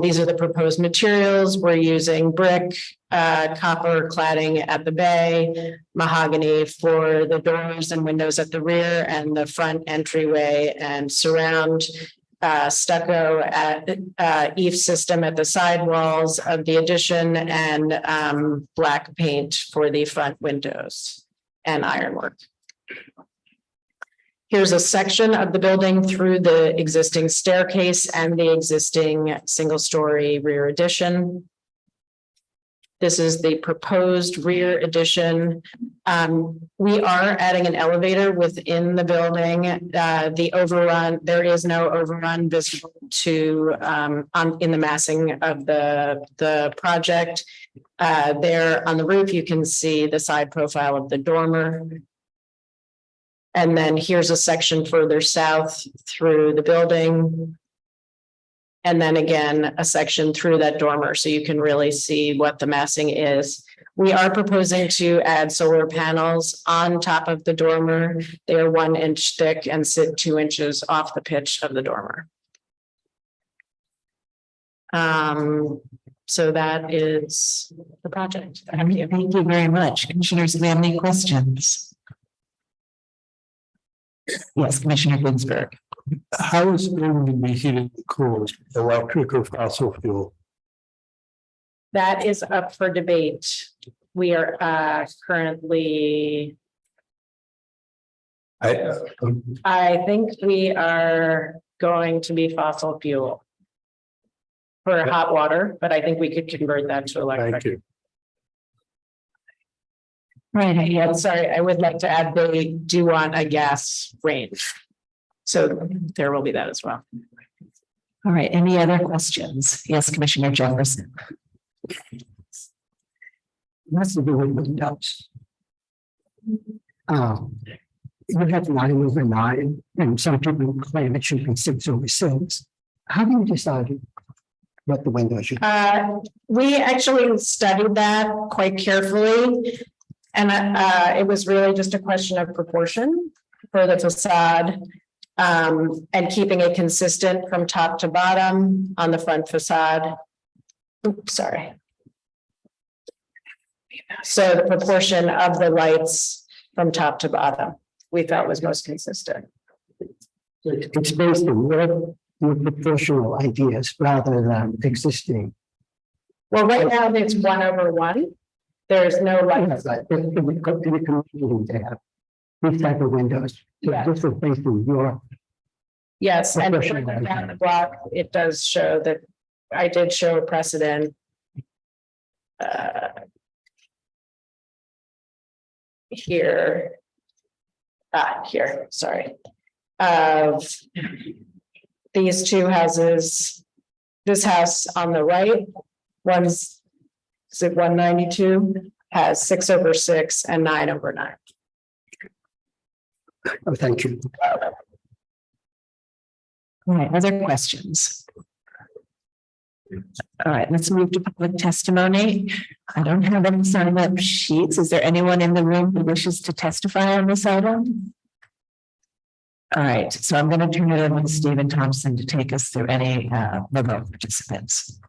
Speaker 8: These are the proposed materials. We're using brick, copper cladding at the bay, mahogany for the doors and windows at the rear and the front entryway and surround. Stucco at eave system at the side walls of the addition and black paint for the front windows and ironwork. Here's a section of the building through the existing staircase and the existing single-story rear addition. This is the proposed rear addition. We are adding an elevator within the building. The overrun, there is no overrun visible to in the massing of the project. There on the roof, you can see the side profile of the dormer. And then here's a section further south through the building. And then again, a section through that dormer so you can really see what the massing is. We are proposing to add solar panels on top of the dormer. They are 1 inch thick and sit 2 inches off the pitch of the dormer. So that is the project.
Speaker 1: Thank you very much. Commissioners, do we have any questions? Yes, Commissioner Ginsburg.
Speaker 6: How is it going to be heated and cooled, electric or fossil fuel?
Speaker 8: That is up for debate. We are currently. I think we are going to be fossil fuel for hot water, but I think we could convert that to electric.
Speaker 6: Thank you.
Speaker 8: Right, yeah, sorry, I would like to add, they do want a gas range. So there will be that as well.
Speaker 1: All right, any other questions? Yes, Commissioner Jefferson.
Speaker 10: That's the windows. You have 9/9, and some people claim it should be 6/6. How do you decide what the window should be?
Speaker 8: We actually studied that quite carefully. And it was really just a question of proportion for the facade. And keeping it consistent from top to bottom on the front facade. Oops, sorry. So the proportion of the lights from top to bottom, we felt was most consistent.
Speaker 10: It's based on your proportional ideas rather than existing
Speaker 8: Well, right now it's 1/1. There's no like.
Speaker 10: Yes, right. In the community, they have these type of windows. So
Speaker 8: Yeah.
Speaker 10: this is facing your.
Speaker 8: Yes, and
Speaker 10: Especially
Speaker 8: further
Speaker 10: when-
Speaker 8: down the block, it does show that I did show a precedent. Here. Here, sorry. Of these two houses. This house on the right, one's, is it 192, has 6/6 and 9/9.
Speaker 10: Oh, thank you.
Speaker 1: All right, other questions? All right, let's move to public testimony. I don't have any sign up sheets. Is there anyone in the room who wishes to testify on this item? All right, so I'm going to turn it over to Stephen Thompson to take us through any remote participants.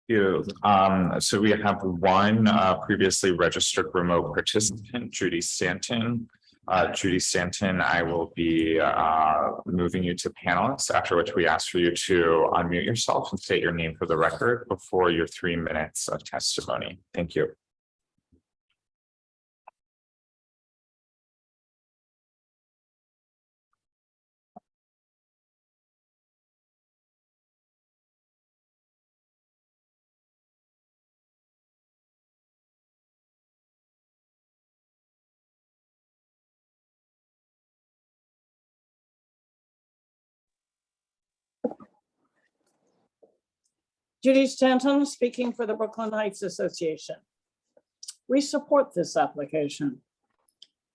Speaker 17: So we have one previously registered remote participant, Judy Stanton. Judy Stanton, I will be moving you to panelists, after which we ask for you to unmute yourself and state your name for the record before your 3 minutes of testimony. Thank you.
Speaker 19: Judy Stanton, speaking for the Brooklyn Heights Association. We support this application.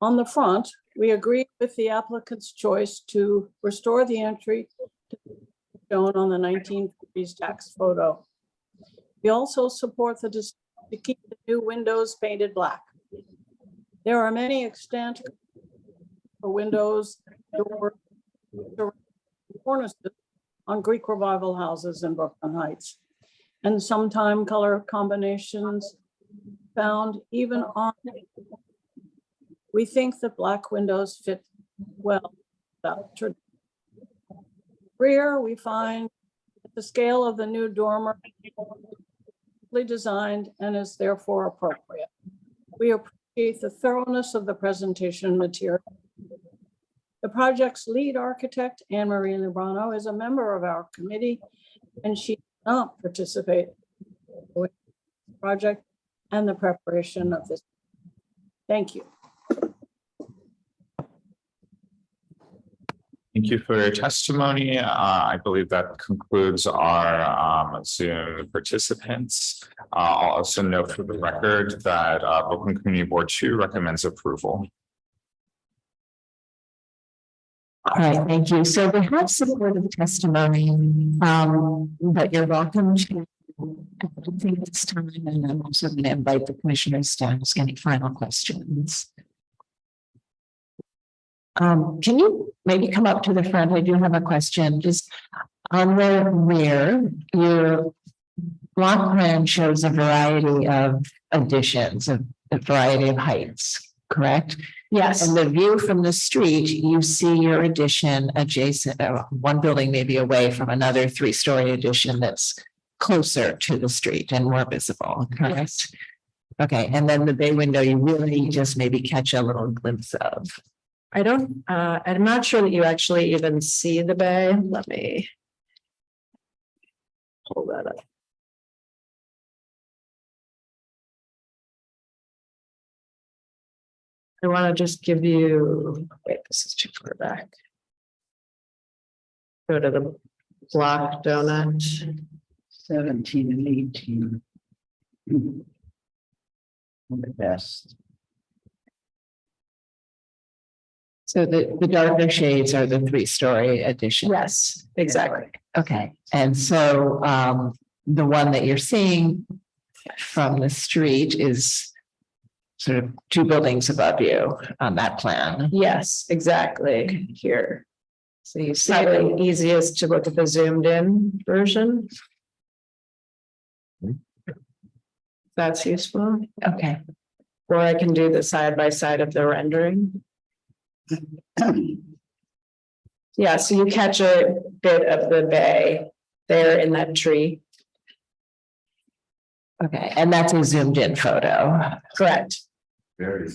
Speaker 19: On the front, we agree with the applicant's choice to restore the entry shown on the 1950s tax photo. We also support the decision to keep the new windows painted black. There are many extant for windows, doors, cornices on Greek Revival houses in Brooklyn Heights, and sometimes color combinations found even on. We think that black windows fit well. Rear, we find that the scale of the new dormer designed and is therefore appropriate. We appreciate the thoroughness of the presentation material. The project's lead architect, Anne Marie Lubrano, is a member of our committee, and she did not participate in the project and the preparation of this. Thank you.
Speaker 17: Thank you for your testimony. I believe that concludes our Zoom participants. I'll also note for the record that Brooklyn Community Board 2 recommends approval.
Speaker 1: All right, thank you. So we have supported testimony, but you're welcome to take this time, and I'm also going to invite the commissioners to ask any final questions. Can you maybe come up to the front? I do have a question. Just on the rear, your block plan shows a variety of additions, a variety of heights, correct?
Speaker 8: Yes.
Speaker 1: And the view from the street, you see your addition adjacent, one building maybe away from another 3-story addition that's closer to the street and more visible, correct?
Speaker 8: Yes.
Speaker 1: Okay, and then the bay window, you really just maybe catch a little glimpse of.
Speaker 8: I don't, I'm not sure that you actually even see the bay. Let me pull that up. I want to just give you, wait, this is too far back. Go to the block donut.
Speaker 7: 17 and 18. The best.
Speaker 1: So the darker shades are the 3-story addition.
Speaker 8: Yes, exactly.
Speaker 1: Okay, and so the one that you're seeing from the street is sort of 2 buildings above you on that plan.
Speaker 8: Yes, exactly. Here. So you see the easiest to look at the zoomed in version. That's useful.
Speaker 1: Okay.
Speaker 8: Or I can do the side by side of the rendering. Yeah, so you catch a bit of the bay there in that tree.
Speaker 1: Okay, and that's a zoomed in photo. Correct.
Speaker 3: Very.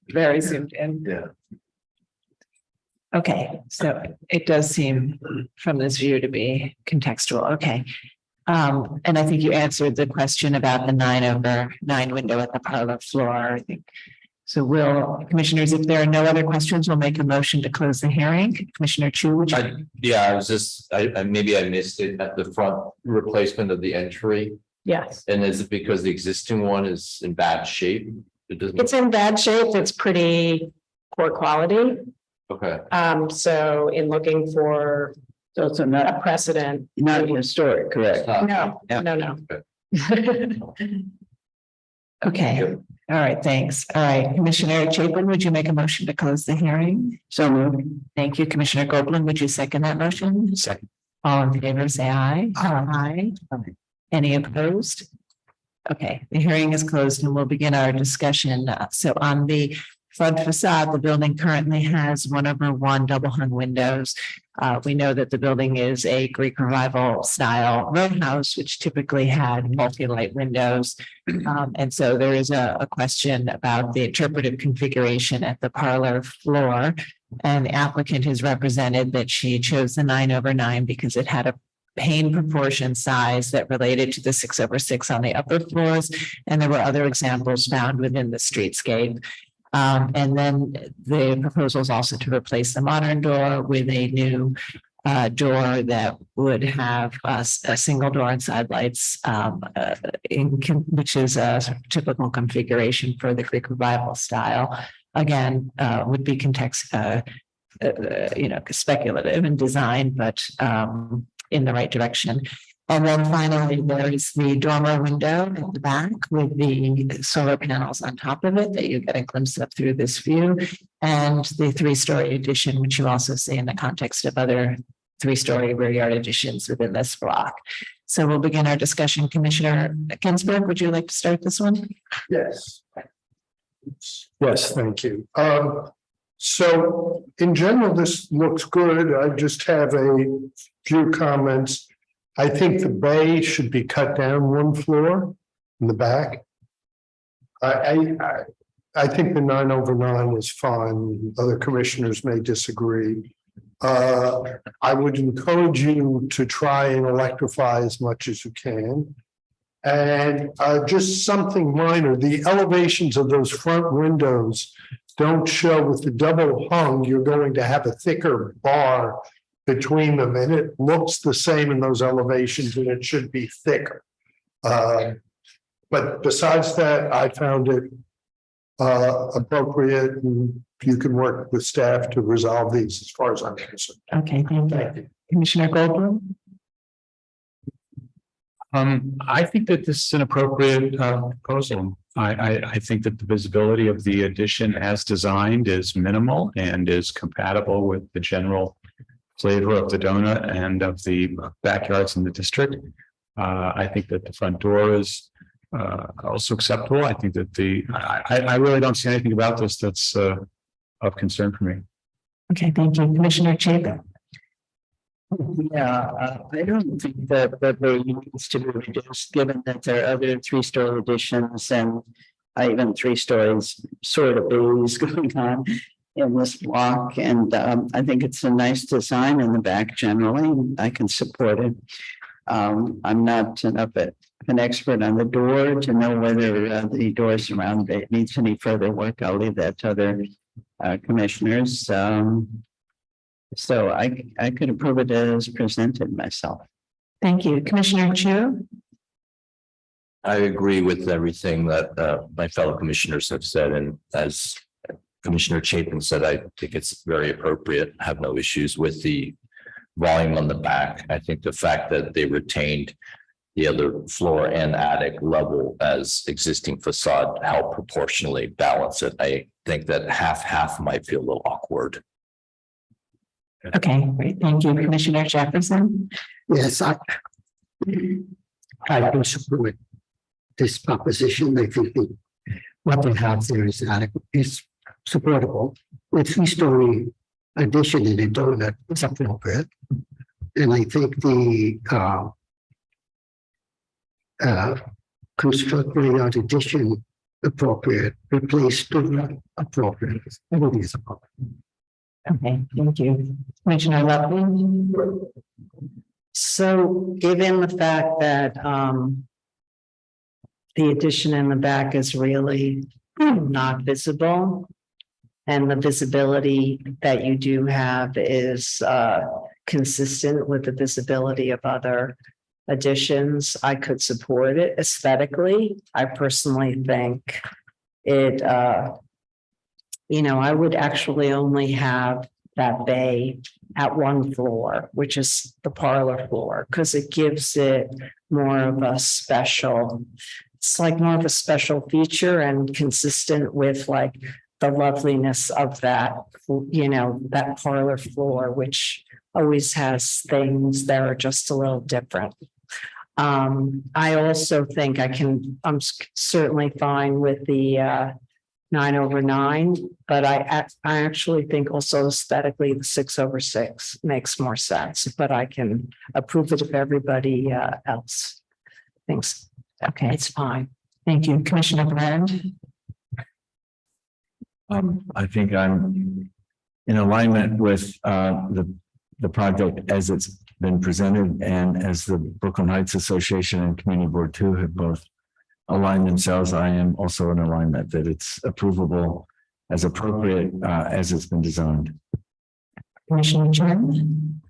Speaker 1: Very zoomed in.
Speaker 3: Yeah.
Speaker 1: Okay, so it does seem from this view to be contextual. Okay. And I think you answered the question about the 9/9 window at the parlor floor, I think. So commissioners, if there are no other questions, we'll make a motion to close the hearing. Commissioner Chu, would you?
Speaker 9: Yeah, I was just, maybe I missed it at the front replacement of the entry.
Speaker 1: Yes.
Speaker 9: And is it because the existing one is in bad shape? It doesn't.
Speaker 8: It's in bad shape. It's pretty poor quality.
Speaker 9: Okay.
Speaker 8: So in looking for
Speaker 7: So it's not
Speaker 8: a precedent.
Speaker 7: not historic, correct?
Speaker 8: No.
Speaker 1: Okay, all right, thanks. All right, Commissioner Chapin, would you make a motion to close the hearing?
Speaker 7: So moved.
Speaker 1: Thank you. Commissioner Goldblum, would you second that motion?
Speaker 2: Second.
Speaker 1: All in favor, say aye. Aye. Any opposed? Okay, the hearing is closed and we'll begin our discussion. So on the front facade, the building currently has 1/1 double hung windows. We know that the building is a Greek Revival style row house, which typically had multi-light windows. And so there is a question about the interpretive configuration at the parlor floor. And the applicant has represented that she chose the 9/9 because it had a pane proportion size that related to the 6/6 on the upper floors. And there were other examples found within the streetscape. And then the proposal is also to replace the modern door with a new door that would have a single door and side lights, which is a typical configuration for the Greek Revival style. Again, would be speculative in design, but in the right direction. And then finally, there is the dormer window at the back with the solar panels on top of it that you get a glimpse of through this view. And the 3-story addition, which you also see in the context of other 3-story rear yard additions within this block. So we'll begin our discussion. Commissioner Ginsburg, would you like to start this one?
Speaker 6: Yes. Yes, thank you. So in general, this looks good. I just have a few comments. I think the bay should be cut down 1 floor in the back. I think the 9/9 is fine. Other commissioners may disagree. I would encourage you to try and electrify as much as you can. And just something minor, the elevations of those front windows don't show. With the double hung, you're going to have a thicker bar between them, and it looks the same in those elevations, and it should be thicker. But besides that, I found it appropriate, and you can work with staff to resolve these as far as I'm concerned.
Speaker 1: Okay, thank you. Commissioner Goldblum?
Speaker 2: I think that this is an appropriate proposal. I think that the visibility of the addition as designed is minimal and is compatible with the general flavor of the donut and of the backyards in the district. I think that the front door is also acceptable. I think that I really don't see anything about this that's of concern for me.
Speaker 1: Okay, thank you. Commissioner Chapin?
Speaker 7: Yeah, I don't think that the bay needs to be reduced, given that there are other 3-story additions and even 3 stories sort of bays going on in this block. And I think it's a nice design in the back generally. I can support it. I'm not an expert on the door to know whether the doors around it needs any further work. I'll leave that to other commissioners. So I could approve it as presented myself.
Speaker 1: Thank you. Commissioner Chu?
Speaker 9: I agree with everything that my fellow commissioners have said, and as Commissioner Chapin said, I think it's very appropriate. I have no issues with the volume on the back. I think the fact that they retained the other floor and attic level as existing facade help proportionally balance it. I think that half might feel a little awkward.
Speaker 1: Okay, great. Thank you. Commissioner Jefferson?
Speaker 10: Yes, I can support this proposition. I think what they have there is adequate, is supportable. The 3-story addition in a donut is appropriate. And I think the construct rear yard addition appropriate, replace door appropriate. Everything is appropriate.
Speaker 1: Okay, thank you. Commissioner Levin?
Speaker 8: So given the fact that the addition in the back is really not visible, and the visibility that you do have is consistent with the visibility of other additions, I could support it aesthetically. I personally think it, I would actually only have that bay at one floor, which is the parlor floor, because it gives it more of a special, it's like more of a special feature and consistent with like the loveliness of that, that parlor floor, which always has things that are just a little different. I also think I'm certainly fine with the 9/9, but I actually think also aesthetically the 6/6 makes more sense, but I can approve it if everybody else thinks, okay, it's fine.
Speaker 1: Thank you. Commissioner Brand?
Speaker 3: I think I'm in alignment with the project as it's been presented, and as the Brooklyn Heights Association and Community Board 2 have both aligned themselves. I am also in alignment that it's approvable as appropriate as it's been designed.
Speaker 1: Commissioner Chen?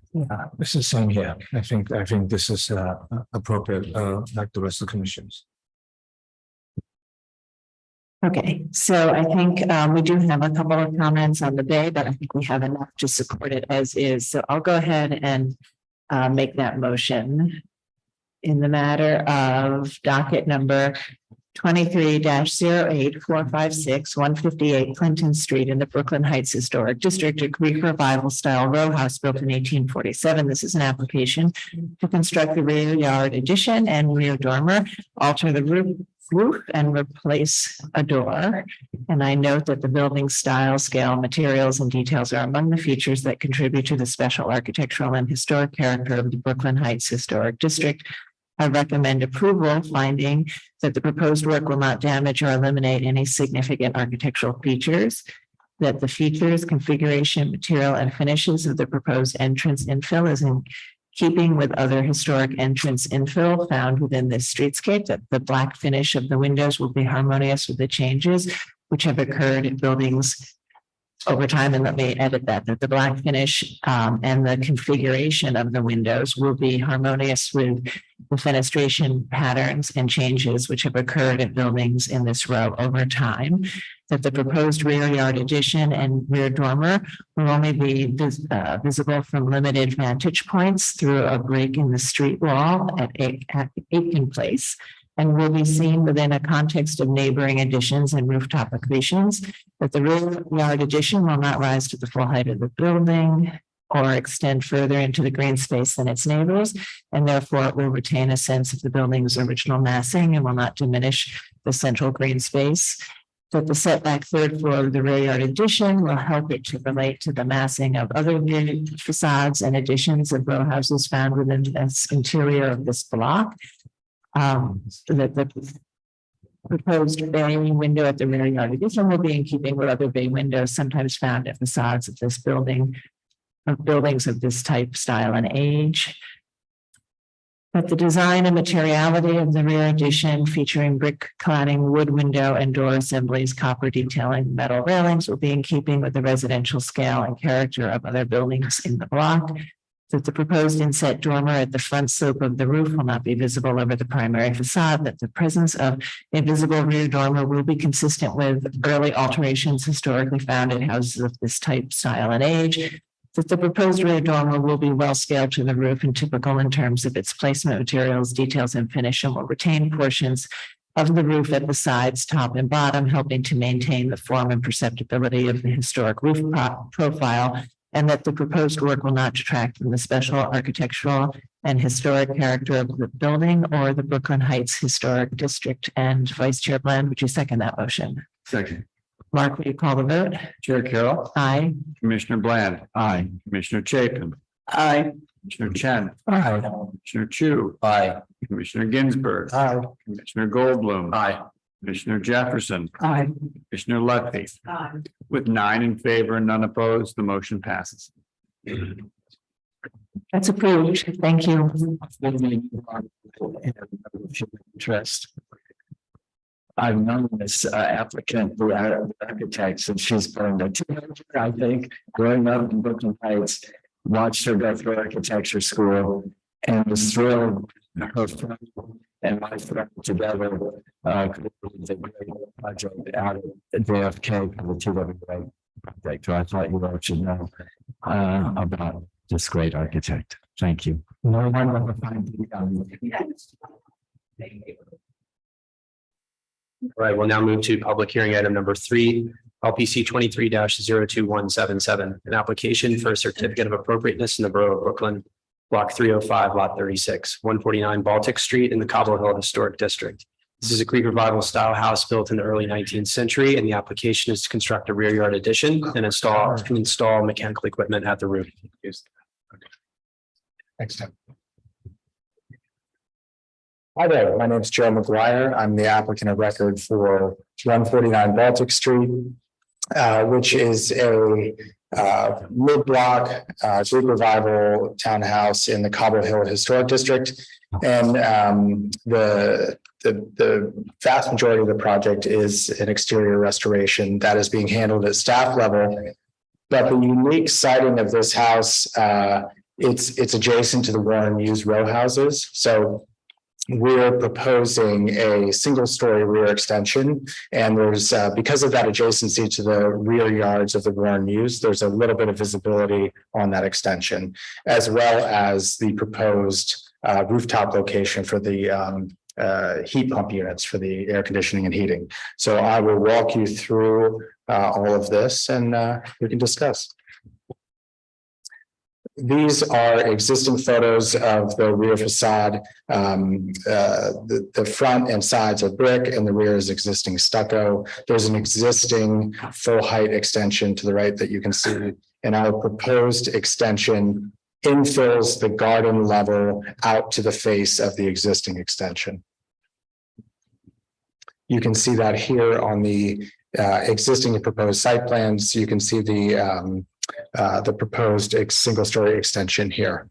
Speaker 13: This is same here. I think this is appropriate, like the rest of the commissions.
Speaker 1: Okay, so I think we do have a couple of comments on the bay, but I think we have enough to support it as is. So I'll go ahead and make that motion in the matter of docket number 23-08456, 158 Clinton Street in the Brooklyn Heights Historic District, a Greek Revival style row house built in 1847. This is an application to construct the rear yard addition and rear dormer, alter the roof and replace a door. And I note that the building style, scale, materials, and details are among the features that contribute to the special architectural and historic character of the Brooklyn Heights Historic District. I recommend approval, finding that the proposed work will not damage or eliminate any significant architectural features, that the features, configuration, material, and finishes of the proposed entrance infill is in keeping with other historic entrance infill found within this streetscape, that the black finish of the windows will be harmonious with the changes which have occurred in buildings over time. And let me edit that the black finish and the configuration of the windows will be harmonious with the fenestration patterns and changes which have occurred in buildings in this row over time, that the proposed rear yard addition and rear dormer will only be visible from limited vantage points through a break in the street wall at Aiken Place, and will be seen within a context of neighboring additions and rooftop accretions, that the rear yard addition will not rise to the full height of the building or extend further into the green space than its neighbors, and therefore it will retain a sense of the building's original massing and will not diminish the central green space. That the setback third floor of the rear yard addition will help it to relate to the massing of other facades and additions of row houses found within the interior of this block. That the proposed bay window at the rear yard addition will be in keeping with other bay windows sometimes found at facades of this building, of buildings of this type, style, and age. That the design and materiality of the rear addition, featuring brick cladding, wood window and door assemblies, copper detailing, metal railings, will be in keeping with the residential scale and character of other buildings in the block. That the proposed inset dormer at the front slope of the roof will not be visible over the primary facade, that the presence of a visible rear dormer will be consistent with early alterations historically found in houses of this type, style, and age, that the proposed rear dormer will be well scaled to the roof and typical in terms of its placement, materials, details, and finish, and will retain portions of the roof at the sides, top, and bottom, helping to maintain the form and perceptibility of the historic roof profile, and that the proposed work will not detract from the special architectural and historic character of the building or the Brooklyn Heights Historic District. And Vice Chair Bland, would you second that motion?
Speaker 3: Second.
Speaker 1: Mark, will you call the vote?
Speaker 3: Chair Carroll.
Speaker 1: Aye.
Speaker 3: Commissioner Bland. Aye. Commissioner Chapin.
Speaker 8: Aye.
Speaker 3: Commissioner Chen. Aye. Commissioner Chu.
Speaker 9: Aye.
Speaker 3: Commissioner Ginsburg.
Speaker 6: Aye.
Speaker 3: Commissioner Goldblum.
Speaker 9: Aye.
Speaker 3: Commissioner Jefferson.
Speaker 1: Aye.
Speaker 3: Commissioner Lutfi.
Speaker 1: Aye.
Speaker 3: With 9 in favor and none opposed, the motion passes.
Speaker 1: That's approved. Thank you.
Speaker 3: Interest. I've known this applicant, the architect, since she's been a teenager, I think, growing up in Brooklyn Heights, watched her go through architecture school and was thrilled her friend and my friend together created a great project out of JFK for the TWA project. So I thought you all should know about this great architect. Thank you. No one will find
Speaker 4: All right, we'll now move to public hearing item number 3, LPC 23-02177, an application for a certificate of appropriateness in the Borough of Brooklyn, block 305, lot 36, 149 Baltic Street in the Cobble Hill Historic District. This is a Greek revival style house built in the early 19th century, and the application is to construct a rear yard addition and install mechanical equipment at the roof.
Speaker 12: Next time. Hi there, my name is Joe McGuire. I'm the applicant of record for 149 Baltic Street, which is a mid-block Greek revival townhouse in the Cobble Hill Historic District. And the vast majority of the project is an exterior restoration that is being handled at staff level. But the unique siting of this house, it's adjacent to the Warren Hughes row houses. So we're proposing a single-story rear extension, and there's because of that adjacency to the rear yards of the Warren Hughes, there's a little bit of visibility on that extension, as well as the proposed rooftop location for the heat pump units for the air conditioning and heating. So I will walk you through all of this, and we can discuss. These are existing photos of the rear facade. The front and sides are brick and the rear is existing stucco. There's an existing full height extension to the right that you can see. And our proposed extension infills the garden level out to the face of the existing extension. You can see that here on the existing and proposed site plans. You can see the proposed single-story extension here.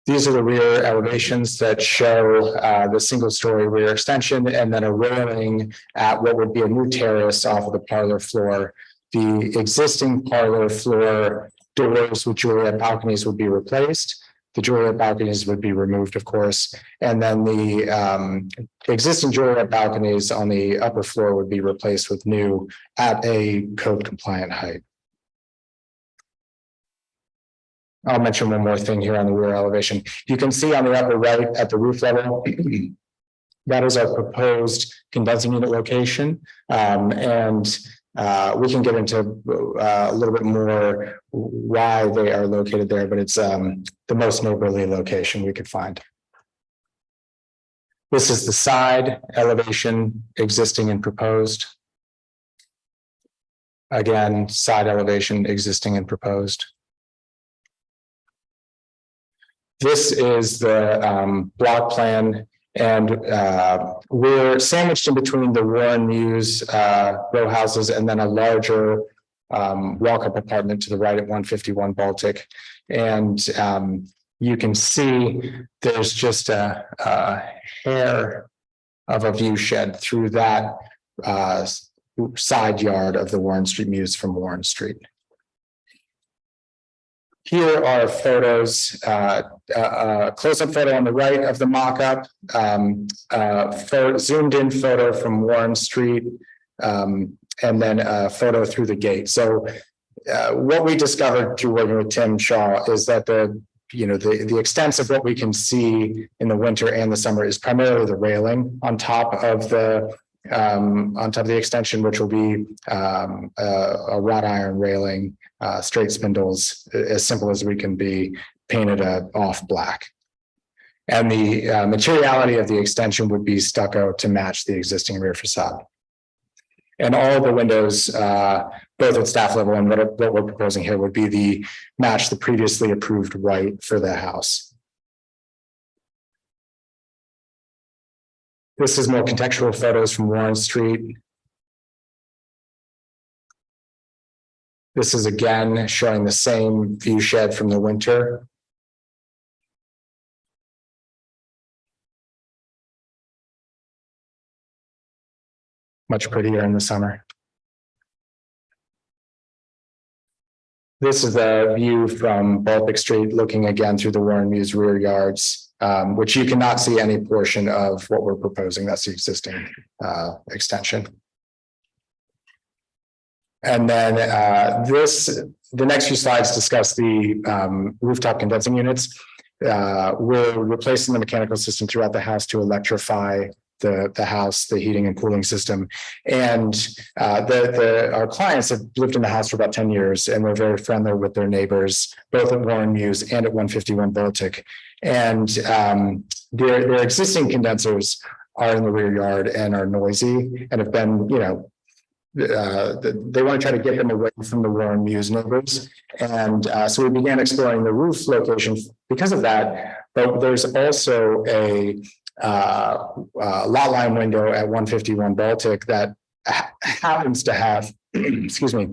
Speaker 12: These are the rear elevations that show the single-story rear extension, and then a railing at what would be a new terrace off of the parlor floor. The existing parlor floor doors with Juliet balconies would be replaced. The Juliet balconies would be removed, of course, and then the existing Juliet balconies on the upper floor would be replaced with new at a code compliant height. I'll mention one more thing here on the rear elevation. You can see on the upper right at the roof level, that is our proposed condensing unit location. We can get into a little bit more why they are located there, but it's the most neighborly location we could find. This is the side elevation existing and proposed. Again, side elevation existing and proposed. This is the block plan. And we're sandwiched in between the Warren Hughes row houses and then a larger walk-up apartment to the right at 151 Baltic. And you can see there's just a hair of a view shed through that side yard of the Warren Street Mews from Warren Street. Here are photos, a close-up photo on the right of the mock-up, zoomed in photo from Warren Street, and then a photo through the gate. So what we discovered through working with Tim Shaw is that the extent of what we can see in the winter and the summer is primarily the railing on top of the extension, which will be a wrought iron railing, straight spindles, as simple as we can be, painted off black. And the materiality of the extension would be stucco to match the existing rear facade. And all the windows, both at staff level and what we're proposing here would be match the previously approved white for the house. This is more contextual photos from Warren Street. This is again showing the same view shed from the winter. Much prettier in the summer. This is a view from Baltic Street, looking again through the Warren Muse rear yards, which you cannot see any portion of what we're proposing. That's the existing extension. And then the next few slides discuss the rooftop condensing units. We're replacing the mechanical system throughout the house to electrify the house, the heating and cooling system. And our clients have lived in the house for about 10 years, and we're very friendly with their neighbors, both at Warren Muse and at 151 Baltic. And their existing condensers are in the rear yard and are noisy and have been, they want to try to get them away from the Warren Muse neighbors. And so we began exploring the roof location because of that. But there's also a lot line window at 151 Baltic that happens to have, excuse me,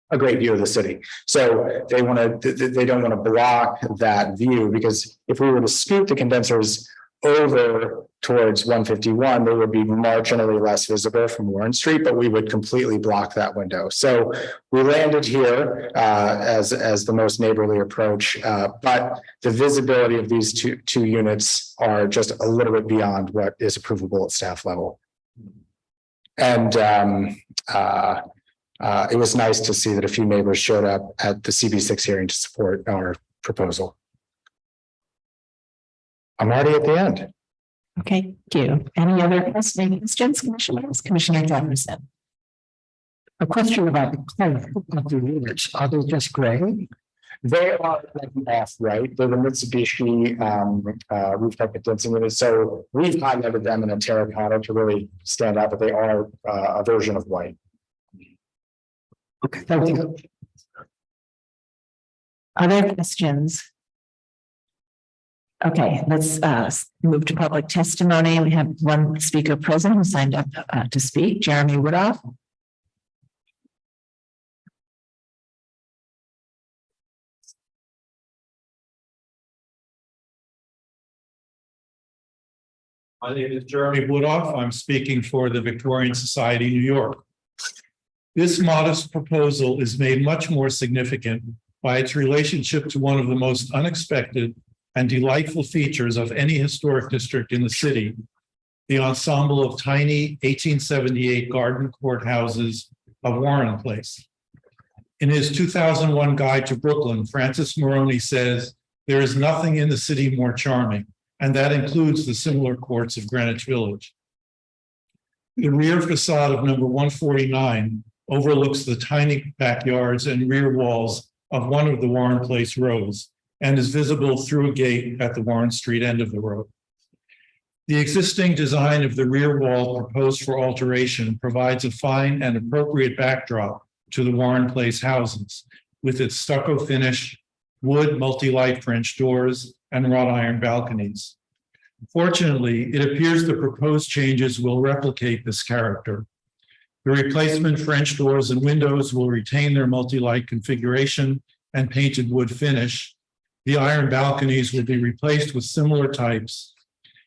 Speaker 12: a great view of the city. So they don't want to block that view, because if we were to scoot the condensers over towards 151, they would be marginally less visible from Warren Street, but we would completely block that window. So we landed here as the most neighborly approach, but the visibility of these two units are just a little bit beyond what is approvable at staff level. And it was nice to see that a few neighbors showed up at the CB6 hearing to support our proposal. I'm already at the end.
Speaker 1: Okay, thank you. Any other questions, commissioners? Commissioner Jefferson.
Speaker 6: A question about the color of the units. Are they just gray?
Speaker 12: They are like off-white. They're the Mitsubishi rooftop condensing units. So we've highlighted them in a terracotta to really stand out, but they are a version of white.
Speaker 6: Okay, thank you.
Speaker 1: Other questions? Okay, let's move to public testimony. We have one speaker present who signed up to speak, Jeremy Woodoff.
Speaker 15: My name is Jeremy Woodoff. I'm speaking for the Victorian Society, New York. This modest proposal is made much more significant by its relationship to one of the most unexpected and delightful features of any historic district in the city, the ensemble of tiny 1878 garden court houses of Warren Place. In his 2001 Guide to Brooklyn, Francis Moroney says, "There is nothing in the city more charming," and that includes the similar courts of Greenwich Village. The rear facade of number 149 overlooks the tiny backyards and rear walls of one of the Warren Place rows, and is visible through a gate at the Warren Street end of the road. The existing design of the rear wall proposed for alteration provides a fine and appropriate backdrop to the Warren Place houses, with its stucco finish, wood multi-light French doors, and wrought iron balconies. Fortunately, it appears the proposed changes will replicate this character. The replacement French doors and windows will retain their multi-light configuration and painted wood finish. The iron balconies will be replaced with similar types,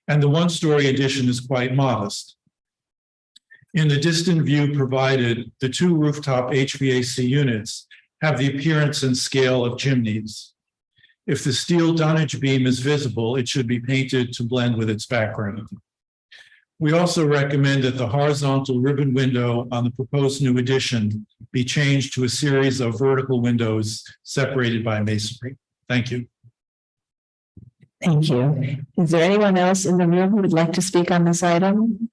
Speaker 15: and the one-story addition is quite modest. In the distant view provided, the two rooftop HVAC units have the appearance and scale of chimneys. If the steel dunnage beam is visible, it should be painted to blend with its background. We also recommend that the horizontal ribbon window on the proposed new addition be changed to a series of vertical windows separated by masonry. Thank you.
Speaker 1: Thank you. Is there anyone else in the room who would like to speak on this item?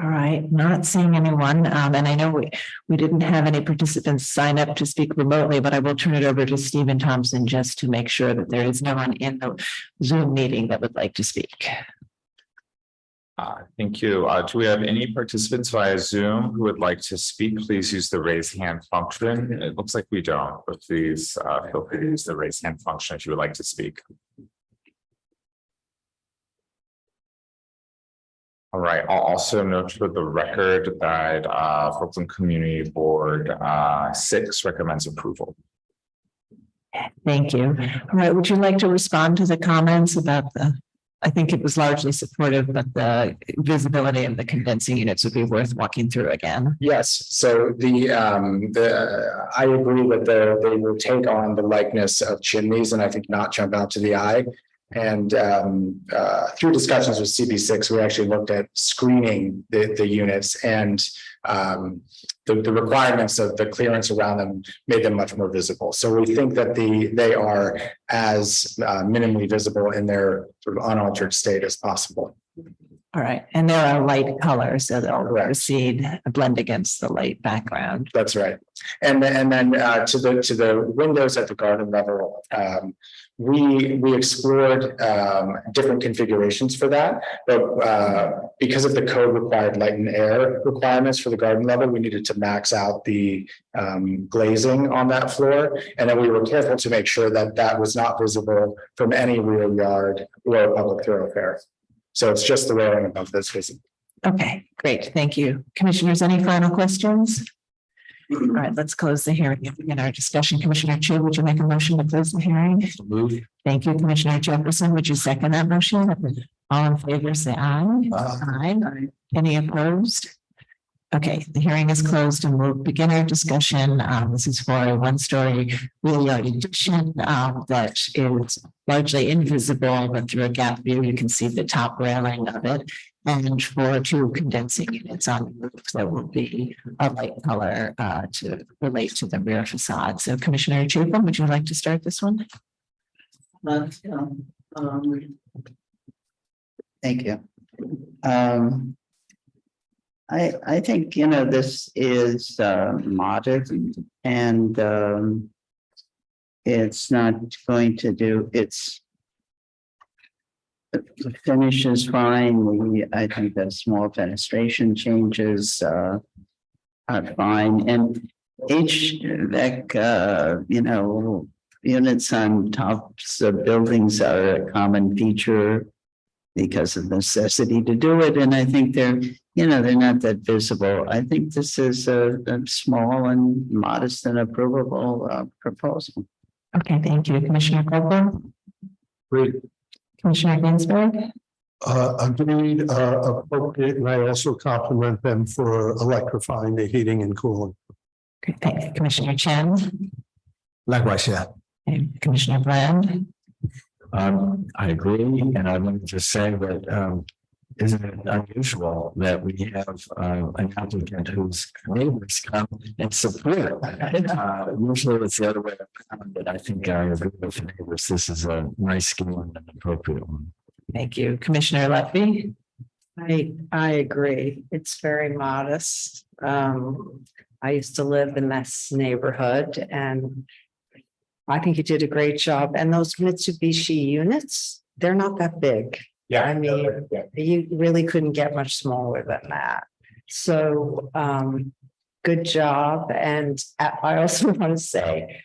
Speaker 1: All right, not seeing anyone. And I know we didn't have any participants sign up to speak remotely, but I will turn it over to Stephen Thompson just to make sure that there is no one in the Zoom meeting that would like to speak.
Speaker 17: Thank you. Do we have any participants via Zoom who would like to speak? Please use the raise hand function. It looks like we don't, but please feel free to use the raise hand function if you would like to speak. All right, I'll also note for the record that Brooklyn Community Board 6 recommends approval.
Speaker 1: Thank you. All right, would you like to respond to the comments about I think it was largely supportive, but the visibility of the condensing units would be worth walking through again.
Speaker 11: Yes, so I agree that they will take on the likeness of chimneys and I think not jump out to the eye. And through discussions with CB6, we actually looked at screening the units and the requirements of the clearance around them made them much more visible. So we think that they are as minimally visible in their sort of unaltered state as possible.
Speaker 1: All right, and there are light colors, so they'll proceed blend against the light background.
Speaker 11: That's right. And then to the windows at the garden level, we explored different configurations for that, but because of the code required light and air requirements for the garden level, we needed to max out the glazing on that floor, and then we were careful to make sure that that was not visible from any rear yard or public thoroughfare. So it's just the railing above this visible.
Speaker 1: Okay, great, thank you. Commissioners, any final questions? All right, let's close the hearing and begin our discussion. Commissioner Chu, would you make a motion to close the hearing? Thank you, Commissioner Jefferson. Would you second that motion? All in favor, say aye. Aye. Any opposed? Okay, the hearing is closed and we'll begin our discussion. This is for a one-story rear yard addition that is largely invisible, but through a gap view, you can see the top railing of it. And for 2 condensing units on the roof, that will be a light color to relate to the rear facade. So Commissioner Chapin, would you like to start this one?
Speaker 7: Thank you. I think, this is modest and it's not going to do the finish is fine. I think the small fenestration changes are fine. And HVAC, units on tops of buildings are a common feature because of necessity to do it. And I think they're not that visible. I think this is a small and modest and approvable proposal.
Speaker 1: Okay, thank you. Commissioner Copeland?
Speaker 6: Great.
Speaker 1: Commissioner Ginsburg?
Speaker 6: Agreed, appropriate, and I also compliment them for electrifying the heating and cooling.
Speaker 1: Okay, thank you. Commissioner Chen?
Speaker 13: Likewise, yeah.
Speaker 1: Okay, Commissioner Bland?
Speaker 3: I agree, and I want to just say that isn't it unusual that we have an applicant whose neighbors come and support? Usually it's the other way around, but I think I agree with the neighbors. This is a nice scheme and an appropriate one.
Speaker 1: Thank you. Commissioner Lefty?
Speaker 8: I agree. It's very modest. I used to live in this neighborhood and I think you did a great job. And those Mitsubishi units, they're not that big.
Speaker 17: Yeah.
Speaker 8: I mean, you really couldn't get much smaller than that. So good job. And I also want to say,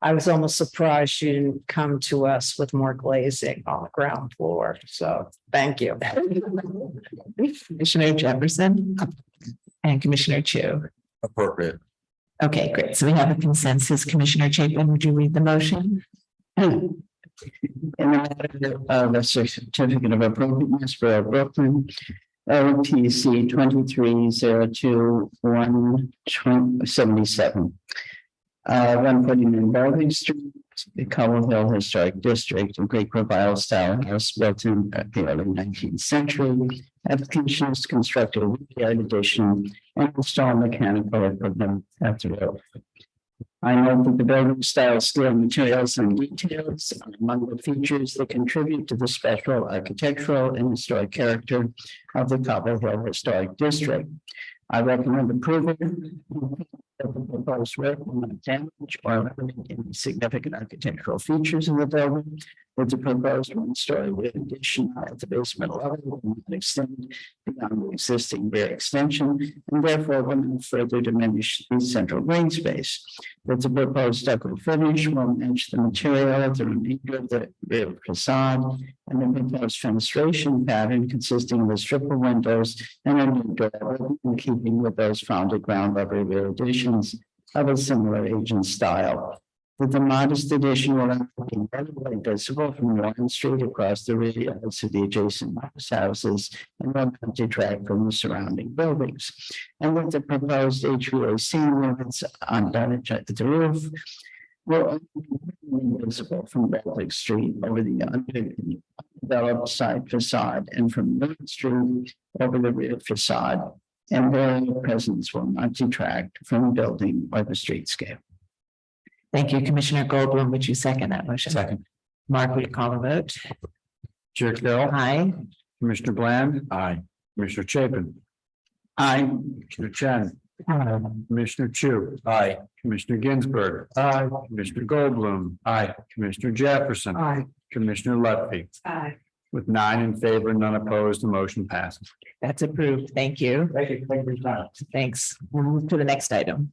Speaker 8: I was almost surprised you didn't come to us with more glazing on the ground floor. So thank you.
Speaker 1: Commissioner Jefferson and Commissioner Chu.
Speaker 9: Appropriate.
Speaker 1: Okay, great. So we have a consensus. Commissioner Chapin, would you read the motion?
Speaker 7: In the matter of the certificate of appropriateness for Brooklyn, LPC 2302-177. 149 Baltic Street, the Cobble Hill Historic District, a Great Profile style house built in the early 19th century. Applications constructed a yard addition and install mechanical equipment at the roof. I note that the building style, steel materials, and details are among the features that contribute to the special architectural and historic character of the Cobble Hill Historic District. I recommend approval of the proposed work will not damage or eliminate any significant architectural features of the building. With the proposed one-story rear addition at the basement level will not extend beyond the existing rear extension and therefore will not further diminish the central green space. With the proposed stucco finish will match the material of the remainder of the rear facade and the proposed fenestration pattern consisting of a strip of windows and a new door in keeping with those found at ground level rear additions of a similar age and style. With the modest addition will be readily visible from Warren Street across the rear yards of the adjacent houses and will not detract from the surrounding buildings. And with the proposed HVAC units on the roof will be visible from Baltic Street over the undeveloped side facade and from Warren Street over the rear facade. And their presence will not detract from the building or the streetscape.
Speaker 1: Thank you, Commissioner Goldblum. Would you second that motion?
Speaker 2: Second.
Speaker 1: Mark, will you call the vote?
Speaker 3: Chair Carroll.
Speaker 1: Aye.
Speaker 3: Commissioner Bland. Aye. Commissioner Chapin.
Speaker 7: Aye.
Speaker 3: Commissioner Chen. Commissioner Chu.
Speaker 9: Aye.
Speaker 3: Commissioner Ginsburg. Aye. Commissioner Goldblum. Aye. Commissioner Jefferson.
Speaker 10: Aye.
Speaker 3: Commissioner Lutfi.
Speaker 1: Aye.
Speaker 3: With 9 in favor, none opposed, the motion passes.
Speaker 1: That's approved. Thank you.
Speaker 3: Thank you. Thank you for your time.
Speaker 1: Thanks. We'll move to the next item.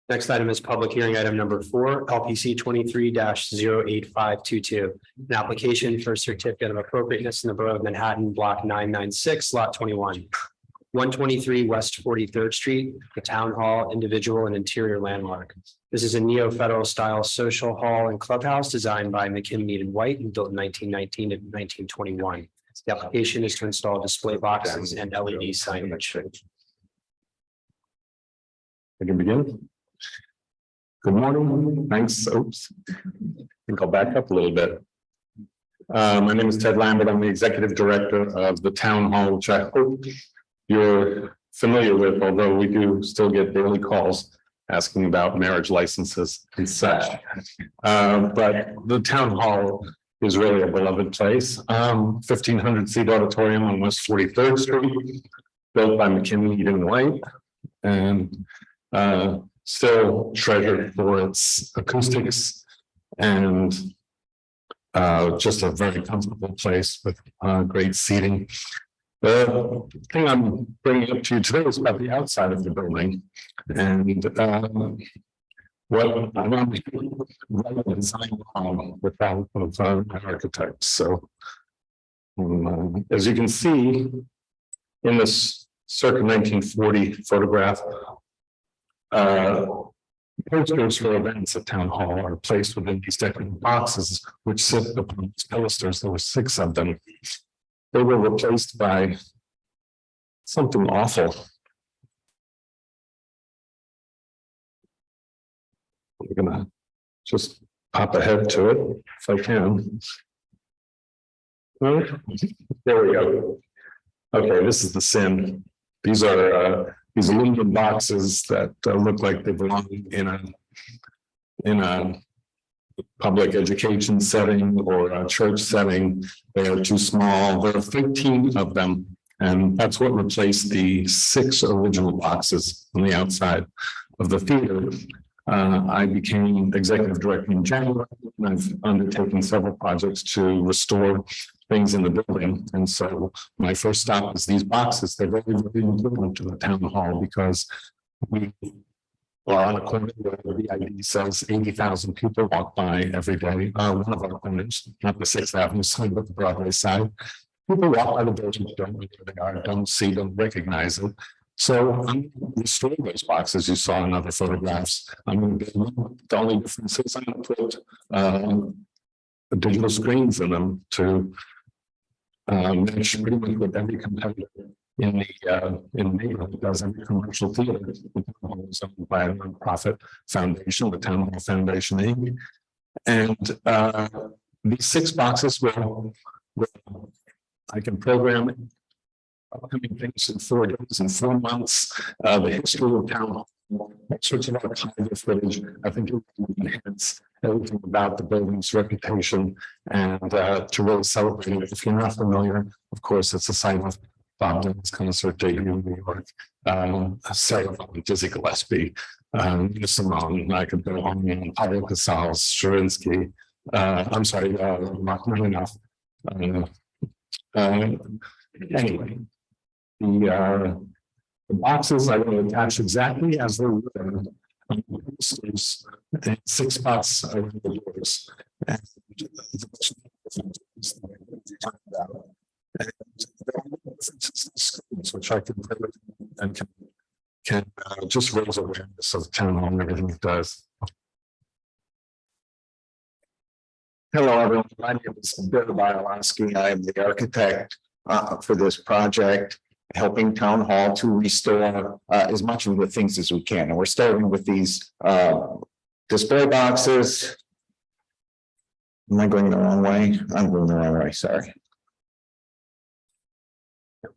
Speaker 4: Next item is public hearing item number 4, LPC 23-08522. An application for a certificate of appropriateness in the Borough of Manhattan, block 996, lot 21. 123 West 43rd Street, the Town Hall, individual and interior landmark. This is a neo-federal style social hall and clubhouse designed by McKim, and White and built in 1919 to 1921. The application is to install display boxes and LED signage.
Speaker 14: I can begin. Good morning. Thanks. Oops. I think I'll back up a little bit. My name is Ted Lambert. I'm the executive director of the town hall, which I hope you're familiar with, although we do still get daily calls asking about marriage licenses and such. But the town hall is really a beloved place. 1,500 seat auditorium on West 43rd Street, built by McKim, and White, and still treasured for its acoustics and just a very comfortable place with great seating. The thing I'm bringing up to you today is about the outside of the building and what I'm on the design with help of architects. So as you can see in this circa 1940 photograph, posters for events at Town Hall are placed within these decorative boxes, which sit upon these pilasters. There were 6 of them. They were replaced by something awful. I'm gonna just pop ahead to it if I can. There we go. Okay, this is the sin. These are these aluminum boxes that look like they belong in a public education setting or a church setting. They are too small. There are 13 of them, and that's what replaced the 6 original boxes on the outside of the theater. I became executive director in January, and I've undertaken several projects to restore things in the building. And so my first stop is these boxes. They're very, very important to the town hall because we are on a corner where the ID says 80,000 people walk by every day. One of our corners, not the 6th Avenue side, but the Broadway side. People walk by the building, don't know where they are, don't see them, recognize it. So I'm going to restore those boxes you saw in other photographs. I'm going to build them. The only difference is I'm going to put digital screens in them to match pretty much with every competitor in the neighborhood does. Every commercial theater is owned by a nonprofit foundation, the Town Hall Foundation Inc. And these 6 boxes will I can program upcoming things in 4 days and 4 months. The history of Town Hall, all sorts of archival footage. I think it will enhance everything about the building's reputation and to really celebrate it. If you're not familiar, of course, it's a site of Bob Dylan's concert debut in New York, Sarah Vaughan, Dizzy Gillespie, Simone, I could go on, Pablo Casals, Stravinsky,
Speaker 12: I'm sorry, not enough. Anyway, the boxes I will attach exactly as they were. There's 6 spots around the doors. Which I can and can just raise awareness of the town hall and everything it does.
Speaker 3: Hello, everyone. My name is Bill Bialowski. I am the architect for this project, helping Town Hall to restore as much of the things as we can. And we're starting with these display boxes. Am I going the wrong way? I'm going the wrong way, sorry.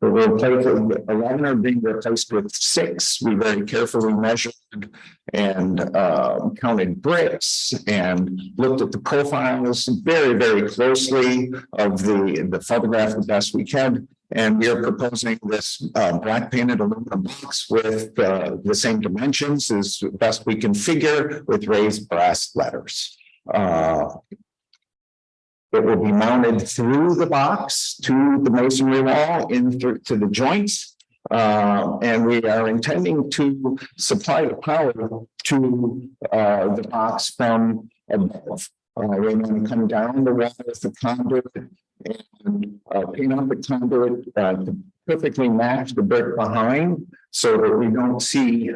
Speaker 3: But we're replacing 11 are being replaced with 6. We very carefully measured and counted bricks and looked at the profiles very, very closely of the photograph the best we can. And we are proposing this black painted aluminum box with the same dimensions as best we can figure with raised brass letters. It will be mounted through the box to the masonry wall to the joints. And we are intending to supply the power to the box from above. We're going to come down the wall with the conduit and paint up the conduit to perfectly match the brick behind so that we don't see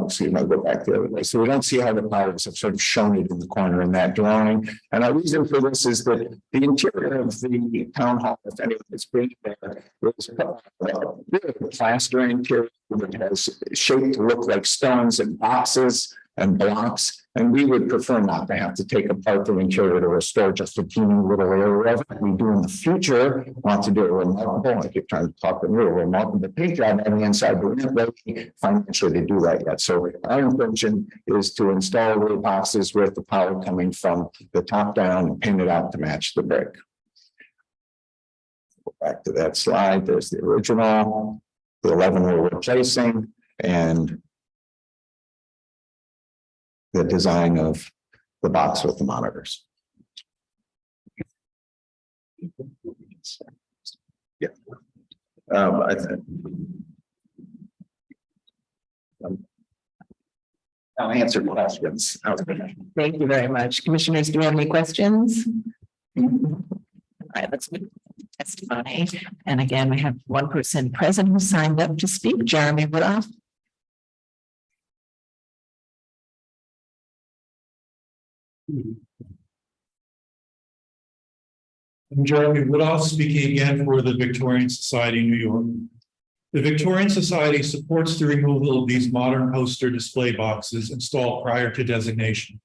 Speaker 3: see if I go back the other way. So we don't see how the powers have sort of shown it in the corner in that drawing. And our reason for this is that the interior of the town hall, if anyone has been there, is a plaster interior that has shaped to look like stones and boxes and blocks. And we would prefer not to have to take apart the interior to restore just a teeny little area of it. We do in the future want to do a remarkable, I keep trying to talk to you, a remarkable paint job on the inside, but we're not ready financially to do that yet. So our intention is to install little boxes with the power coming from the top down and paint it out to match the brick. Go back to that slide. There's the original, the 11 we're replacing, and the design of the box with the monitors. Yeah. I'll answer questions.
Speaker 1: Thank you very much. Commissioners, do you have any questions? All right, let's move to testimony. And again, we have one person present who signed up to speak, Jeremy Woodruff.
Speaker 15: I'm Jeremy Woodall, speaking again for the Victorian Society, New York. The Victorian Society supports the removal of these modern poster display boxes installed prior to designation.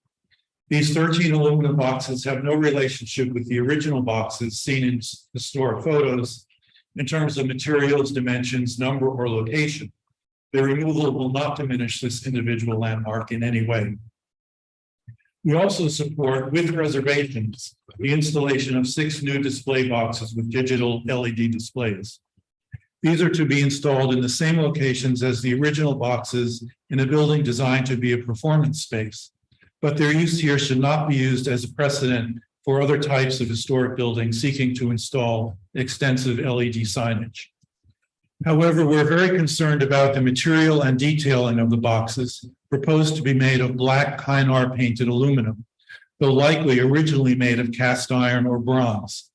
Speaker 15: These 13 aluminum boxes have no relationship with the original boxes seen in historic photos in terms of materials, dimensions, number, or location. Their removal will not diminish this individual landmark in any way. We also support, with reservations, the installation of 6 new display boxes with digital LED displays. These are to be installed in the same locations as the original boxes in a building designed to be a performance space, but their use here should not be used as a precedent for other types of historic buildings seeking to install extensive LED signage. However, we're very concerned about the material and detailing of the boxes proposed to be made of black Kynar painted aluminum, though likely originally made of cast iron or bronze.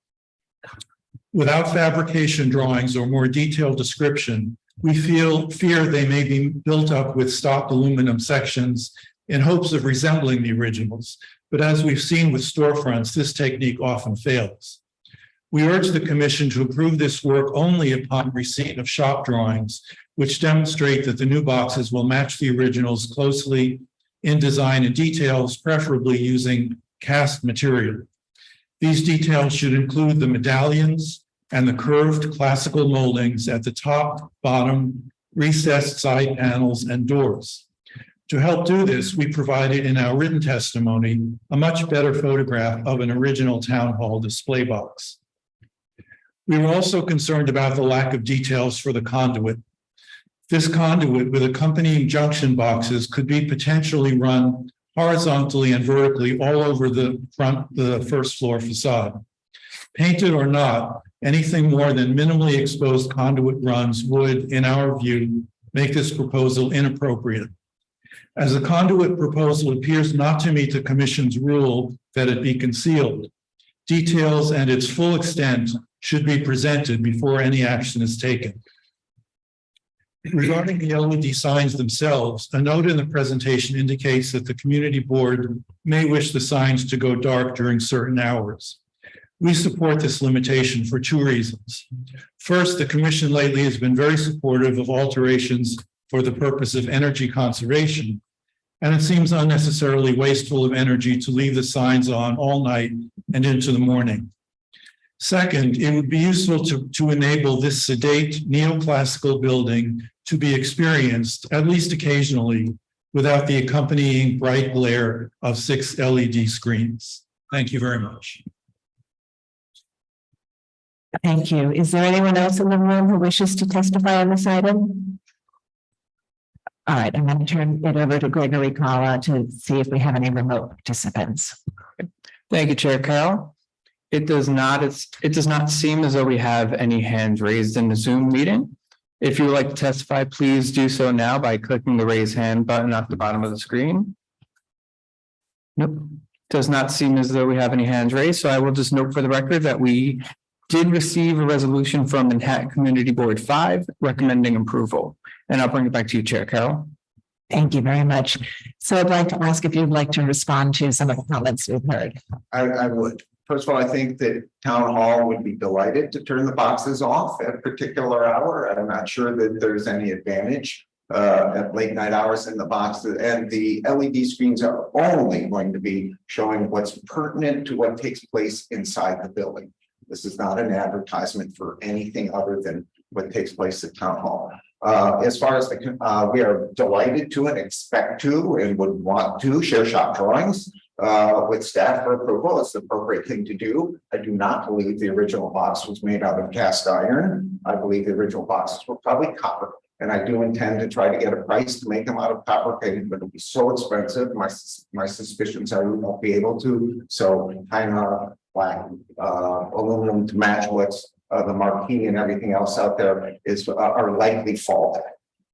Speaker 15: Without fabrication drawings or more detailed description, we fear they may be built up with stock aluminum sections in hopes of resembling the originals. But as we've seen with storefronts, this technique often fails. We urge the Commission to approve this work only upon receipt of shop drawings, which demonstrate that the new boxes will match the originals closely in design and details, preferably using cast material. These details should include the medallions and the curved classical moldings at the top, bottom, recessed side panels, and doors. To help do this, we provided in our written testimony a much better photograph of an original town hall display box. We were also concerned about the lack of details for the conduit. This conduit with accompanying junction boxes could be potentially run horizontally and vertically all over the first floor facade. Painted or not, anything more than minimally exposed conduit runs would, in our view, make this proposal inappropriate. As the conduit proposal appears not to meet the commission's rule that it be concealed, details and its full extent should be presented before any action is taken. Regarding the LED signs themselves, a note in the presentation indicates that the community board may wish the signs to go dark during certain hours. We support this limitation for two reasons. First, the commission lately has been very supportive of alterations for the purpose of energy conservation, and it seems unnecessarily wasteful of energy to leave the signs on all night and into the morning. Second, it would be useful to enable this sedate neoclassical building to be experienced, at least occasionally, without the accompanying bright glare of 6 LED screens. Thank you very much.
Speaker 1: Thank you. Is there anyone else in the room who wishes to testify on this item? All right, I'm going to turn it over to Gregory Kala to see if we have any remote participants.
Speaker 21: Thank you, Chair Carroll. It does not seem as though we have any hands raised in the Zoom meeting. If you would like to testify, please do so now by clicking the raise hand button at the bottom of the screen. Nope, does not seem as though we have any hands raised, so I will just note for the record that we did receive a resolution from Manhattan Community Board 5 recommending approval. And I'll bring it back to you, Chair Carroll.
Speaker 1: Thank you very much. So I'd like to ask if you'd like to respond to some of the comments we've heard.
Speaker 22: I would. First of all, I think that town hall would be delighted to turn the boxes off at a particular hour. I'm not sure that there's any advantage at late night hours in the boxes, and the LED screens are only going to be showing what's pertinent to what takes place inside the building. This is not an advertisement for anything other than what takes place at town hall. As far as we are delighted to and expect to and would want to share shop drawings with staff for approval. It's the appropriate thing to do. I do not believe the original box was made out of cast iron. I believe the original boxes were probably copper. And I do intend to try to get a price to make them out of copper plating, but it'll be so expensive. My suspicions are we won't be able to. So kind of black aluminum to match what's the marquee and everything else out there is are likely fallback.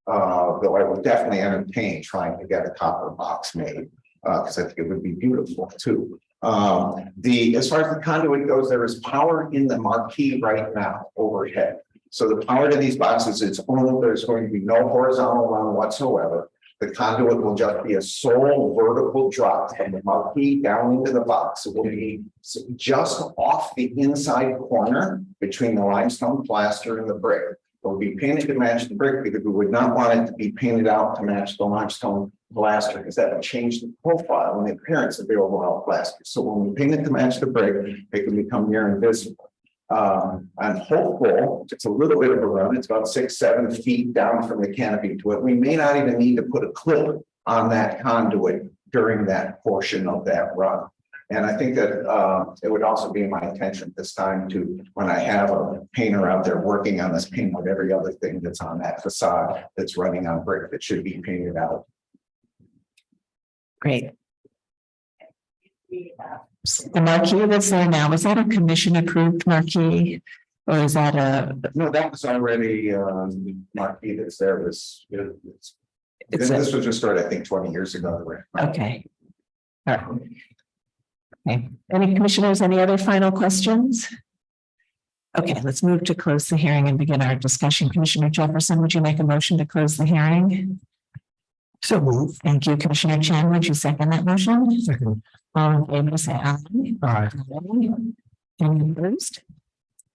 Speaker 22: Though I would definitely entertain trying to get a copper box made because I think it would be beautiful too. As far as the conduit goes, there is power in the marquee right now overhead. So the power to these boxes is only, there's going to be no horizontal run whatsoever. The conduit will just be a sole vertical drop from the marquee down into the box. It will be just off the inside corner between the limestone plaster and the brick. It will be painted to match the brick because we would not want it to be painted out to match the limestone plaster because that would change the profile and the appearance of the overall plaster. So when we paint it to match the brick, it can become near invisible. I'm hopeful it's a little bit of a run. It's about 6-7 feet down from the canopy to it. We may not even need to put a clip on that conduit during that portion of that run. And I think that it would also be my intention this time to, when I have a painter out there working on this, paint with every other thing that's on that facade that's running on brick that should be painted out.
Speaker 1: Great. The marquee that's there now, is that a commission approved marquee? Or is that a?
Speaker 22: No, that was already marquee that's there. This was just started, I think, 20 years ago.
Speaker 1: Okay. All right. Okay. Any commissioners, any other final questions? Okay, let's move to close the hearing and begin our discussion. Commissioner Jefferson, would you make a motion to close the hearing? So moved. Thank you. Commissioner Chan, would you second that motion? Second. All in favor, say aye. Aye. Any opposed?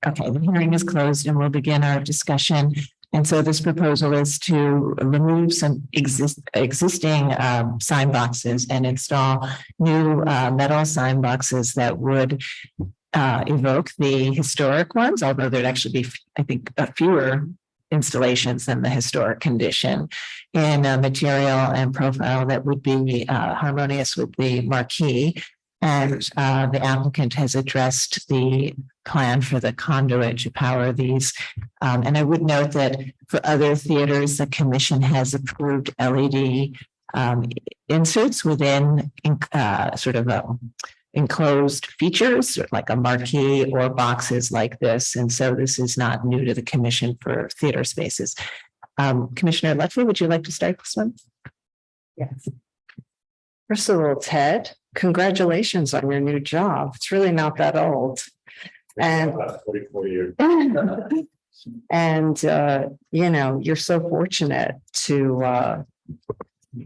Speaker 1: Okay, the hearing is closed and we'll begin our discussion. And so this proposal is to remove some existing sign boxes and install new metal sign boxes that would evoke the historic ones, although there'd actually be, I think, fewer installations than the historic condition in a material and profile that would be harmonious with the marquee. And the applicant has addressed the plan for the conduit to power these. And I would note that for other theaters, the commission has approved LED inserts within sort of enclosed features like a marquee or boxes like this. And so this is not new to the commission for theater spaces. Commissioner Lutfi, would you like to start this one?
Speaker 8: Yes. First of all, Ted, congratulations on your new job. It's really not that old. And
Speaker 17: 44 years.
Speaker 8: And you know, you're so fortunate to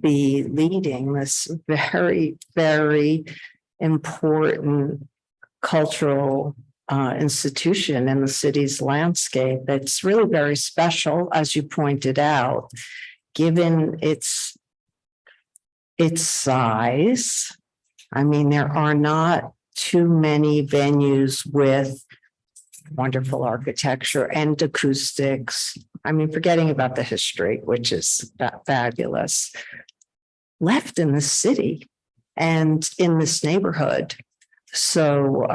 Speaker 8: be leading this very, very important cultural institution in the city's landscape. It's really very special, as you pointed out, given its size. I mean, there are not too many venues with wonderful architecture and acoustics. I mean, forgetting about the history, which is fabulous, left in the city and in this neighborhood. So,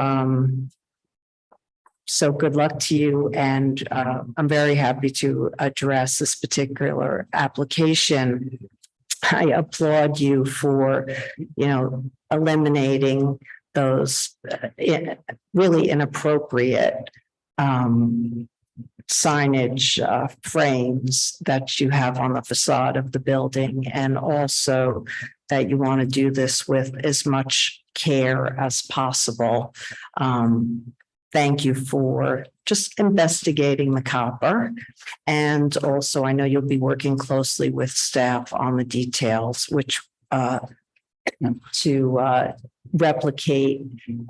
Speaker 8: so good luck to you. And I'm very happy to address this particular application. I applaud you for, you know, eliminating those really inappropriate signage frames that you have on the facade of the building, and also that you want to do this with as much care as possible. Thank you for just investigating the copper. And also, I know you'll be working closely with staff on the details, which to replicate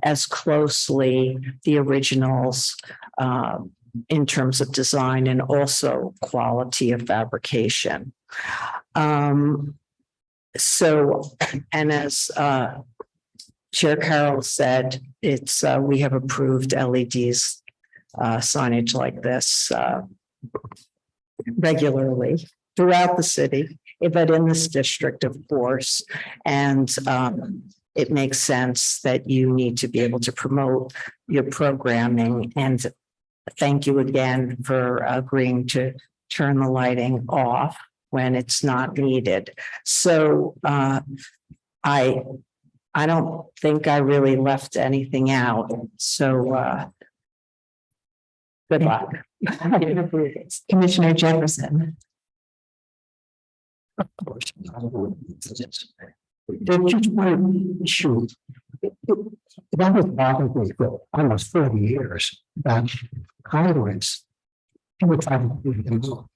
Speaker 8: as closely the originals in terms of design and also quality of fabrication. So, and as Chair Carroll said, it's we have approved LEDs signage like this regularly throughout the city, but in this district, of course. And it makes sense that you need to be able to promote your programming. And thank you again for agreeing to turn the lighting off when it's not needed. So I don't think I really left anything out. So good luck.
Speaker 1: Commissioner Jefferson.
Speaker 10: Of course. There's just one issue. That was bothering me for almost 40 years, that Congress, people try to do them all.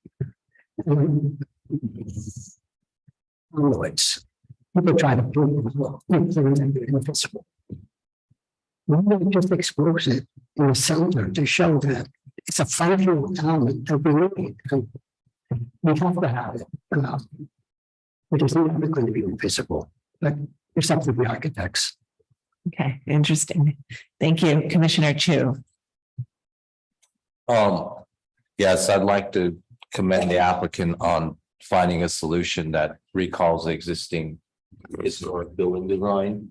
Speaker 10: People try to do them all. Invisible. Maybe just expose it in the center to show that it's a functional element that we need. We have to have it. But it's never going to be invisible. But it's up to the architects.
Speaker 1: Okay, interesting. Thank you, Commissioner Chu.
Speaker 9: Yes, I'd like to commend the applicant on finding a solution that recalls the existing historic building design.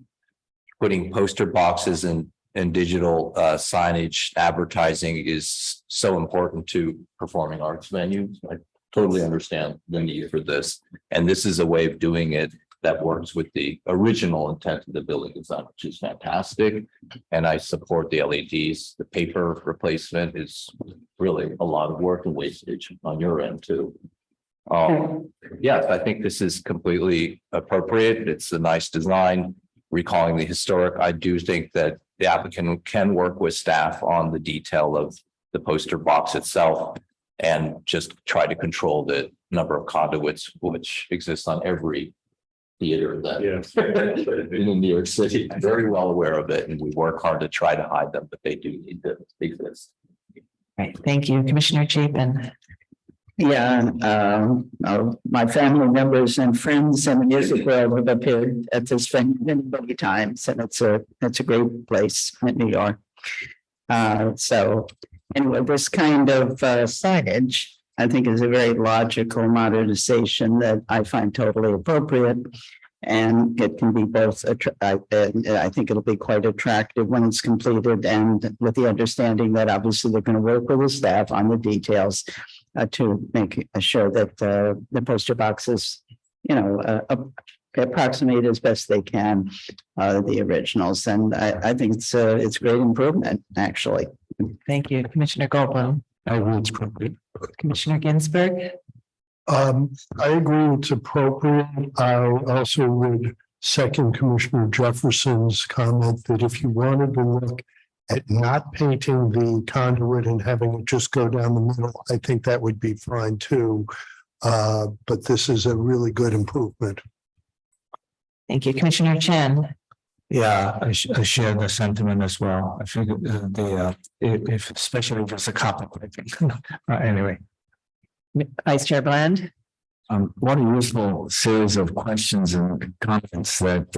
Speaker 9: Putting poster boxes and digital signage advertising is so important to performing arts venues. I totally understand the need for this. And this is a way of doing it that works with the original intent of the building design, which is fantastic. And I support the LEDs. The paper replacement is really a lot of work and wastage on your end too. Yes, I think this is completely appropriate. It's a nice design, recalling the historic. I do think that the applicant can work with staff on the detail of the poster box itself and just try to control the number of conduits which exists on every theater that in New York City. I'm very well aware of it, and we work hard to try to hide them, but they do need to exist.
Speaker 1: Right, thank you, Commissioner Chapin.
Speaker 7: Yeah, my family members and friends and music world have appeared at this venue many times, and it's a great place in New York. So anyway, this kind of signage, I think, is a very logical modernization that I find totally appropriate. And it can be both, I think it'll be quite attractive when it's completed, and with the understanding that obviously they're going to work with the staff on the details to make sure that the poster boxes approximate as best they can the originals. And I think it's great improvement, actually.
Speaker 1: Thank you, Commissioner Goldblum.
Speaker 6: I agree it's appropriate.
Speaker 1: Commissioner Ginsburg.
Speaker 6: I agree it's appropriate. I also would second Commissioner Jefferson's comment that if you wanted to look at not painting the conduit and having it just go down the middle, I think that would be fine too. But this is a really good improvement.
Speaker 1: Thank you, Commissioner Chen.
Speaker 13: Yeah, I share the sentiment as well. I think if especially if it's a copper, I think. Anyway.
Speaker 1: Vice Chair Bland.
Speaker 3: What a useful series of questions and comments that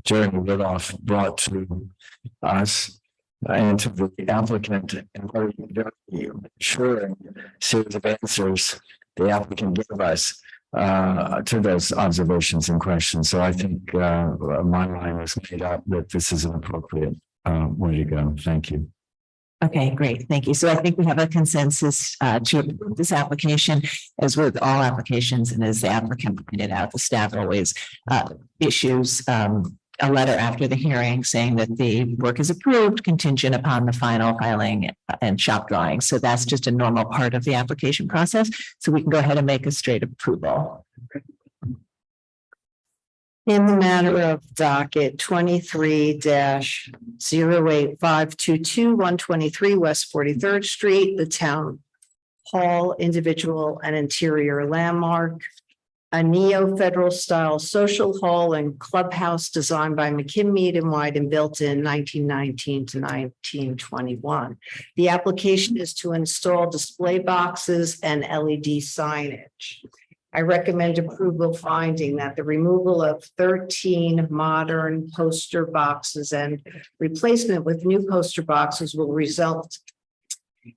Speaker 3: Jeremy Woodruff brought to us and to the applicant, and very assuring series of answers the applicant gave us to those observations and questions. So I think my mind was made up that this is an appropriate way to go. Thank you.
Speaker 1: Okay, great. Thank you. So I think we have a consensus to approve this application, as with all applications. And as the applicant pointed out, the staff always issues a letter after the hearing saying that the work is approved contingent upon the final filing and shop drawing. So that's just a normal part of the application process. So we can go ahead and make a straight approval.
Speaker 8: In the matter of docket 23-08522, 123 West 43rd Street, the Town Hall individual and interior landmark, a neo-federal style social hall and clubhouse designed by McKim, Mead and White and built in 1919 to 1921. The application is to install display boxes and LED signage. I recommend approval, finding that the removal of 13 modern poster boxes and replacement with new poster boxes will result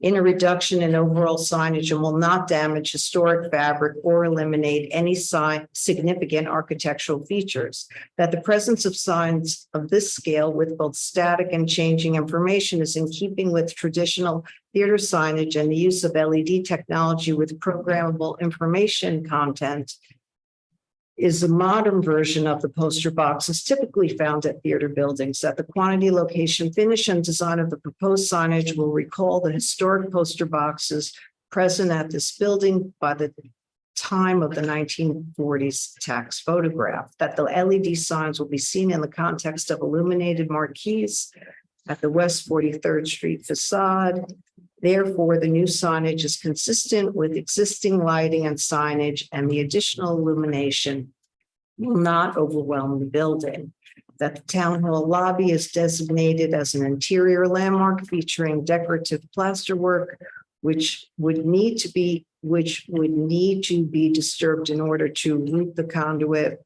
Speaker 8: in a reduction in overall signage and will not damage historic fabric or eliminate any significant architectural features. That the presence of signs of this scale with both static and changing information is in keeping with traditional theater signage, and the use of LED technology with programmable information content is a modern version of the poster boxes typically found at theater buildings. That the quantity, location, finish, and design of the proposed signage will recall the historic poster boxes present at this building by the time of the 1940s tax photograph. That the LED signs will be seen in the context of illuminated marquees at the West 43rd Street facade. Therefore, the new signage is consistent with existing lighting and signage, and the additional illumination will not overwhelm the building. That the Town Hall lobby is designated as an interior landmark featuring decorative plasterwork, which would need to be disturbed in order to route the conduit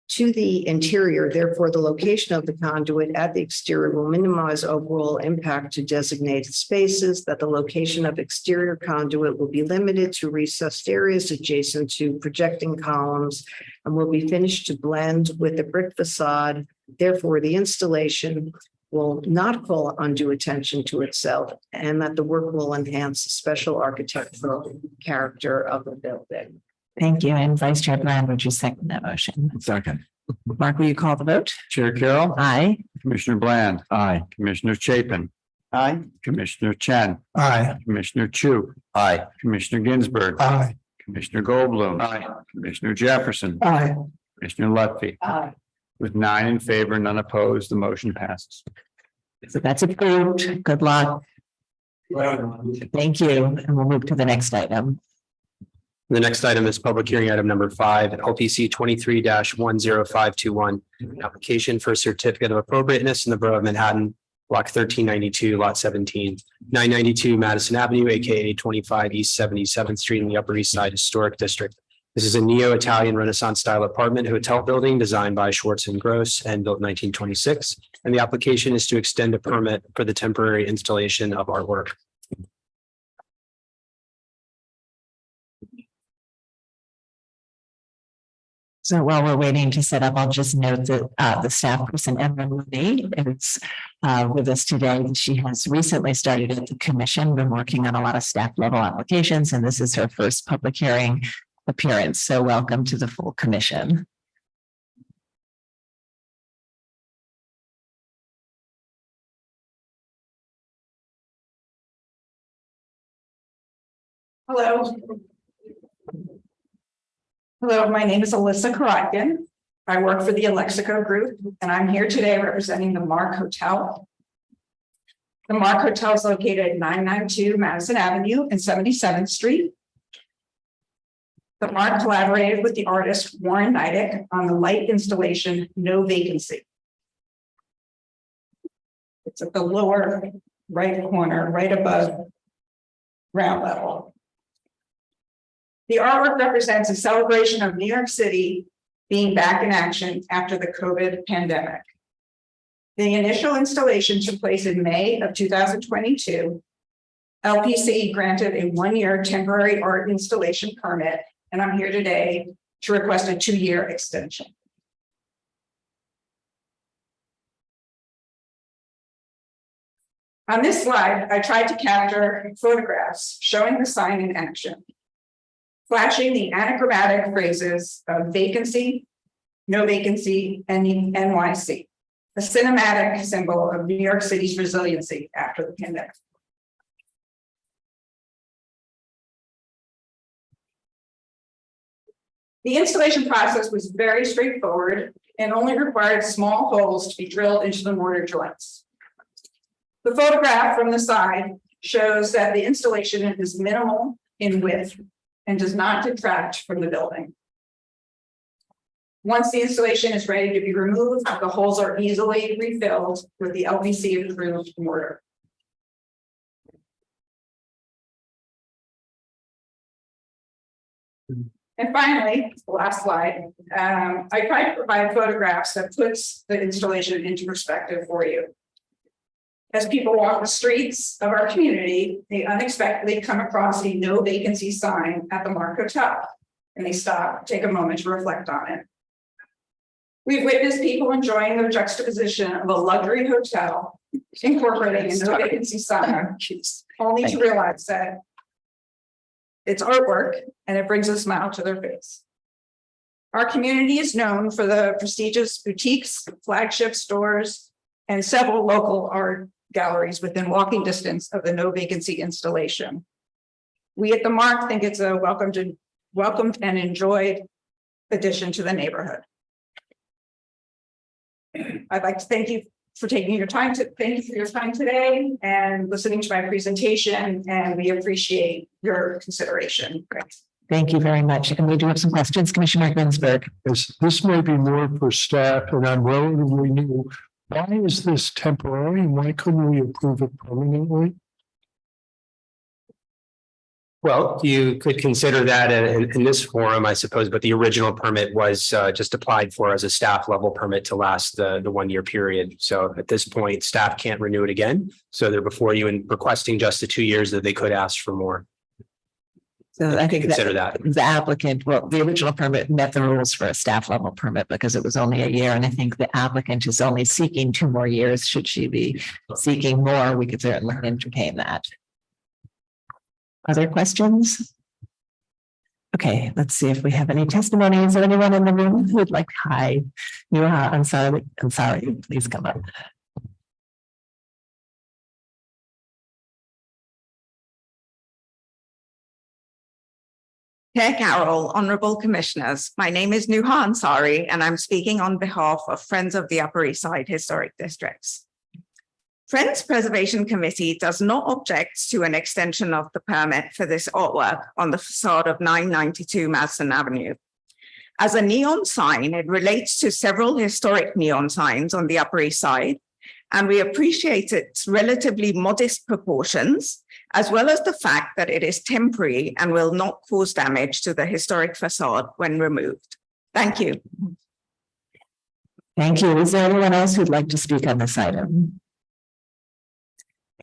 Speaker 8: to the interior. Therefore, the location of the conduit at the exterior will minimize overall impact to designated spaces. That the location of exterior conduit will be limited to recessed areas adjacent to projecting columns and will be finished to blend with the brick facade. Therefore, the installation will not call undue attention to itself, and that the work will enhance the special architectural character of the building.
Speaker 1: Thank you. And Vice Chair Bland, would you second that motion?
Speaker 3: Second.
Speaker 1: Mark, will you call the vote?
Speaker 5: Chair Carroll.
Speaker 1: Aye.
Speaker 5: Commissioner Bland.
Speaker 3: Aye.
Speaker 5: Commissioner Chapin.
Speaker 7: Aye.
Speaker 5: Commissioner Chen.
Speaker 13: Aye.
Speaker 5: Commissioner Chu.
Speaker 9: Aye.
Speaker 5: Commissioner Ginsburg.
Speaker 6: Aye.
Speaker 5: Commissioner Goldblum.
Speaker 9: Aye.
Speaker 5: Commissioner Jefferson.
Speaker 6: Aye.
Speaker 5: Commissioner Lutfi.
Speaker 8: Aye.
Speaker 5: With 9 in favor, none opposed, the motion passes.
Speaker 1: So that's approved. Good luck. Thank you. And we'll move to the next item.
Speaker 4: The next item is public hearing item number 5, LPC 23-10521, application for a certificate of appropriateness in the Borough of Manhattan, block 1392, lot 17, 992 Madison Avenue, aka 25 East 77th Street in the Upper East Side Historic District. This is a neo-Italian Renaissance style apartment hotel building designed by Schwartz and Gross and built in 1926. And the application is to extend a permit for the temporary installation of artwork.
Speaker 1: So while we're waiting to set up, I'll just note that the staff person, Emma Mooney, is with us today. She has recently started at the commission, been working on a lot of staff level applications, and this is her first public hearing appearance. So welcome to the full commission.
Speaker 16: Hello. Hello, my name is Alyssa Karatkin. I work for the Alexico Group, and I'm here today representing the Mark Hotel. The Mark Hotel is located at 992 Madison Avenue and 77th Street. The Mark collaborated with the artist Warren Neidick on the light installation No Vacancy. It's at the lower right corner, right above ground level. The artwork represents a celebration of New York City being back in action after the COVID pandemic. The initial installation took place in May of 2022. LPC granted a 1-year temporary art installation permit, and I'm here today to request a 2-year extension. On this slide, I tried to capture photographs showing the sign in action, flashing the anachromatic phrases of vacancy, no vacancy, and NYC, a cinematic symbol of New York City's resiliency after the pandemic. The installation process was very straightforward and only required small holes to be drilled into the mortar joints. The photograph from the side shows that the installation is minimal in width and does not detract from the building. Once the installation is ready to be removed, the holes are easily refilled with the LPC approved mortar. And finally, the last slide, I tried to provide photographs that puts the installation into perspective for you. As people walk the streets of our community, they unexpectedly come across a no vacancy sign at the Mark Hotel, and they stop, take a moment to reflect on it. We've witnessed people enjoying the juxtaposition of a luxury hotel incorporating a no vacancy sign, only to realize that it's artwork and it brings a smile to their face. Our community is known for the prestigious boutiques, flagship stores, and several local art galleries within walking distance of the no vacancy installation. We at the Mark think it's a welcomed and enjoyed addition to the neighborhood. I'd like to thank you for taking your time thank you for your time today and listening to my presentation, and we appreciate your consideration.
Speaker 1: Thank you very much. And we do have some questions. Commissioner Ginsburg.
Speaker 6: Yes, this may be more for staff, and I'm relatively new. Why is this temporary? Why couldn't we approve it permanently?
Speaker 4: Well, you could consider that in this forum, I suppose, but the original permit was just applied for as a staff level permit to last the 1-year period. So at this point, staff can't renew it again. So they're before you and requesting just the 2 years that they could ask for more.
Speaker 1: So I think
Speaker 4: consider that
Speaker 1: the applicant, well, the original permit met the rules for a staff level permit because it was only a year. And I think the applicant is only seeking 2 more years. Should she be seeking more, we could certainly entertain that. Other questions? Okay, let's see if we have any testimony. Is there anyone in the room who would like, hi, I'm sorry, please come up.
Speaker 18: Chair Carroll, Honourable Commissioners, my name is Nuha Ansari and I'm speaking on behalf of Friends of the Upper East Side Historic Districts. Friends Preservation Committee does not object to an extension of the permit for this artwork on the facade of 992 Madison Avenue. As a neon sign, it relates to several historic neon signs on the Upper East Side, and we appreciate its relatively modest proportions, as well as the fact that it is temporary and will not cause damage to the historic facade when removed. Thank you.
Speaker 1: Thank you. Is there anyone else who'd like to speak on this item?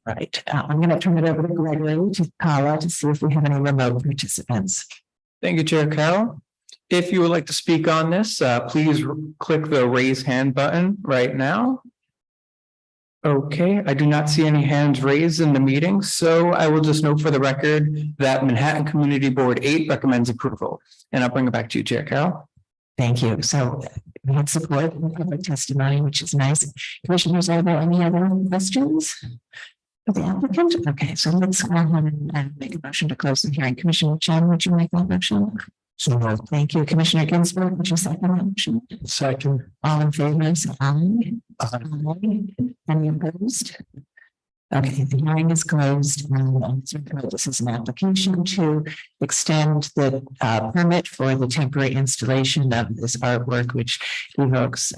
Speaker 1: Right, I'm going to turn it over to Gregory to Paula to see if we have any remote participants.
Speaker 21: Thank you, Chair Carroll. If you would like to speak on this, please click the raise hand button right now. Okay, I do not see any hands raised in the meeting, so I will just note for the record that Manhattan Community Board 8 recommends approval. And I'll bring it back to you, Chair Carroll.
Speaker 1: Thank you. So we have support in public testimony, which is nice. Commissioners, are there any other questions for the applicant? Okay, so let's go ahead and make a motion to close the hearing. Commissioner Chen, would you make that motion? So thank you. Commissioner Ginsburg, would you second that motion?
Speaker 6: Second.
Speaker 1: All in favor, say aye. Aye. Any opposed? Okay, the hearing is closed. This is an application to extend the permit for the temporary installation of this artwork, which evokes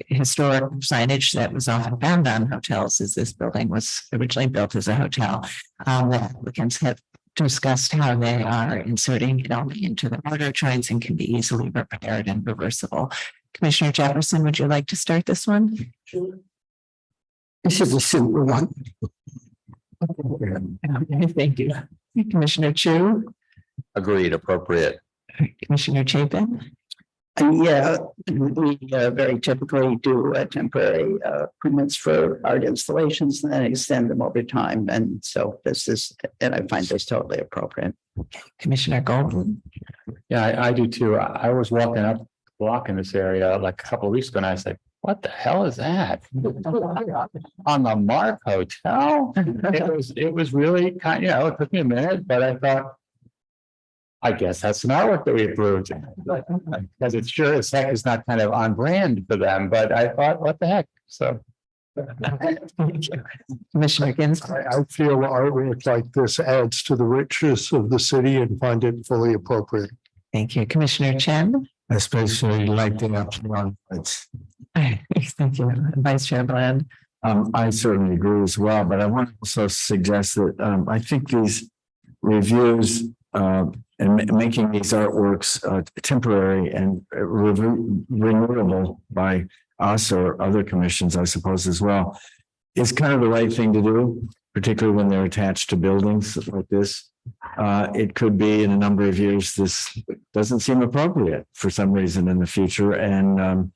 Speaker 1: historic signage that was often found on hotels, as this building was originally built as a hotel. The applicants have discussed how they are inserting it only into the mortar joints and can be easily repaired and reversible. Commissioner Jefferson, would you like to start this one?
Speaker 10: Sure. This is a simple one.
Speaker 1: Okay, thank you. Commissioner Chu,
Speaker 9: Agreed, appropriate.
Speaker 1: Commissioner Chapin.
Speaker 7: Yeah, we very typically do temporary permits for art installations and then extend them over time. And so this is, and I find this totally appropriate.
Speaker 1: Commissioner Golden.
Speaker 5: Yeah, I do too. I was walking up the block in this area like a couple of weeks ago and I was like, what the hell is that? On the Mark Hotel? It was really kind, it took me a minute, but I thought, I guess that's an artwork that we approved. Because it sure as heck is not kind of on brand for them, but I thought, what the heck? So.
Speaker 1: Commissioner Ginsburg.
Speaker 6: I feel artwork like this adds to the richness of the city and find it fully appropriate.
Speaker 1: Thank you. Commissioner Chen.
Speaker 3: Especially like the option.
Speaker 1: Thank you. Vice Chair Bland.
Speaker 3: I certainly agree as well, but I want to also suggest that I think these reviews and making these artworks temporary and renewable by us or other commissions, I suppose, as well, is kind of the right thing to do, particularly when they're attached to buildings like this. It could be in a number of years, this doesn't seem appropriate for some reason in the future. And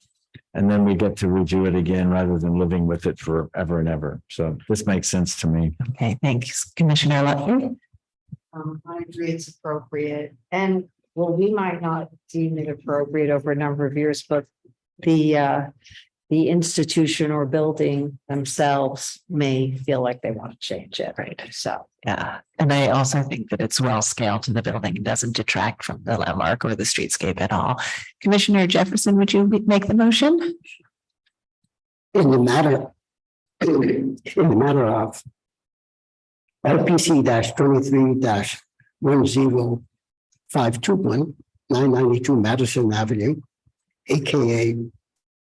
Speaker 3: then we get to review it again rather than living with it forever and ever. So this makes sense to me.
Speaker 1: Okay, thanks. Commissioner Lutton.
Speaker 8: I agree it's appropriate. And well, we might not deem it appropriate over a number of years, but the institution or building themselves may feel like they want to change it.
Speaker 1: Right. So, yeah. And I also think that it's well scaled to the building. It doesn't detract from the landmark or the streetscape at all. Commissioner Jefferson, would you make the motion?
Speaker 10: In the matter of LPC -23 -10521 992 Madison Avenue, aka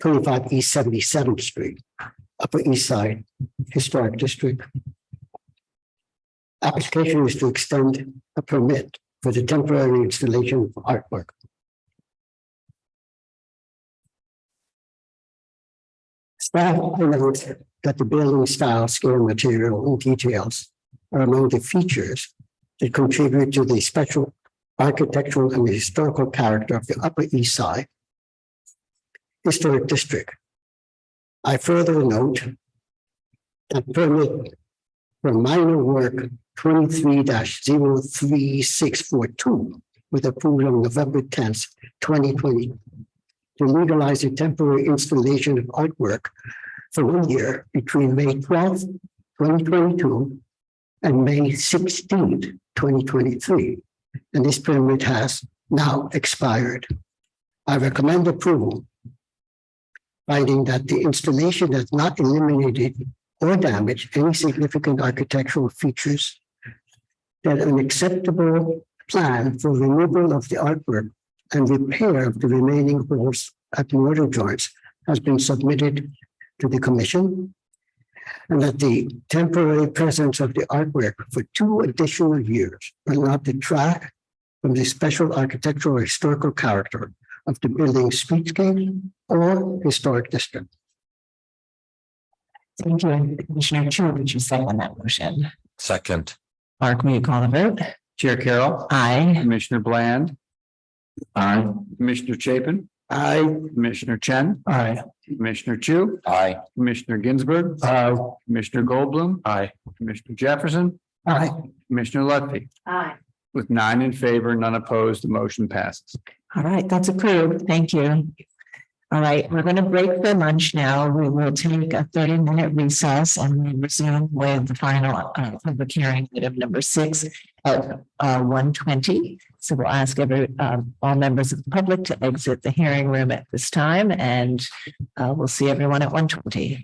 Speaker 10: 25 East 77th Street, Upper East Side Historic District. Application is to extend a permit for the temporary installation of artwork. Staff notes that the building style, scale, material, and details are among the features that contribute to the special architectural and historical character of the Upper East Side Historic District. I further note that permit for minor work 23-03642 with approval on November 10th, 2020 to legalize a temporary installation of artwork for 1 year between May 12th, 2022 and May 16th, 2023. And this permit has now expired. I recommend approval, finding that the installation has not eliminated or damaged any significant architectural features, that an acceptable plan for removal of the artwork and repair of the remaining holes at mortar joints has been submitted to the commission, and that the temporary presence of the artwork for 2 additional years will not detract from the special architectural or historical character of the building's streetscape or historic district.
Speaker 1: Thank you. Commissioner Chu, would you second that motion?
Speaker 9: Second.
Speaker 1: Mark, will you call the vote?
Speaker 5: Chair Carroll.
Speaker 1: Aye.
Speaker 5: Commissioner Bland.
Speaker 3: Aye.
Speaker 5: Commissioner Chapin. Aye. Commissioner Chen.
Speaker 6: Aye.
Speaker 5: Commissioner Chu.
Speaker 9: Aye.
Speaker 5: Commissioner Ginsburg.
Speaker 6: Aye.
Speaker 5: Commissioner Goldblum.
Speaker 2: Aye.
Speaker 5: Commissioner Jefferson.
Speaker 6: Aye.
Speaker 5: Commissioner Lutfi.
Speaker 8: Aye.
Speaker 5: With 9 in favor, none opposed, the motion passes.
Speaker 1: All right, that's approved. Thank you. All right, we're going to break for lunch now. We will take a 30-minute recess and we resume with the final public hearing item number 6 at 1:20. So we'll ask all members of the public to exit the hearing room at this time, and we'll see everyone at 1:20.